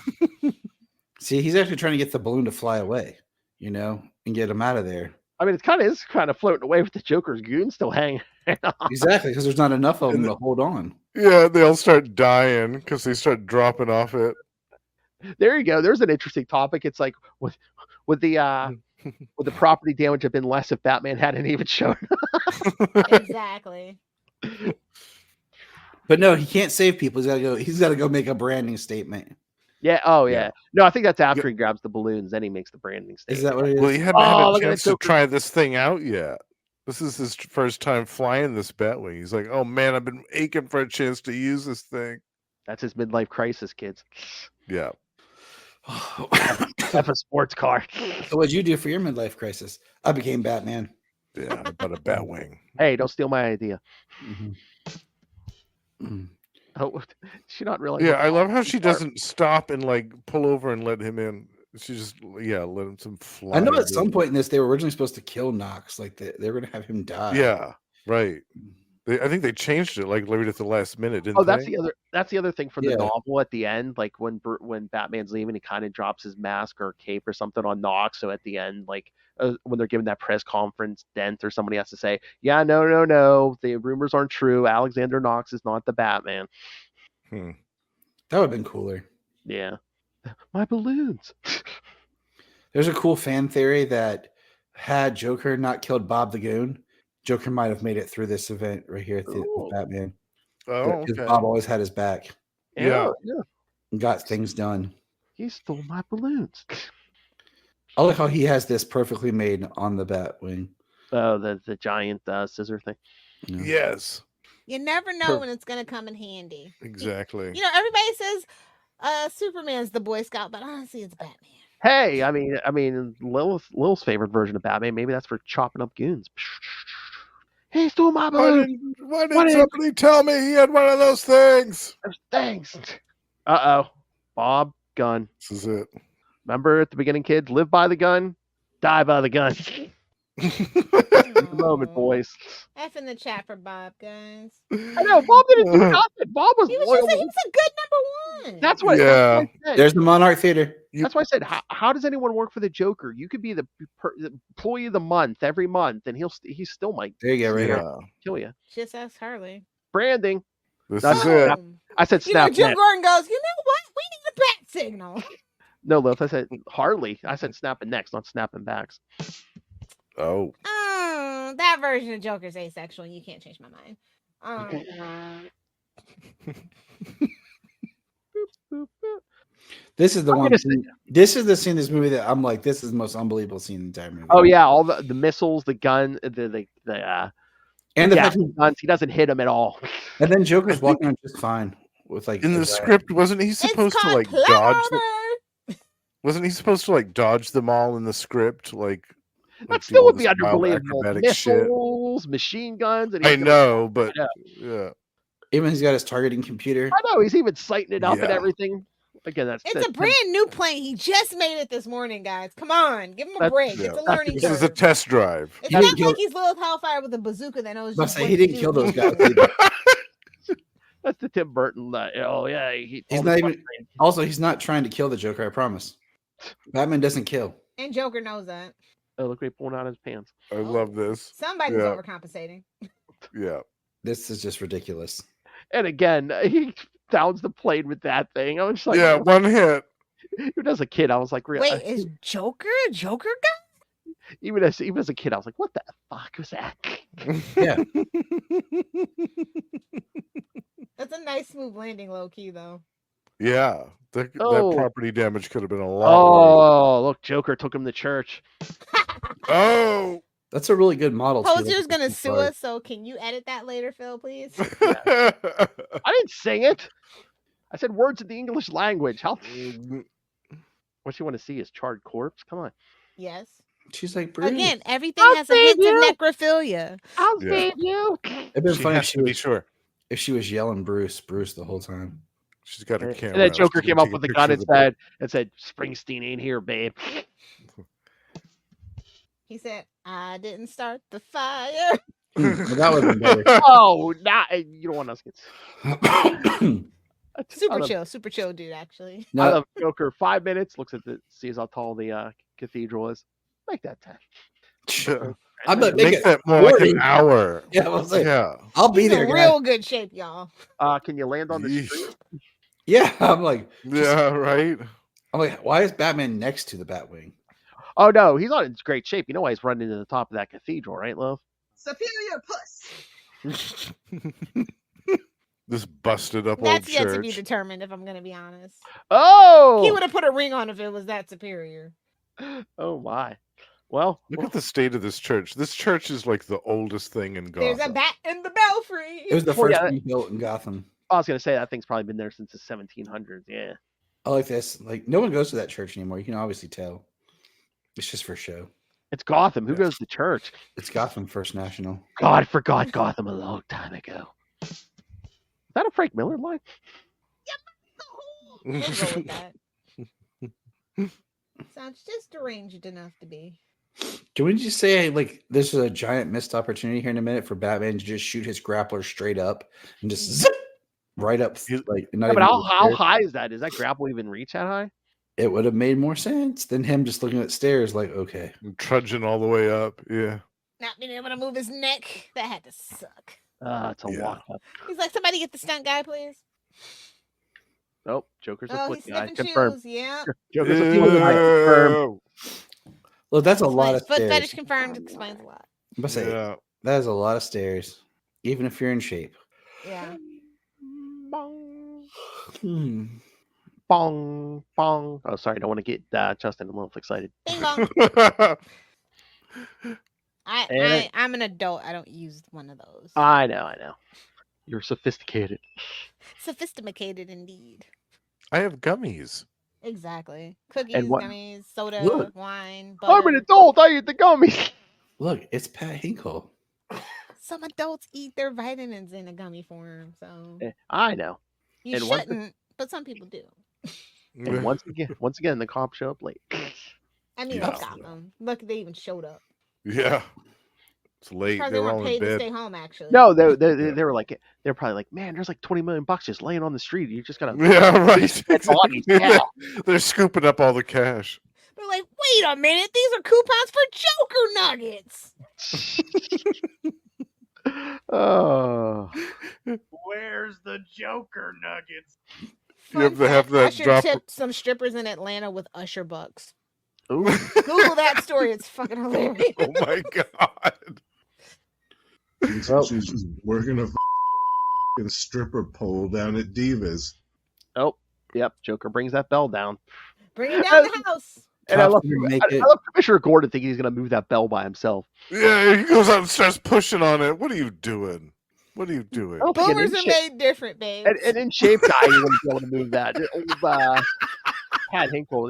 See, he's actually trying to get the balloon to fly away, and get him out of there. I mean, it is kind of floating away with the Joker's goon still hanging on. Exactly, because there's not enough of them to hold on. Yeah, they all start dying because they start dropping off it. There you go. There's an interesting topic. It's like would the property damage have been less if Batman hadn't even shown up? Exactly. But no, he can't save people. He's got to go make a branding statement. Yeah. Oh yeah. No, I think that's after he grabs the balloons. Then he makes the branding statement. Is that what it is? Well, he hadn't had a chance to try this thing out yet. This is his first time flying this Batwing. He's like, oh man, I've been aching for a chance to use this thing. That's his midlife crisis, kids. Yeah. Have a sports car. So what'd you do for your midlife crisis? I became Batman. Yeah, I bought a Batwing. Hey, don't steal my idea. Mm-hmm. Oh, she not realizing. Yeah, I love how she doesn't stop and like pull over and let him in. She just let him fly. I know at some point in this they were originally supposed to kill Nox, like they were going to have him die. Yeah, right. I think they changed it like right at the last minute, didn't they? That's the other thing from the novel at the end. Like when Batman's leaving, he kind of drops his mask or cape or something on Nox. So at the end, like when they're giving that press conference, Dent or somebody has to say, "Yeah, no, the rumors aren't true. Alexander Knox is not the Batman." That would have been cooler. Yeah, my balloons. There's a cool fan theory that had Joker not killed Bob the Goon, Joker might have made it through this event right here with Batman. Oh, because Bob always had his back. Yeah. And got things done. He stole my balloons. I like how he has this perfectly made on the Batwing. Oh, the giant scissor thing. Yeah. Yes. You never know when it's going to come in handy. Exactly. Everybody says Superman's the Boy Scout, but honestly, it's Batman. Hey, I mean, Lil's favorite version of Batman. Maybe that's for chopping up goons. He stole my balloon. Why didn't somebody tell me he had one of those things? Thanks. Uh-oh. Bob gun. This is it. Remember at the beginning, kids? Live by the gun, die by the gun. The moment, boys. F in the chat for Bob, guys. I know, Bob didn't do nothing. Bob was loyal. He was a good number one. That's what I said. There's the Monarch Theater. That's why I said, how does anyone work for the Joker? You could be the employee of the month every month, and he still might. There you go, right here. Kill you. Just ask Harley. Branding. This is it. I said snap. Jim Gordon goes, you know what? We need a bat signal. No, Lilith, I said Harley. I said snapping necks, not snapping backs. Oh. That version of Joker's asexual. You can't change my mind. This is the one. This is the scene in this movie that I'm like, this is the most unbelievable scene in the entire movie. Oh yeah, all the missiles, the gun, and the guns. He doesn't hit them at all. And then Joker's walking on just fine with like in the script. Wasn't he supposed to like dodge? Wasn't he supposed to like dodge them all in the script? That still would be unbelievable. Missiles, machine guns. And I know, but yeah. Even he's got his targeting computer. I know he's even sighting it up and everything. Again, it's a brand new plane. He just made it this morning, guys. Come on, give him a break. It's a learning curve. This is a test drive. It's not like he's Lilith Hellfire with a bazooka that knows. He didn't kill those guys. That's the Tim Burton. He's not even. Also, he's not trying to kill the Joker. I promise. Batman doesn't kill. And Joker knows that. Oh, look, he pulling out his pants. I love this. Somebody's overcompensating. Yeah. This is just ridiculous. And again, he downs the plane with that thing. I was just like, one hit. Even as a kid, I was like, Wait, is Joker a Joker guy? even as a kid, I was like, what the fuck was that? Yeah. That's a nice smooth landing, low key though. Yeah, that Oh. property damage could have been a lot worse. Oh, look, Joker took him to church. Oh. That's a really good model. too. Posier's Like, gonna the sue card. us, so can you edit that later, Phil, please? I didn't sing it. I said words in the English language. How? What you want to see is charred corpse? Come on. Yes. She's like, Bruce. Again, everything I'll has a hint save of you. necrophilia. I'll Yeah. save you. It'd been She funny has to be sure. if she was yelling Bruce the whole time. She's got her camera. And then out. Joker She's came gonna up take with a a gun picture of and said, Springsteen ain't here, babe. He said, "I didn't start the fire." Well, that would have been better. Oh, you don't want us to get Super chill dude, actually. I No, love Joker. 5 minutes, looks at sees how tall the cathedral is. Make that 10. I'm not Make that more like an hour. Yeah, I was like, Yeah. I'll be He's there. in guys. real good shape, y'all. Can you land on the Yeesh. street? Yeah, I'm like, Right. why is Batman next to the Batwing? Oh no, he's not in great shape. You know why he's running to the top of that cathedral, right, love? Superior puss. This busted up That's old yet to be church. determined, if I'm gonna be honest. Oh, He would have put a ring on if it was that superior. Oh my. Well, Look at the state of this church. This church is like the oldest thing in Gotham. There's a bat in the belfry. It was the Well, first yeah. thing built in Gotham. I was gonna say that thing's probably been there since the 1700s. Yeah. I like this. Like, no one goes to that church anymore. You can obviously tell. It's just for show. It's Gotham. Who Yeah. goes to church? It's Gotham First National. God, I forgot Gotham a long time ago. Is that a Frank Miller line? We'll go with that. Sounds just deranged enough to be. Can we just say, like, this is a giant missed opportunity here in a minute for Batman to just shoot his grappler straight up and just zip right up? Like, not Yeah, but even how go high is that? Does that grapple even reach that high? It would have made more sense than him just looking at stairs like, okay. Trudging all the way up. Yeah. Not being able to move his neck. That had to suck. It's a Yeah. walk up. He's like, somebody get the stunt guy, please. Nope. Joker's a Oh, foot he's guy. sniffing Confirmed. shoes. Yeah. Joker's a foot guy. Confirmed. Ew. Look, that's a lot of Foot stairs. fetish confirmed explains a lot. I'm gonna say, Yeah. that is a lot of stairs, even if you're in shape. Yeah. Bong. Hmm. Bong. Bong. Oh, sorry. I don't want to get Justin a little excited. Bing bong. And- I'm an adult. I don't use one of those. I know. You're sophisticated. Sophisticated indeed. I have gummies. Exactly. Cookies, what- gummies, soda, Look. wine, I'm butter. an adult. I eat the gummies. Look, it's Pat Hinkle. Some adults eat their vitamins in a gummy form, so I know. you and once- shouldn't, but some people do. And once again, the cops show up late. I mean, Yeah. they stopped them. Look, they even showed up. Yeah. It's late. Because They're they all weren't in paid to bed. stay home, actually. No, they were like, they're probably like, man, there's like $20 million just laying on the street. You just gotta. Yeah, right. Dead bodies, yeah. They're scooping up all the cash. They're like, wait a minute, these are coupons for Joker nuggets. Oh. Where's the Joker nuggets? You have to have that Usher drop- tipped some strippers in Atlanta with Usher bucks. Ooh. Google that story. It's fucking hilarious. Oh my god. She's, Well- she's just working a f***ing stripper pole down at Divas. Oh, yep. Joker brings that bell down. Bring it down the house. And I Cops love, are gonna make I it- love Commissioner Gordon thinking he's going to move that bell by himself. Yeah, he goes out and starts pushing on it. What are you doing? What are you doing? I don't think an Boomers are in-shape- made different, babe. an in-shape guy you wouldn't be able to move that. Old Pat Hinkle,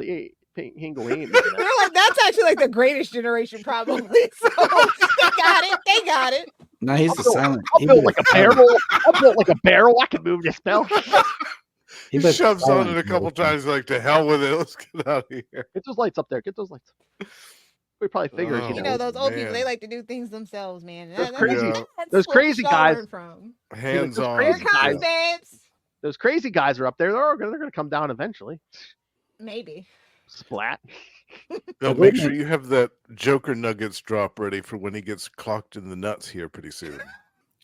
Hinkle ain't moving that. They're like, that's actually like the greatest generation, probably. So they got it. They got it. No, he's the silent. I'll build like a barrel. I'll build like a barrel. I can move this bell. He built shoves on silent it a couple motion. times, like, to hell with it. Let's get out of here. Get those lights up there. Get those lights. We probably figured, Oh, You know, those old people, man. they like to do things themselves, man. Those crazy- that's those what crazy y'all guys- learn From. Hands those on. Here crazy it comes, guys- babes. Those crazy guys are up there. They're going to come down eventually. Maybe. Splat. Bill, make sure you have that Joker Nuggets drop ready for when he gets clocked in the nuts here pretty soon.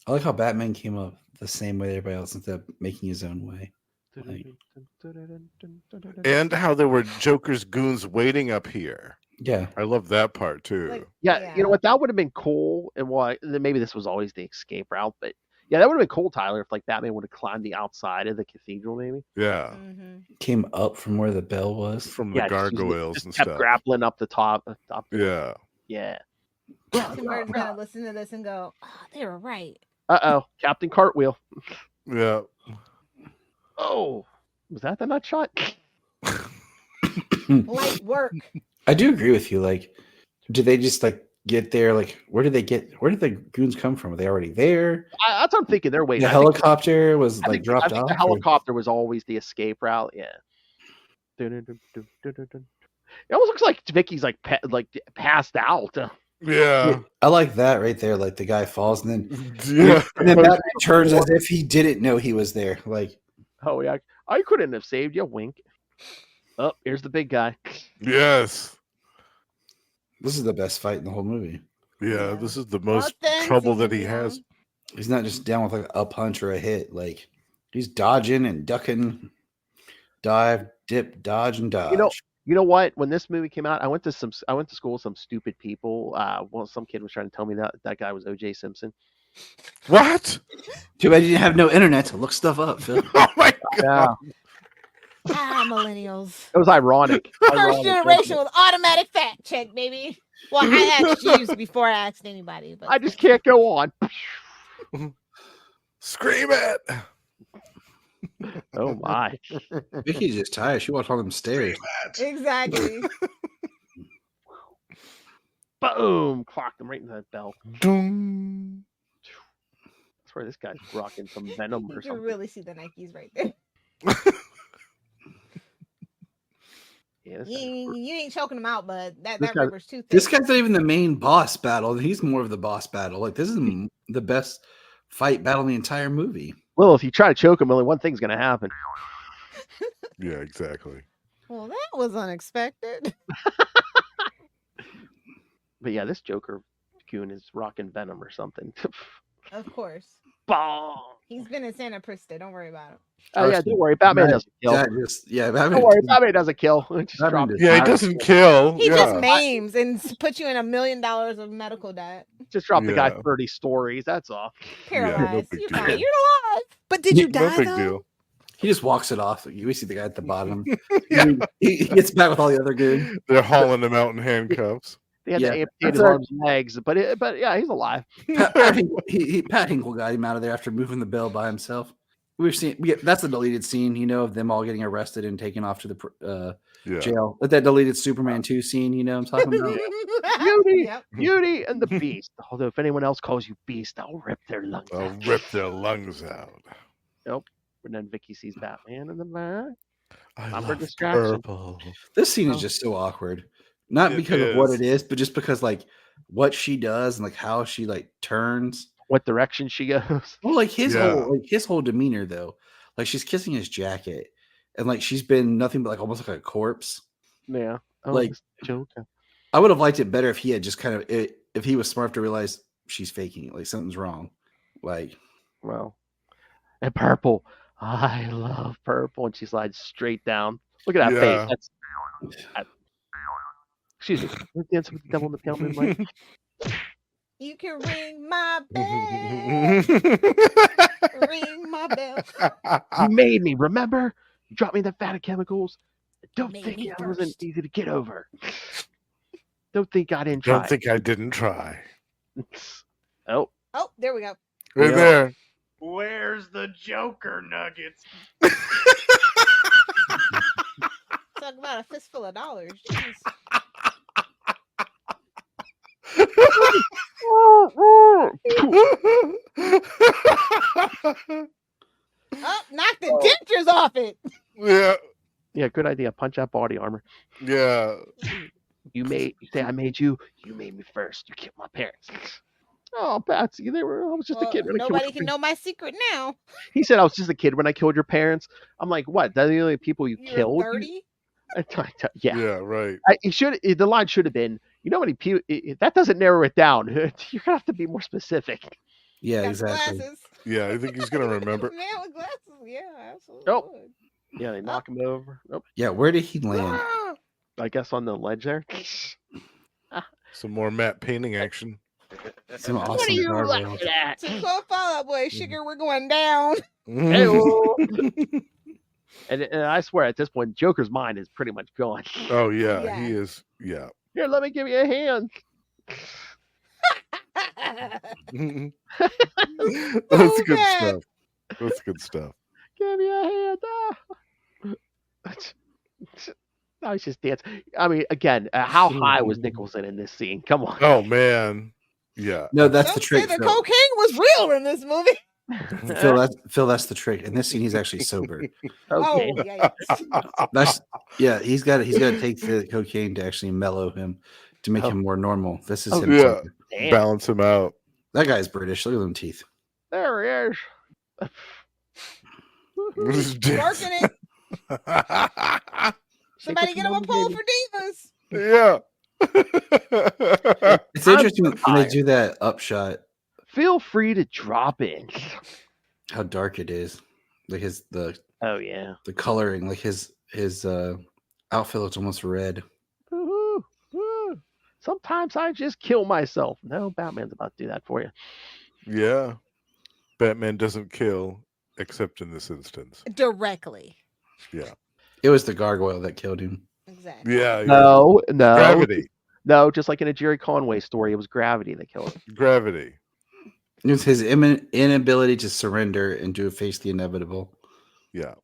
I like how Batman came up the same way everybody else instead of making his own way. And how there were Joker's goons waiting up here. Yeah. I love that part too. Like, Yeah, you know what? That would have been cool. And why? Maybe this was always the escape route, but yeah, that would have been cool, Tyler, if like Batman would have climbed the outside of the cathedral, maybe. Yeah. Came up from where the bell was. From the gargoyles just and kept stuff. grappling up the top. Yeah. Yeah. Tim Burton's gonna listen to this and go, "Oh, they were right." Captain Cartwheel. Yeah. Oh, was that the nut shot? Light work. I do agree with you. Like, did they just like get there? Like, where did the goons come from? Were they already there? That's what I'm thinking. They're waiting. The helicopter was like dropped I think off. the helicopter was always the escape route. Yeah. It almost looks like Vicky's like passed out. Yeah. I like that right there. Like the guy falls and then Yeah. and then Batman turns as if he didn't know he was there. Like, oh yeah, I couldn't have saved you. Wink. Oh, here's the big guy. Yes. this is the best fight in the whole movie. Yeah, this is the most trouble that he has. He's not just down with like a punch or a hit. Like he's dodging and ducking, dive, dip, dodge, and dodge. You know what? When this movie came out, I went to school with some stupid people. Some kid was trying to tell me that guy was O.J. Simpson. What? Too bad you didn't have no internet to look stuff up, Phil. Oh my god! Millennials. It was ironic. First generation with automatic fact check, baby. Well, I asked you before I asked anybody, but I just can't go on. Scream it! Oh my! Vicky's just tired. She walked all them stairs. exactly. Boom! Clocked him right in the bell. Doom. I swear this guy's rocking some Venom or You something. can really see the Nikes right there. Yeah, You ain't choking him out, but that This guy- rubber's too thick. This guy's not even the main boss battle. He's more of the boss battle. Like this is the best fight battle in the entire movie. Well, if you try to choke him, only one thing's going to happen. Yeah, exactly. Well, that was unexpected. But yeah, this Joker goon is rocking Venom or something. Of course. Bong! He's been in Santa Prista. Don't worry about him. Oh yeah, don't worry. Batman doesn't kill. Batman, Don't worry, Batman doesn't kill. Just Batman drop does it. Yeah, he doesn't kill. He yeah. just maims and puts you in $1 million of medical debt. Just drop the guy Yeah. 30 stories. That's all. Paralyzed. big You're deal. fine. You're alive. But did you No die big though? deal. He just walks it off. We see the guy at the bottom. Yeah. He gets back with all the other good. They're hauling him out in handcuffs. They had Yeah, to amputate that's his our- arms and legs, but yeah, he's alive. Pat Hinkle got him out of there after moving the bell by himself. That's the deleted scene, of them all getting arrested and taken off to the Yeah. jail. Like that deleted Superman 2 scene, I'm talking about. Beauty, Yep. Beauty, and the Beast. Although if anyone else calls you Beast, I'll rip their lungs I'll out. rip their lungs out. And then Vicky sees Batman in the back. I I'm for love distraction. purple. This scene is just so awkward. Not It because of what is. it is, but just because like what she does and like how she like turns. What direction she goes? Well, like his Yeah. whole demeanor though. Like she's kissing his jacket and like she's been nothing but like almost like a corpse. Yeah. Oh, Like- this Joker. I would have liked it better if he had just kind of if he was smart to realize she's faking it, like something's wrong. Like Well, and purple. I love purple. And she slides straight down. Look at that Yeah. face. Excuse me. We're dancing with the devil in the pale moonlight. You can ring my bell. Ring my bell. You made me, remember? You dropped me the vat of chemicals. Don't Made think me it wasn't first. easy to get over. Don't think I didn't try. Don't think I didn't try. Oh, Oh, there we go. Right Yeah. there. Where's the Joker nuggets? Talk about a fistful of dollars. Jeez. Oh, knock the dentures off it. Yeah. yeah, good idea. Punch out body armor. Yeah. You say I made you. You made me first. You killed my parents. Oh, Patsy, I was just a Well, kid when I killed nobody your can know my secret now. He said I was just a kid when I killed your parents. I'm like, what? They're the only people you You're killed? 30? Yeah. Yeah, right. The line should have been, you know how many people, that doesn't narrow it down. You're going to have to be more specific. yeah, Got exactly. glasses. Yeah, I think he's gonna remember. Man with glasses. Yeah, absolutely. Nope. would. Yeah, they knock him over. Nope. Yeah, where did he land? I guess on the ledge there. Some more matte painting action. Some What are awesome you gargoyles. laughing at? To quote Fall Out Boy, sugar, we're going down. Hey-o. And I swear, at this point, Joker's mind is pretty much gone. Oh yeah, Yeah. he is. Yeah. Here, let me give you a hand. That's So good bad. stuff. That's good stuff. Give me a hand. I was just dancing. I mean, again, how high was Nicholson in this scene? Come on. Oh man. Yeah. No, that's Don't the say trick. the Phil. cocaine was real in this movie. Phil, that's the trick. In this scene, he's actually sober. Okay. Oh, yikes. That's he's got to take the cocaine to actually mellow him to make him more normal. This is him. Yeah. sober. Damn. Balance him out. That guy's British. Look at them teeth. There he is. Working it. Somebody get him a pole for divas. Yeah. It's interesting when they do that upshot, Feel free to drop in. how dark it is. Like Oh yeah. the coloring, like his outfit looks almost red. Woo-hoo, woo. Sometimes I just kill myself. No, Batman's about to do that for you. Yeah. Batman doesn't kill, except in this instance. Directly. Yeah. It was the gargoyle that killed him. Exactly. Yeah. No. Gravity. No, just like in a Jerry Conway story, it was gravity that killed him. Gravity. It was his inability to surrender and to face the inevitable. Yeah.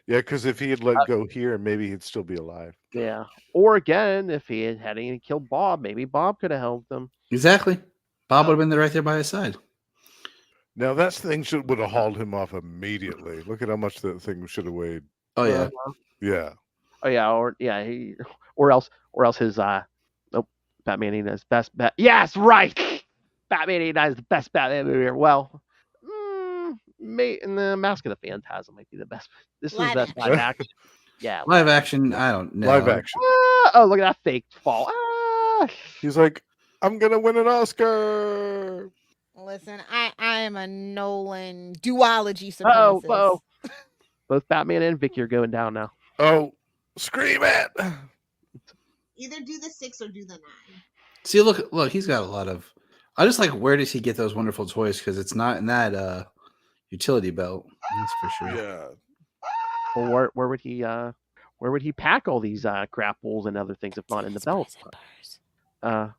Yeah, because if he had let go here, maybe he'd still be alive. Yeah. Or again, if he had killed Bob, maybe Bob could have helped him. Exactly. Bob would have been right there by his side. Now that thing would have hauled him off immediately. Look at how much that thing should have weighed. Oh yeah. Yeah. Oh yeah, or else his Batman ain't his best bet. Yes, right. Batman ain't his best Batman movie. Well, in the Mask of the Phantasm might be the best. This is the best live action. Yeah, Live action, I don't know. Live action. Oh, look at that fake fall. He's like, I'm gonna win an Oscar. Listen, I am a Nolan duology supremacist. Oh. Both Batman and Vicky are going down now. Oh, scream it! Either do the 6 or do the 9. See, look, he's got a lot of. I just like, where does he get those wonderful toys? Because it's not in that utility belt. That's for sure. Yeah. Or where would he pack all these grapples and other things if not in the belt? In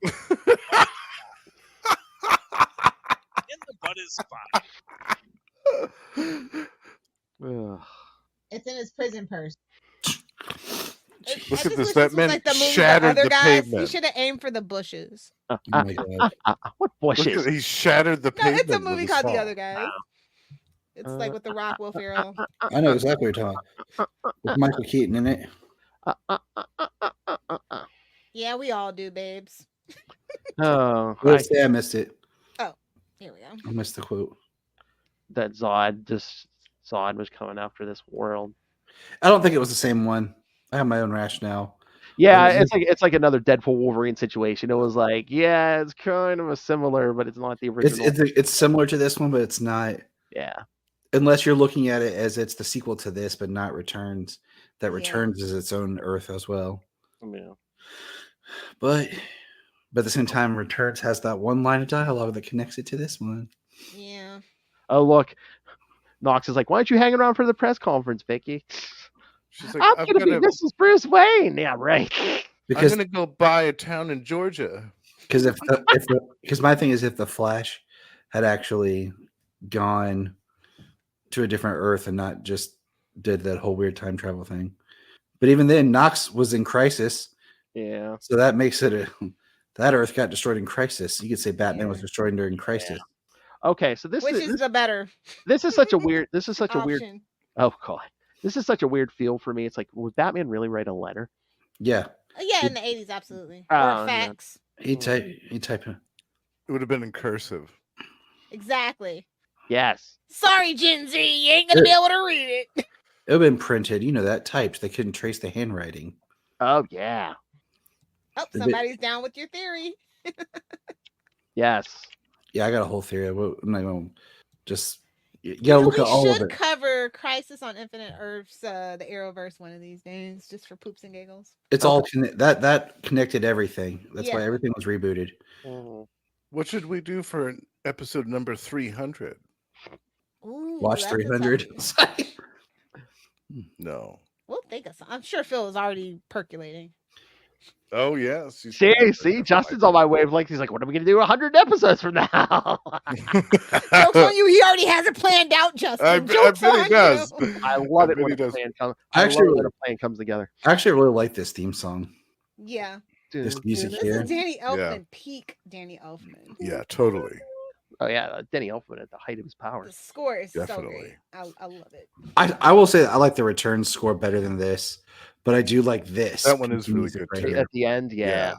the butt is fine. It's in his prison purse. Look at this. Wish That was man like the movie shattered other the guys. pavement. He should have aimed for the bushes. Oh my God. What Look bushes? at, he shattered the No, pavement. it's a with movie his called The fall. Other Guys. It's like with The Rock, Will Ferrell. I know exactly what you're talking about. With Michael Keaton in it. Yeah, we all do, babes. Oh, Let's say I missed it. Here we go. I missed the quote. that Zod was coming after this world. I don't think it was the same one. I have my own rationale. Yeah, It was- it's like another Deadpool Wolverine situation. It was like, yeah, it's kind of a similar, but it's not the original. It's similar to this one, but it's not. Yeah. Unless you're looking at it as it's the sequel to this, but not Returns. That Yeah. Returns is its own Earth as well. Yeah. But at the same time, Returns has that one line of dialogue that connects it to this one. Yeah. Oh, look. Knox is like, why aren't you hanging around for the press conference, Vicky? She's like, I'm I'm gonna be this is Bruce Wayne. Yeah, right. Because gonna go buy a town in Georgia. because my thing is, if the Flash had actually gone to a different Earth and not just did that whole weird time travel thing, but even then, Knox was in Crisis, Yeah. so that makes it that Earth got destroyed in Crisis. You could say Batman was destroyed during Crisis. Okay, so this Which is the better this is such a weird weird option. oh god. This is such a weird feel for me. It's like, would Batman really write a letter? Yeah, Yeah, in the 80s, absolutely. Oh, Or yeah. fax. he type It would have been in cursive. Exactly. Yes. Sorry, Gen Z, you ain't gonna be able to read it. it would have been printed. You know that typed. They couldn't trace the handwriting. Oh yeah. Oh, somebody's down with your theory. Yes. Yeah, I got a whole theory. I'm not going to just You gotta look we at all of should it. cover Crisis on Infinite Earths, the Arrowverse one of these days, just for poops and giggles. It's all that connected everything. That's why Yeah. everything was rebooted. What should we do for episode number 300? Ooh, Watch that's a 300. toughie. No. We'll think of something. I'm sure Phil is already percolating. Oh yes. See, Justin's on my wavelength. He's like, "What are we gonna do 100 episodes from now?" Joke's on you. He already has it planned out, Justin. I Joke's bet on he does. you. I love I it bet when he a does. plan comes. I actually love it when a plan comes together. I actually really like this theme song. Yeah. This music This here. is Danny Elfman, Yeah. peak Danny Elfman. Yeah, totally. Oh yeah, Denny Elfman at the height of his The powers. score is so Definitely. great. I love it. I will say I like the return score better than this, but I do like this. That one is really music good, right too. here. At the end, yeah.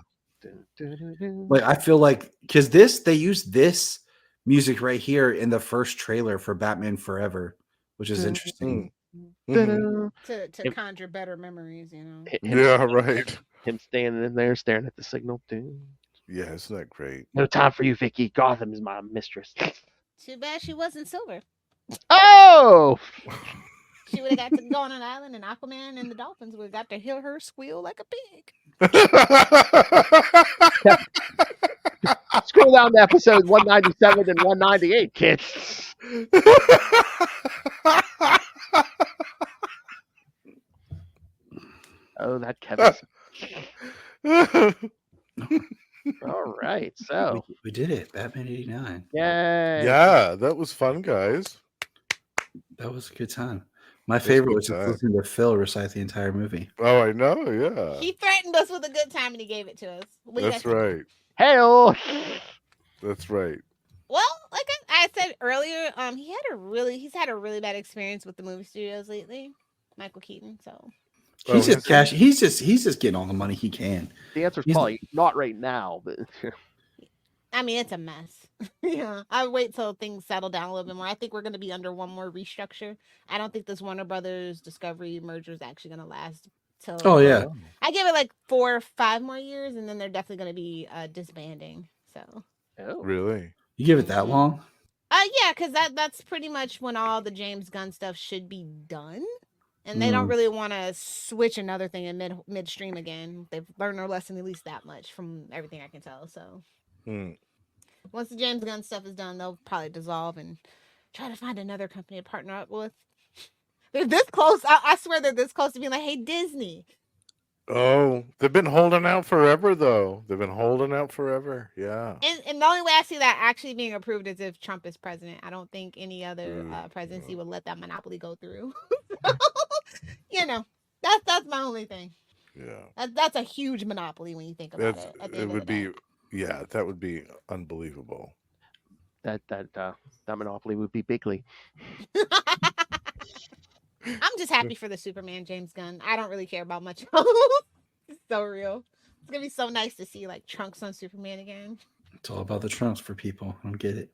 Like I feel like because they used this music right here in the first trailer for Batman Forever, which is interesting. Mhm. To conjure better memories, you know. Yeah, right. Him standing in there staring at the signal. Yeah, isn't that great? No time for you, Vicky. Gotham is my mistress. Too bad she wasn't silver. Oh! She would have got to go on an island, and Aquaman and the dolphins would have got to hear her squeal like a pig. Scroll down to episode 197 and 198, kids. Oh, that Kevin. All right, so We did it. Batman 89. yay. Yeah, that was fun, guys. That was a good time. My was a favorite good was just time. listening to Phil recite the entire movie. Oh, I know. Yeah, He threatened us with a good time, and he gave it to us. What do you that's guys think? right. Hell. That's right. Well, like I said earlier, he's had a really bad experience with the movie studios lately, Michael Keaton. So He's Oh, just cash. He's just getting all the money he can. The answer's He's- probably not right now, but I mean, it's a mess. Yeah, I wait till things settle down a little bit more. I think we're going to be under one more restructure. I don't think this Warner Brothers Discovery merger is actually going to last till. Oh yeah, I give it like 4 or 5 more years, and then they're definitely going to be disbanding. So. oh. Really? you give it that long? Yeah, because that's pretty much when all the James Gunn stuff should be done. And they don't really want to switch another thing in midstream again. They've learned their lesson at least that much from everything I can tell. So once the James Gunn stuff is done, they'll probably dissolve and try to find another company to partner up with. They're this close. I swear they're this close to being like, hey, Disney. Oh, they've been holding out forever, though. They've been holding out forever. Yeah. And the only way I see that actually being approved is if Trump is president. I don't think any other presidency would let that monopoly go through. You know, that's my only thing. Yeah. That's a huge monopoly when you think about it. At the end It of would the day. be. Yeah, that would be unbelievable. That monopoly would be bigly. I'm just happy for the Superman James Gunn. I don't really care about much else. It's so real. It's gonna be so nice to see like Trunks on Superman again. It's all about the trunks for people. I don't get it.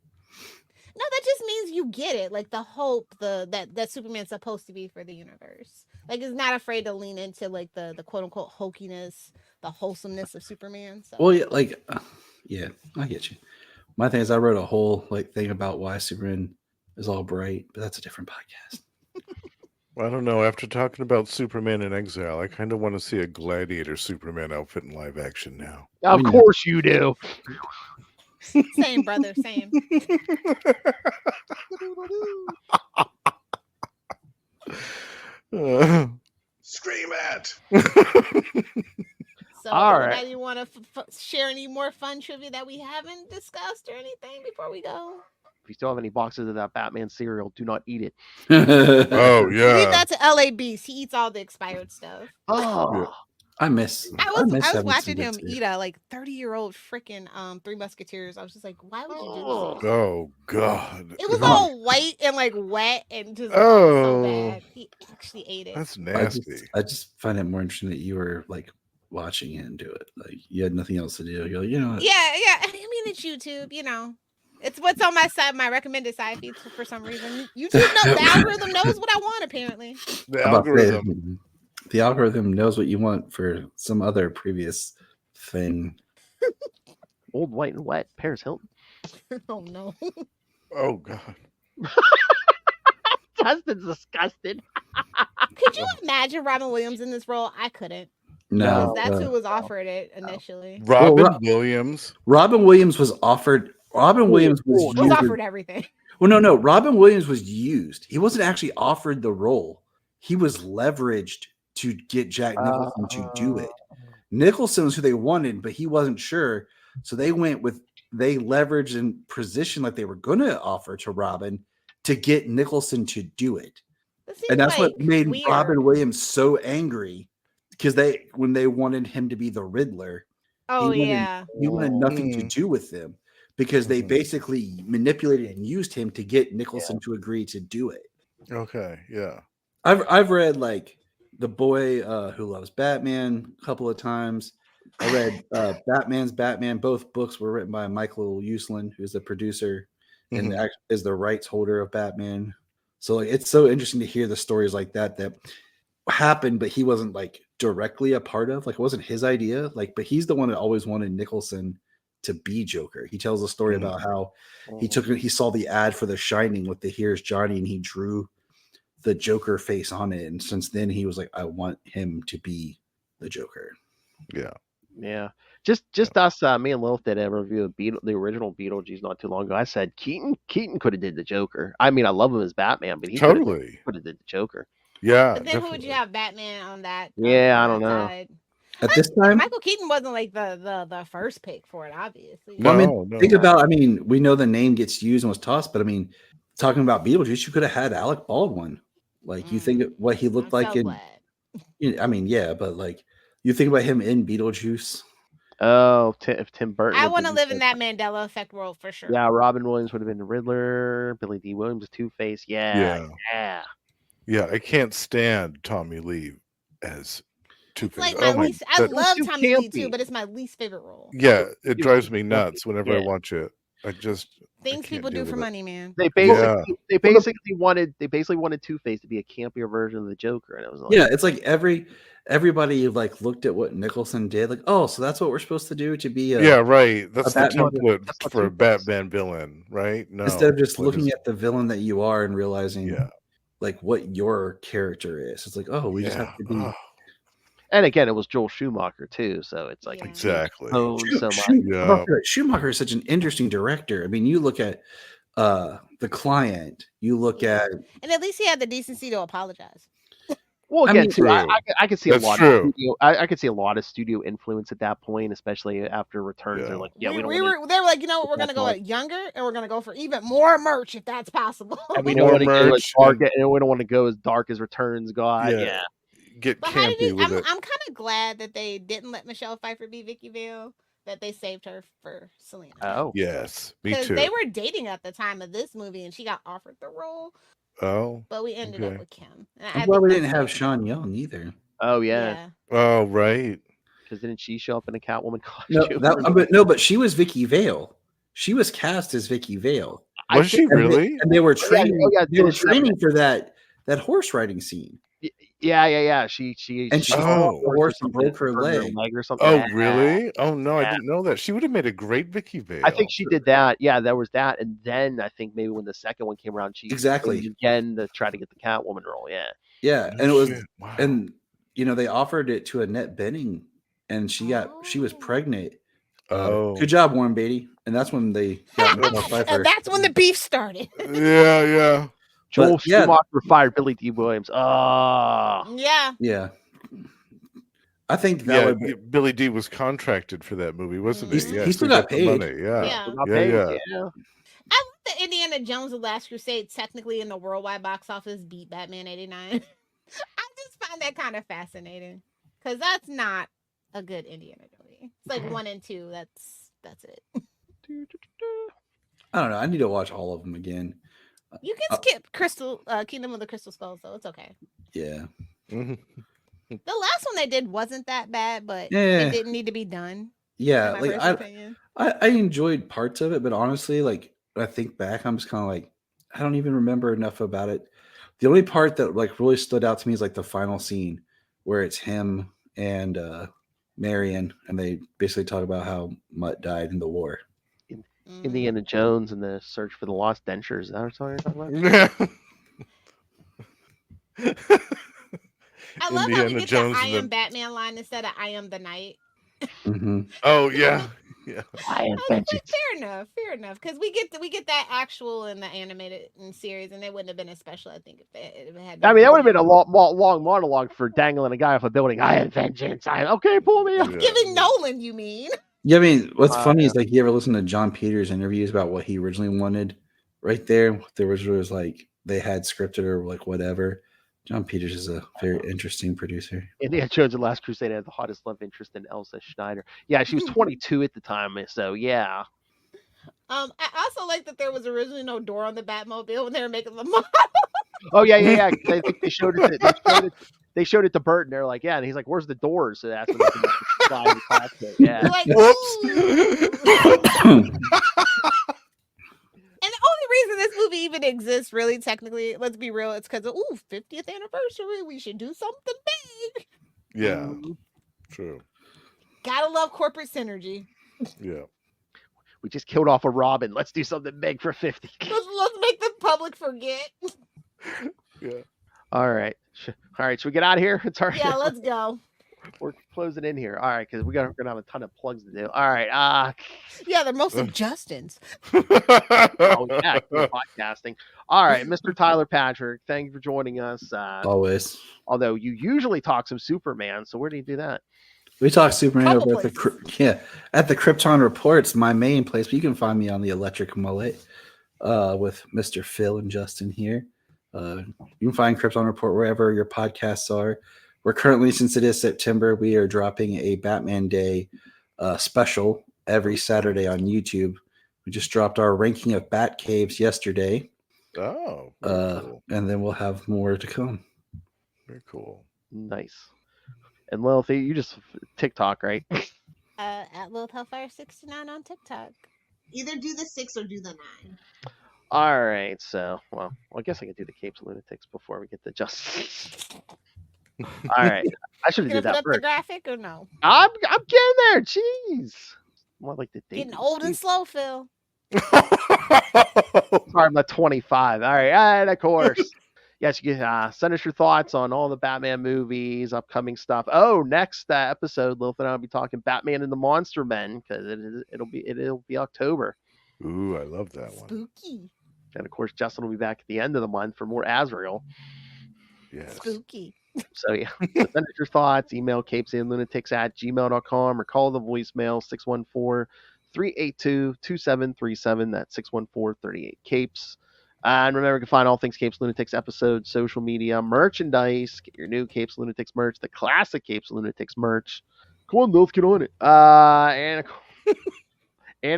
No, that just means you get it. Like the hope, that Superman's supposed to be for the universe. Like, is not afraid to lean into like the quote unquote hokiness, the wholesomeness of Superman. So. Well, yeah, yeah, I get you. My thing is, I wrote a whole thing about why Superman is all bright, but that's a different podcast. I don't know. After talking about Superman in Exile, I kind of want to see a Gladiator Superman outfit in live action now. Of course you do. Same, brother. Same. Scream at! So, all right. anybody want to share any more fun trivia that we haven't discussed or anything before we go? If you still have any boxes of that Batman cereal, do not eat it. Oh Leave yeah. that to LA Beast. He eats all the expired stuff. Oh, I miss I was having watching some him good eat a like 30-year-old freaking Three Musketeers. I was just like, why would you do this? Oh God. It was all white and like wet and just so Oh. bad. He actually ate it. That's I nasty. just find it more interesting that you were like watching it and do it. Like you had nothing else to do. You're like, you know what? Yeah. I mean, it's YouTube. You know, it's what's on my recommended side feed for some reason. YouTube knows the algorithm knows what I want. Apparently. The I'm about to say, algorithm. the algorithm knows what you want for some other previous thing. old, white, and wet. Paris Hilton. Oh no. Oh God. Dustin's disgusted. Could you imagine Robin Williams in this role? I couldn't. No, That's who was offered it initially. Robin Williams. Robin Williams was offered. Robin Williams was Was offered everything. Well, no. Robin Williams was used. He wasn't actually offered the role. He was leveraged to get Jack Nicholson to do it. Nicholson was who they wanted, but he wasn't sure. So they leveraged and positioned like they were going to offer to Robin to get Nicholson to do it. And that's what made Robin Williams so angry, because when they wanted him to be the Riddler, he wanted nothing to do with them, because they basically manipulated and used him to get Nicholson to agree to do it. Okay, yeah. I've read like The Boy Who Loves Batman a couple of times. I read Batman's Batman. Both books were written by Michael Uslan, who's the producer and is the rights holder of Batman. So like, it's so interesting to hear the stories like that happened, but he wasn't like directly a part of. Like, it wasn't his idea. Like, but he's the one that always wanted Nicholson to be Joker. He tells a story about how he saw the ad for The Shining with the "Here's Johnny" and he drew the Joker face on it. And since then he was like, I want him to be the Joker. Yeah. Yeah. Just us, me and Lilith did a review of the original Beetlejuice not too long ago. I said Keaton could have did the Joker. I mean, I love him as Batman, but he could have did the Joker. Yeah. But then who would you have Batman on that? Yeah, I don't know. Side? At this time, Michael Keaton wasn't like the first pick for it, obviously. No, think about. we know the name gets used and was tossed, but I mean, talking about Beetlejuice, you could have had Alec Baldwin. Like, you think what he looked like in. I mean, yeah, but like, you think about him in Beetlejuice. Oh, if Tim Burton. I want to live in that Mandela effect world for sure. Yeah, Robin Williams would have been the Riddler. Billy D. Williams is Two-Face. Yeah. I can't stand Tommy Lee as Two-Face. Like my least. I love Tommy Lee too, but it's my least favorite role. Yeah, it drives me nuts whenever I watch it. Things people do for money, man. They basically wanted Two-Face to be a campier version of the Joker, and it was like, it's like everybody like looked at what Nicholson did, like, oh, so that's what we're supposed to do to be right. That's the template for a Batman villain, right? No, instead of just looking at the villain that you are and realizing like what your character is. It's like, oh, we just have to be. And again, it was Joel Schumacher too, so it's like exactly. Schumacher is such an interesting director. I mean, you look at The Client, you look at, and at least he had the decency to apologize. Well, again, too, I could see a lot of studio. I could see a lot of studio influence at that point, especially after Returns. They're like, they were like, you know what, we're gonna go younger, and we're gonna go for even more merch if that's possible. And we don't want to go as dark, and we don't want to go as dark as Returns. God, yeah. Get campy with it. I'm kind of glad that they didn't let Michelle Pfeiffer be Vicky Vale. That they saved her for Selena. Oh, yes, me too. Because they were dating at the time of this movie, and she got offered the role. Oh, but we ended up with Kim. I'm glad we didn't have Sean Young either. Oh yeah. Oh right. Because didn't she show up in a Catwoman costume? But she was Vicky Vale. She was cast as Vicky Vale. Was she really? And they were training. They were training for that horse riding scene. Yeah. She fell off the horse and broke her leg or something. Oh, really? Oh no, I didn't know that. She would have made a great Vicky Vale. I think she did that. Yeah, there was that, and then I think maybe when the second one came around, she again to try to get the Catwoman role. Yeah, and it was, and they offered it to Annette Bening, and she was pregnant. Good job, Warren Beatty. And that's when they got and that's when the beef started. Yeah. Joel Schumacher fired Billy D. Williams. Oh. Yeah. I think Billy D. was contracted for that movie, wasn't he? He still got paid. Yeah. I love that Indiana Jones: The Last Crusade technically in the worldwide box office beat Batman '89. I just find that kind of fascinating because that's not a good Indiana movie. It's like 1 and 2. That's it. I don't know. I need to watch all of them again. You can skip Kingdom of the Crystal Skulls, though. It's okay. Yeah. The last one they did wasn't that bad, but it didn't need to be done. Yeah, like I enjoyed parts of it, but honestly, like when I think back, I'm just kind of like, I don't even remember enough about it. The only part that like really stood out to me is like the final scene where it's him and Marion, and they basically talk about how Mutt died in the war. Indiana Jones and the search for the lost dentures. Is that what you're talking about? I love how we Indiana get Jones the I and am the- Batman line instead of I am the Knight. Oh yeah, yeah. I am I was vengeance. like, fair enough, because we get that actual in the animated series, and it wouldn't have been as special, I think, if it had. I mean, that would have been a long monologue for dangling a guy off a building. I am vengeance. Okay, pull me up. Yeah. Giving Nolan, you mean? Yeah, I mean, what's funny yeah. is like you ever listen to John Peters interviews about what he originally wanted. Right there was like they had scripted or like whatever. John Peters is a very interesting producer. Indiana Jones and Last Crusade had the hottest love interest in Elsa Schneider. Yeah, she was 22 at the time, so yeah. I also like that there was originally no door on the Batmobile when they were making the model. Oh yeah. I think they showed it. They showed it to Bert, and they're like, yeah, and he's like, "Where's the doors?" So that's when they can slide the cockpit. Yeah. They're like, Whoops. "Ooh." And the only reason this movie even exists, really, technically, let's be real, it's because of 50th anniversary. We should do something big. Yeah. True. Gotta love corporate synergy. Yeah. We just killed off a Robin. Let's do something big for 50. Let's make the public forget. Yeah. All right. Should we get out of here? It's all right. Yeah, let's go. We're closing in here. All right, because we're gonna have a ton of plugs to do. All right. Yeah, they're mostly Justin's. Oh yeah, podcasting. All right, Mr. Tyler Patrick, thank you for joining us. Always. Although you usually talk some Superman, so where do you do that? We talk Superman Couple over at the Krypton Reports, my main place. But you can find me on the Electric Mullet with Mr. Phil and Justin here. You can find Krypton Report wherever your podcasts are. We're currently, since it is September, we are dropping a Batman Day special every Saturday on YouTube. We just dropped our ranking of Bat Caves yesterday. Oh, very cool. And then we'll have more to come. Very cool. Nice. And Lilith, you just TikTok, right? At Lilith Hellfire 69 on TikTok. Either do the 6 or do the 9. All right, so well, I guess I could do the Capes and Lunatics before we get to Justice. All right, I should have Gonna did put that up the first. graphic or no? I'm getting there. Jeez, more like the date. Getting old and slow, Phil. Sorry, I'm not 25. All right, and of course, yes, you can send us your thoughts on all the Batman movies, upcoming stuff. Oh, next episode, Lilith and I will be talking Batman and the Monster Men because it'll be October. Ooh, I love that one. Spooky. And of course, Justin will be back at the end of the month for more Azrael. Yes. Spooky. So yeah, so send us your thoughts. Email CapesandLunatics@gmail.com or call the voicemail 614-382-2737. That's 614-38-CAPES. And remember, you can find all things Capes Lunatics episodes, social media, merchandise. Get your new Capes Lunatics merch, the classic Capes Lunatics merch. Come on, Lilith, get on it. And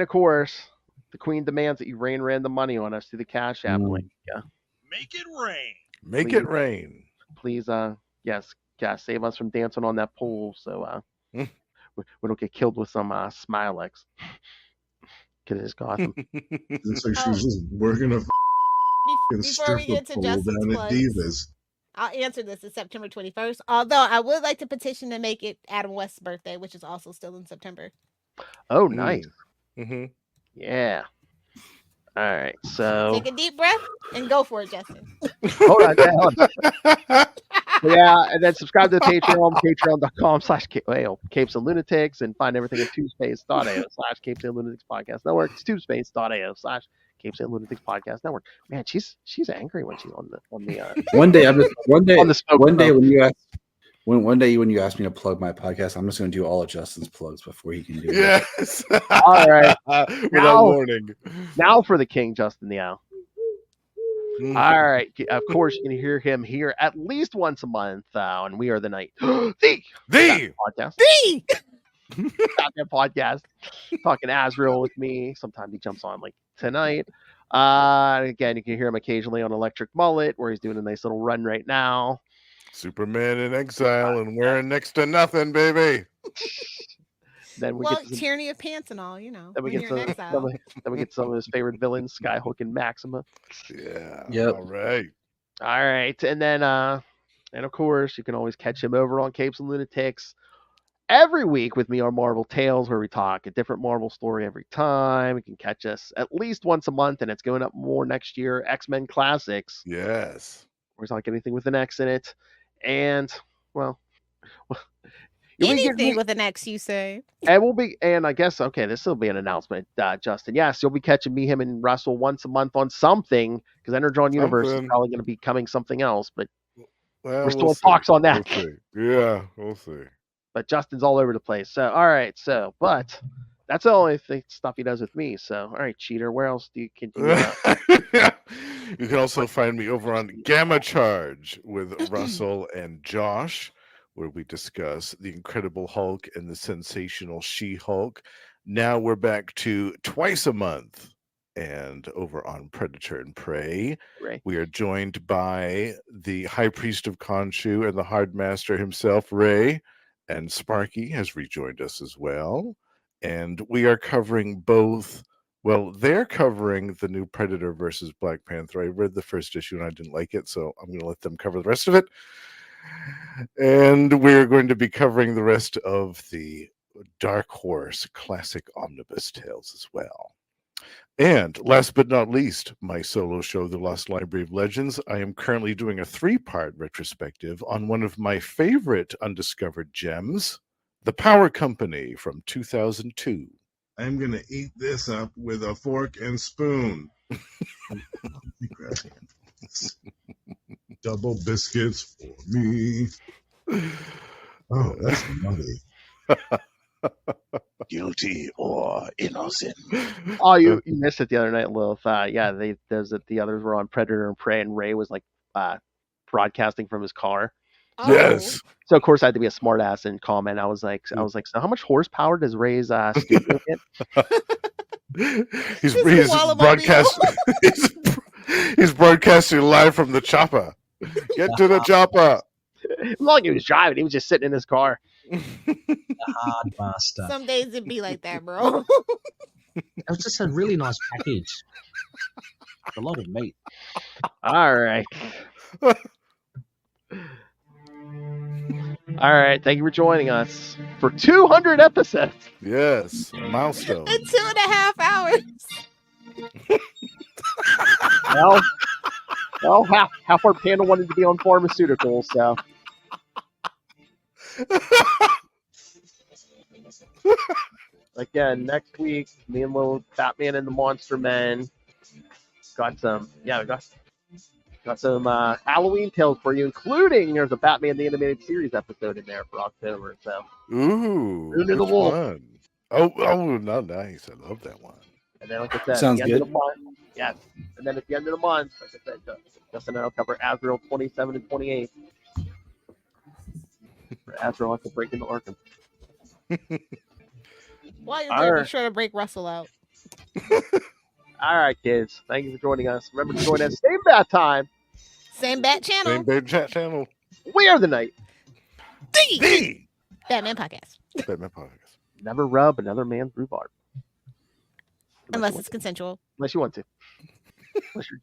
of course, the Queen demands that you rain random money on us through the Cash App link. Yeah. Make it rain. Make it rain. Please, yes, save us from dancing on that pole so we don't get killed with some Smilex. Because it's Gotham. It's like she was just working a Before we get to pole Justin's down at plugs, Divas. I'll answer this. It's September 21st. Although I would like to petition to make it Adam West's birthday, which is also still in September. Oh, nice. Mm-hmm. Yeah. All right. So Take a deep breath and go for it, Justin. hold on. Yeah, and then subscribe to the Patreon, patreon.com/Capes and Lunatics, and find everything at tubespace.ao/Capes and Lunatics Podcast Network. It's tubespace.ao/Capes and Lunatics Podcast Network. Man, she's angry when she's on the One day on the smoke one day phone. when you ask me to plug my podcast, I'm just going to do all of Justin's plugs before he can do it. Yes. All right. Without Now- warning. Now for the King, Justin the Owl. Mhm. All right. Of course, you can hear him here at least once a month on We Are the Night. the podcast. D! Batman podcast. Talking Azrael with me. Sometimes he jumps on like tonight. Again, you can hear him occasionally on Electric Mullet, where he's doing a nice little run right now. Superman in exile and wearing next to nothing, baby. Then we Well, get to tyranny of pants and all, you know. then we when get you're in to exile. then we get some of his favorite villains, Skyhook and Maxima. Yeah. Yep. All right. All right, and then and of course you can always catch him over on Capes and Lunatics every week with me on Marvel Tales, where we talk a different Marvel story every time. You can catch us at least once a month, and it's going up more next year. X-Men Classics, Yes. it's not like anything with an X in it. And well, you'll be getting Anything me- with an X, you say? and we'll be, and I guess okay, this will be an announcement, Justin. Yes, you'll be catching me, him, and Russell once a month on something because Energon Universe is Something. probably going to be coming something else, but Well, we're still we'll in talks on that. We'll see. Yeah, we'll see. But Justin's all over the place. So all right, but that's the only stuff he does with me. So all right, cheater. Where else do you continue? You can also find me over on Gamma Charge with Russell and Josh, where we discuss the Incredible Hulk and the Sensational She-Hulk. Now we're back to twice a month. And over on Predator and Prey, Right. we are joined by the High Priest of Khonshu and the Hard Master himself, Ray, and Sparky has rejoined us as well. And we are covering both. Well, they're covering the new Predator versus Black Panther. I read the first issue and I didn't like it, so I'm going to let them cover the rest of it. And we're going to be covering the rest of the Dark Horse classic omnibus tales as well. And last but not least, my solo show, The Lost Library of Legends. I am currently doing a 3-part retrospective on one of my favorite undiscovered gems, The Power Company from 2002. I'm going to eat this up with a fork and spoon. Double biscuits for me. Oh, that's money. Guilty or innocent. Oh, you missed it the other night, Lilith. Yeah, the others were on Predator and Prey, and Ray was like broadcasting from his car. Oh. Yes. So of course I had to be a smartass and comment. I was like, so how much horsepower does Ray's studio get? he's Wallaby. broadcast. he's broadcasting live from the chopper. Get to the chopper. As long as he was driving, he was just sitting in his car. The hard master. Some days it'd be like that, bro. It was just a really nice package. A lot of meat. All right. All right. Thank you for joining us for 200 episodes. Yes, milestone. In 2.5 hours. Well, half our panel wanted to be on pharmaceuticals, so. Again, next week, me and Lil Batman and the Monster Men got some Halloween tales for you, including there's a Batman the Animated Series episode in there for October. So, Ooh, Into the which Wolf. one? Oh, no, nice. I love that one. and then like I said, Sounds at the end good. of the month, yes, and then at the end of the month, like I said, Justin and I'll cover Azrael 27 and 28. For Azrael, I can break into Arkham. While you're All there, be right. sure to break Russell out. All right, kids. Thank you for joining us. Remember to join us same bat time. Same bat channel. Same big chat channel. We are the night. The Batman podcast. Batman Podcast. Never rub another man's rhubarb. Unless it's consensual. Unless you want to. Unless you're